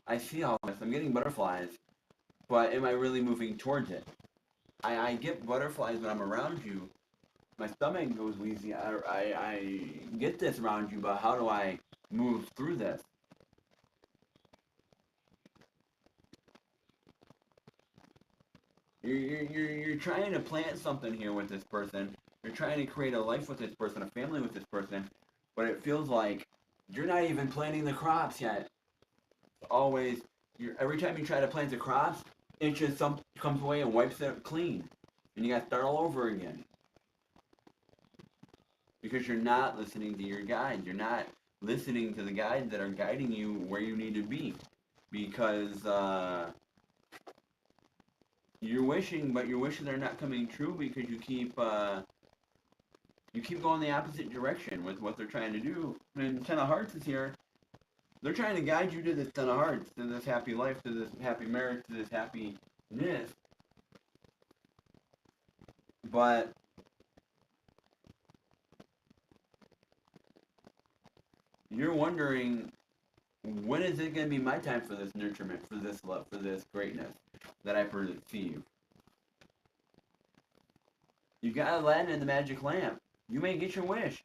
I see all this. I'm getting butterflies. But am I really moving towards it? I get butterflies when I'm around you. My stomach goes wheezy. I get this around you, but how do I move through this? You're trying to plant something here with this person. You're trying to create a life with this person, a family with this person, but it feels like you're not even planting the crops yet. Always, every time you try to plant the crops, it just comes away and wipes it clean, and you got to start all over again. Because you're not listening to your guides. You're not listening to the guides that are guiding you where you need to be. Because you're wishing, but your wishes are not coming true because you keep going the opposite direction with what they're trying to do. And Ten of Hearts is here. They're trying to guide you to this Ten of Hearts, to this happy life, to this happy marriage, to this happiness. But you're wondering, when is it going to be my time for this nurturement, for this love, for this greatness that I perceive? You got Aladdin and the magic lamp. You may get your wish.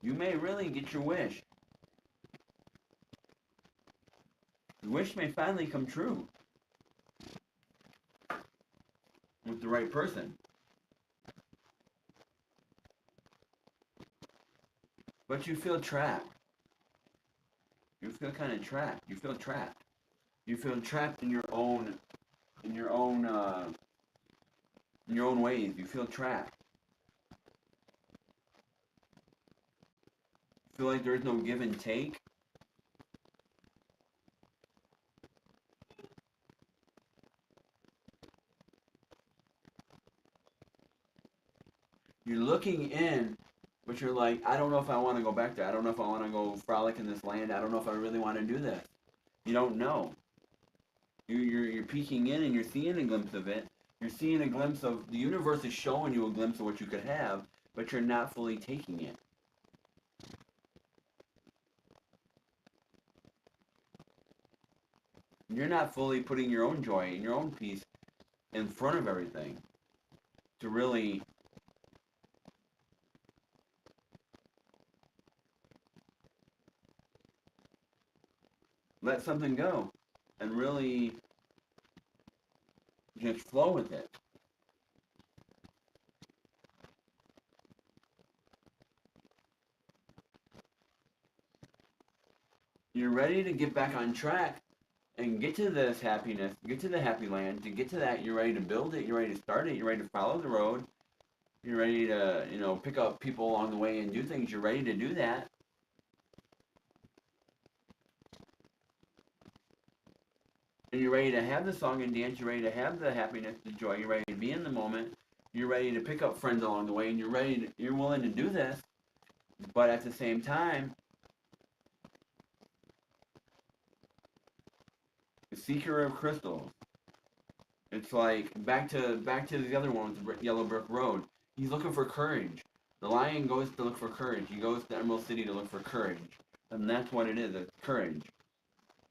You may really get your wish. The wish may finally come true. with the right person. But you feel trapped. You feel kind of trapped. You feel trapped. You feel trapped in your own, in your own, in your own ways. You feel trapped. You feel like there's no give and take. You're looking in, but you're like, I don't know if I want to go back there. I don't know if I want to go frolic in this land. I don't know if I really want to do this. You don't know. You're peeking in and you're seeing a glimpse of it. You're seeing a glimpse of the universe is showing you a glimpse of what you could have, but you're not fully taking it. You're not fully putting your own joy and your own peace in front of everything to really let something go and really just flow with it. You're ready to get back on track and get to this happiness, get to the happy land. To get to that, you're ready to build it, you're ready to start it, you're ready to follow the road, you're ready to, pick up people along the way and do things. You're ready to do that. And you're ready to have the song and dance, you're ready to have the happiness, the joy, you're ready to be in the moment, you're ready to pick up friends along the way, and you're willing to do this, but at the same time, the seeker of crystals. It's like back to the other one with the Yellow Brick Road. He's looking for courage. The lion goes to look for courage. He goes to Emerald City to look for courage. And that's what it is, it's courage.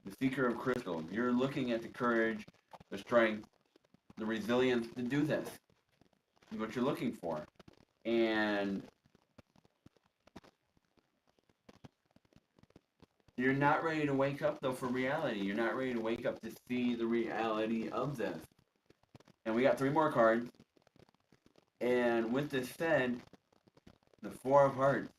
The seeker of crystals. You're looking at the courage, the strength, the resilience to do this. Is what you're looking for. And you're not ready to wake up though for reality. You're not ready to wake up to see the reality of this. And we got 3 more cards. And with this said, the 4 of Hearts.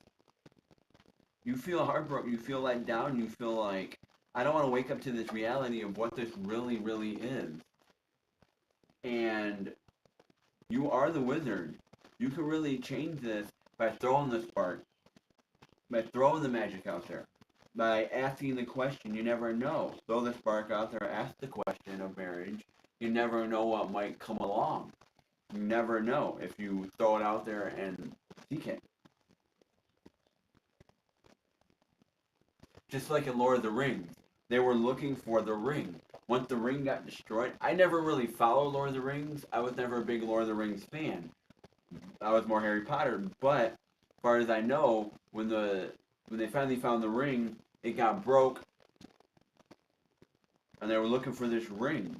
You feel heartbroken, you feel let down, you feel like, I don't want to wake up to this reality of what this really, really is. And you are the wizard. You can really change this by throwing the spark, by throwing the magic out there, by asking the question. You never know. Throw the spark out there, ask the question of marriage. You never know what might come along. You never know if you throw it out there and seek it. Just like in Lord of the Rings, they were looking for the ring. Once the ring got destroyed, I never really followed Lord of the Rings. I was never a big Lord of the Rings fan. I was more Harry Potter. But as far as I know, when they finally found the ring, it got broke, and they were looking for this ring.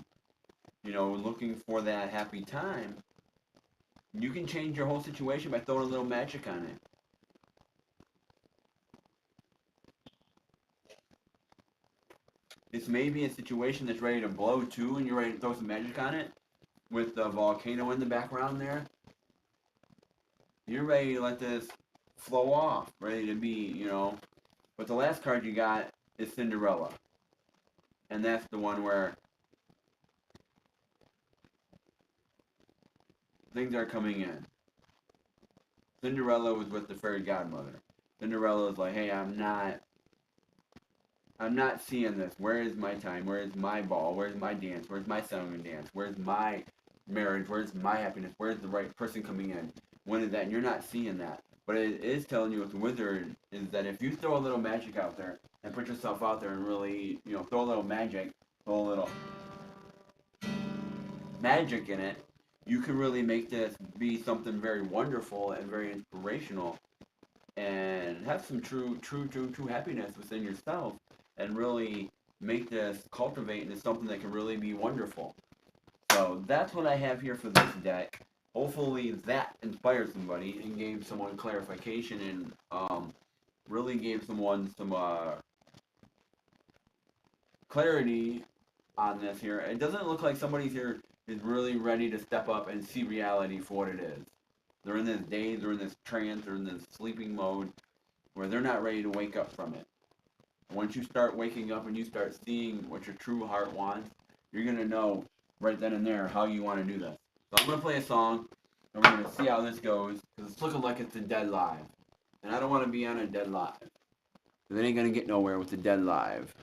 Looking for that happy time. You can change your whole situation by throwing a little magic on it. It's maybe a situation that's ready to blow too, and you're ready to throw some magic on it with the volcano in the background there. You're ready to let this flow off, ready to be, But the last card you got is Cinderella. And that's the one where things are coming in. Cinderella was with the fairy godmother. Cinderella is like, hey, I'm not seeing this. Where is my time? Where is my ball? Where's my dance? Where's my song and dance? Where's my marriage? Where's my happiness? Where's the right person coming in? When is that? And you're not seeing that. But it is telling you with the wizard is that if you throw a little magic out there and put yourself out there and really, throw a little magic, throw a little magic in it, you can really make this be something very wonderful and very inspirational and have some true happiness within yourself and really make this cultivate into something that can really be wonderful. So that's what I have here for this deck. Hopefully that inspired somebody and gave someone clarification and really gave someone some clarity on this here. It doesn't look like somebody's here is really ready to step up and see reality for what it is. They're in this daze, they're in this trance, they're in this sleeping mode where they're not ready to wake up from it. Once you start waking up and you start seeing what your true heart wants, you're going to know right then and there how you want to do this. So I'm going to play a song, and we're going to see how this goes, because it's looking like it's a dead live. And I don't want to be on a dead live, because it ain't going to get nowhere with the dead live.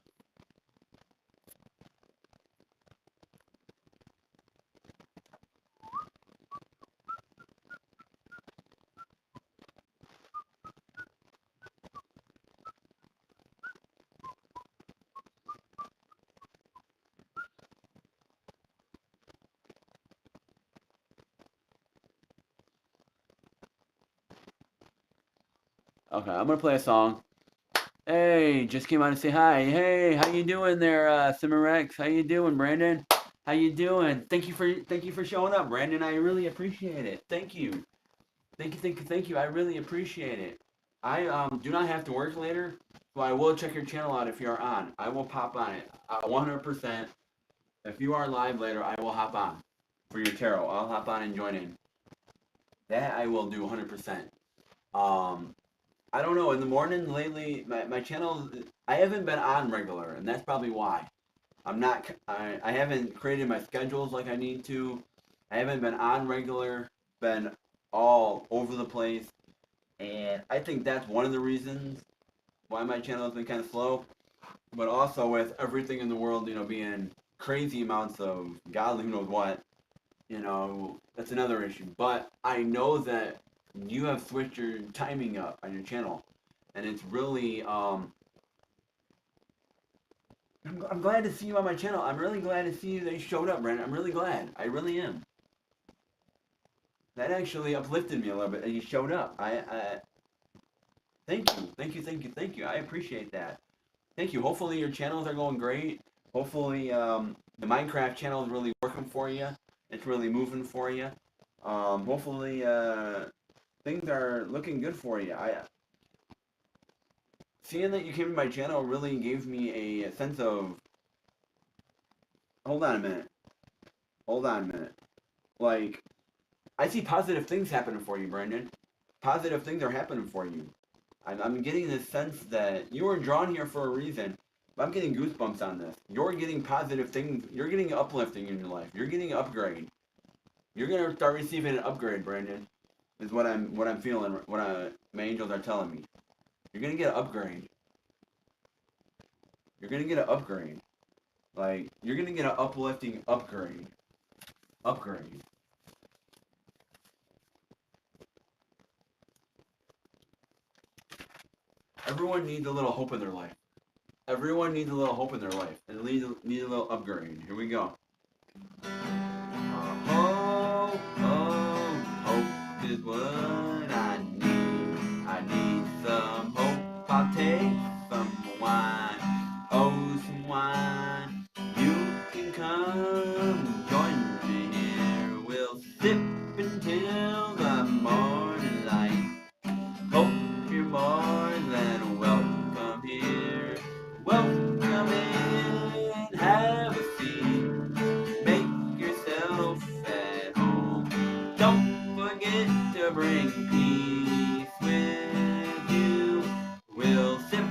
Okay, I'm going to play a song. Hey, just came on to say hi. Hey, how you doing there, Singer-Rex? How you doing, Brandon? How you doing? Thank you for showing up, Brandon. I really appreciate it. Thank you. Thank you. I really appreciate it. I do not have to work later, so I will check your channel out if you're on. I will pop on it. 100%. If you are live later, I will hop on for your tarot. I'll hop on and join in. That I will do 100%. I don't know. In the morning lately, my channel, I haven't been on regular, and that's probably why. I haven't created my schedules like I need to. I haven't been on regular, been all over the place, and I think that's one of the reasons why my channel has been kind of slow. But also with everything in the world, being crazy amounts of God who knows what, that's another issue. But I know that you have switched your timing up on your channel, and it's really I'm glad to see you on my channel. I'm really glad to see you that you showed up, Brandon. I'm really glad. I really am. That actually uplifted me a little bit that you showed up. Thank you. I appreciate that. Thank you. Hopefully your channels are going great. Hopefully the Minecraft channel is really working for you. It's really moving for you. Hopefully things are looking good for you. Seeing that you came to my channel really gave me a sense of. Hold on a minute. Like, I see positive things happening for you, Brandon. Positive things are happening for you. I'm getting this sense that you were drawn here for a reason. I'm getting goosebumps on this. You're getting positive things. You're getting uplifting in your life. You're getting an upgrade. You're gonna start receiving an upgrade, Brandon. Is what I'm feeling. What my angels are telling me. You're gonna get an upgrade. You're gonna get an upgrade. Like, you're gonna get an uplifting upgrade. Upgrade. Everyone needs a little hope in their life. Everyone needs a little hope in their life. And needs a little upgrade. Here we go. Hope, hope is what I need. I need some hope. I'll take some wine. Oh, some wine. You can come join me here. We'll sip until the morning light. Hope you're more than welcome here. Welcome in, have a seat. Make yourself at home. Don't forget to bring peace with you. We'll sip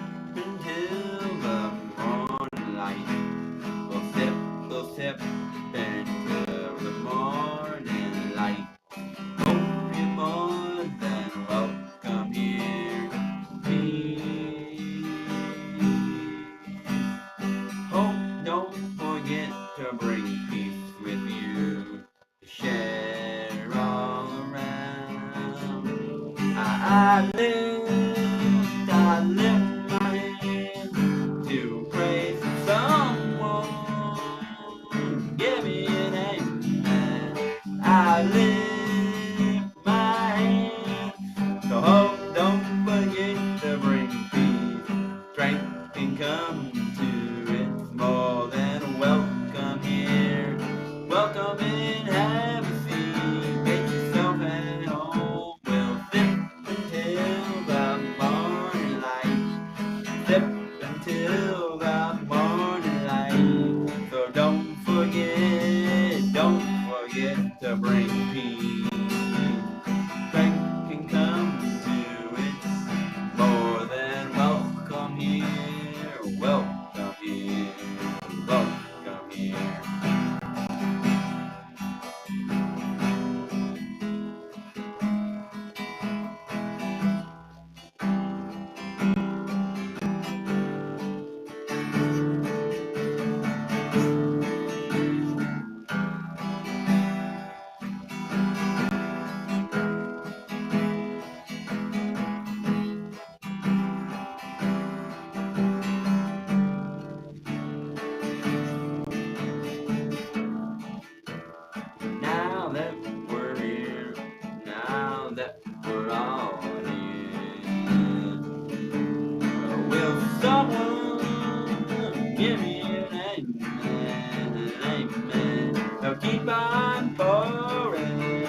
keep on pouring.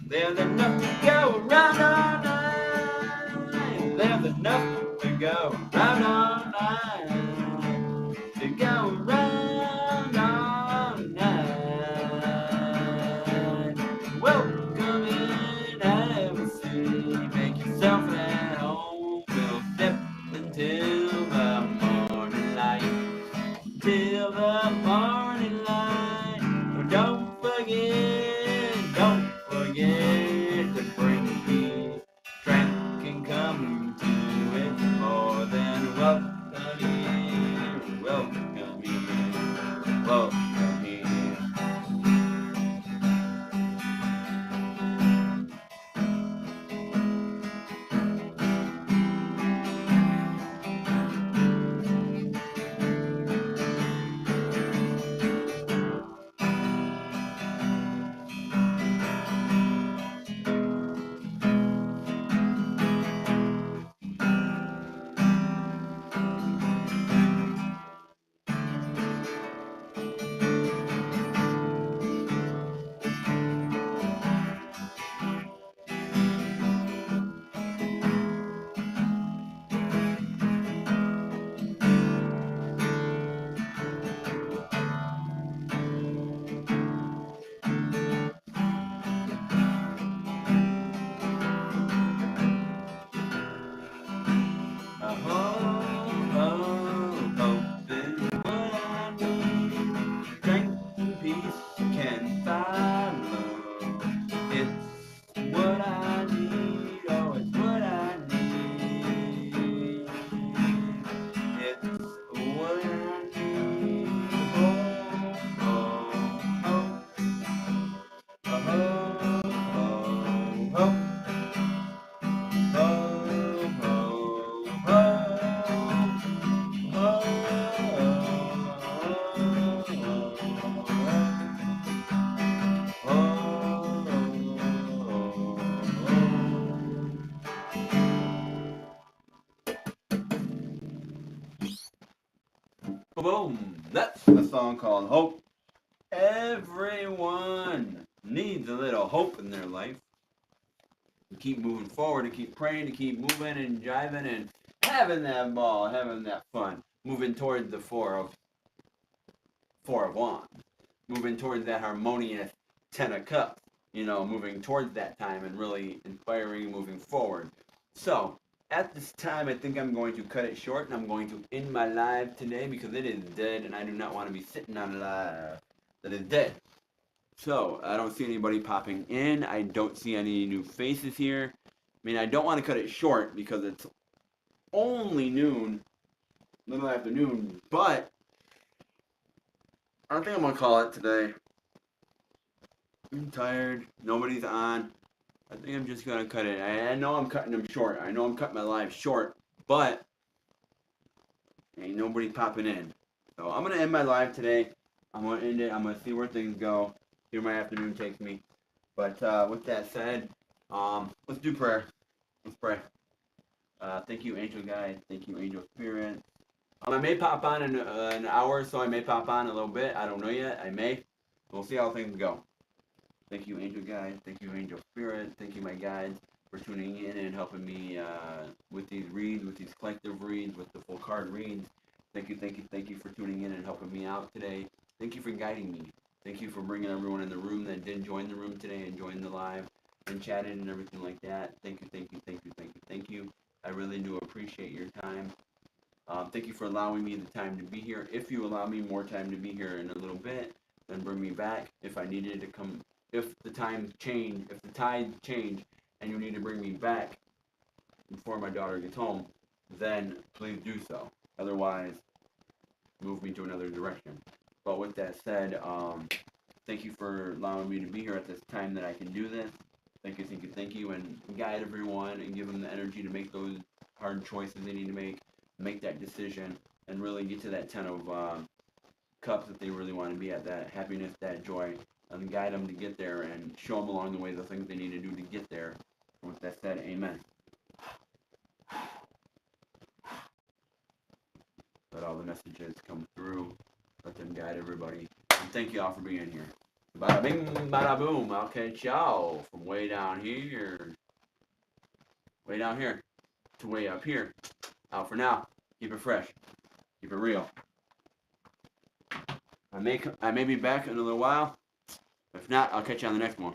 There's enough to go around all night. There's enough to go around all night. To go around all night. Welcome in, have a seat. Make yourself at home. We'll step until the morning light. Till the morning light. Don't forget to bring peace. Strength can come to it more than welcome here. Welcome here. Welcome here. Boom! That's a song called Hope. Everyone needs a little hope in their life. To keep moving forward, to keep praying, to keep moving and jiving and having that ball, having that fun. Moving towards the four of wands. Moving towards that harmonious 10 of cups. Moving towards that time and really inspiring, moving forward. So, at this time, I think I'm going to cut it short and I'm going to end my live today because it is dead and I do not want to be sitting on a live that is dead. So, I don't see anybody popping in. I don't see any new faces here. I mean, I don't want to cut it short because it's only noon, little after noon, but I think I'm going to call it today. I'm tired. Nobody's on. I think I'm just going to cut it. I know I'm cutting them short. I know I'm cutting my live short, but ain't nobody popping in. So I'm going to end my live today. I'm going to end it. I'm going to see where things go. See where my afternoon takes me. But with that said, let's do prayer. Let's pray. Thank you, angel guide. Thank you, angel spirit. I may pop on in an hour or so. I may pop on a little bit. I don't know yet. I may. We'll see how things go. Thank you, angel guide. Thank you, angel spirit. Thank you, my guides, for tuning in and helping me with these reads, with these collective reads, with the full card reads. Thank you for tuning in and helping me out today. Thank you for guiding me. Thank you for bringing everyone in the room that did join the room today and join the live and chatted and everything like that. Thank you. I really do appreciate your time. Thank you for allowing me the time to be here. If you allow me more time to be here in a little bit, then bring me back. If I needed to come, if the tides change, and you need to bring me back before my daughter gets home, then please do so. Otherwise, move me to another direction. But with that said, thank you for allowing me to be here at this time that I can do this. Thank you, and guide everyone and give them the energy to make those hard choices they need to make that decision, and really get to that 10 of cups that they really want to be at, that happiness, that joy, and guide them to get there and show them along the way the things they need to do to get there. And with that said, amen. Let all the messages come through. Let them guide everybody. And thank you all for being here. Bada bing, bada boom. I'll catch y'all from way down here to way up here. Out for now. Keep it fresh. Keep it real. I may be back in a little while. If not, I'll catch you on the next one.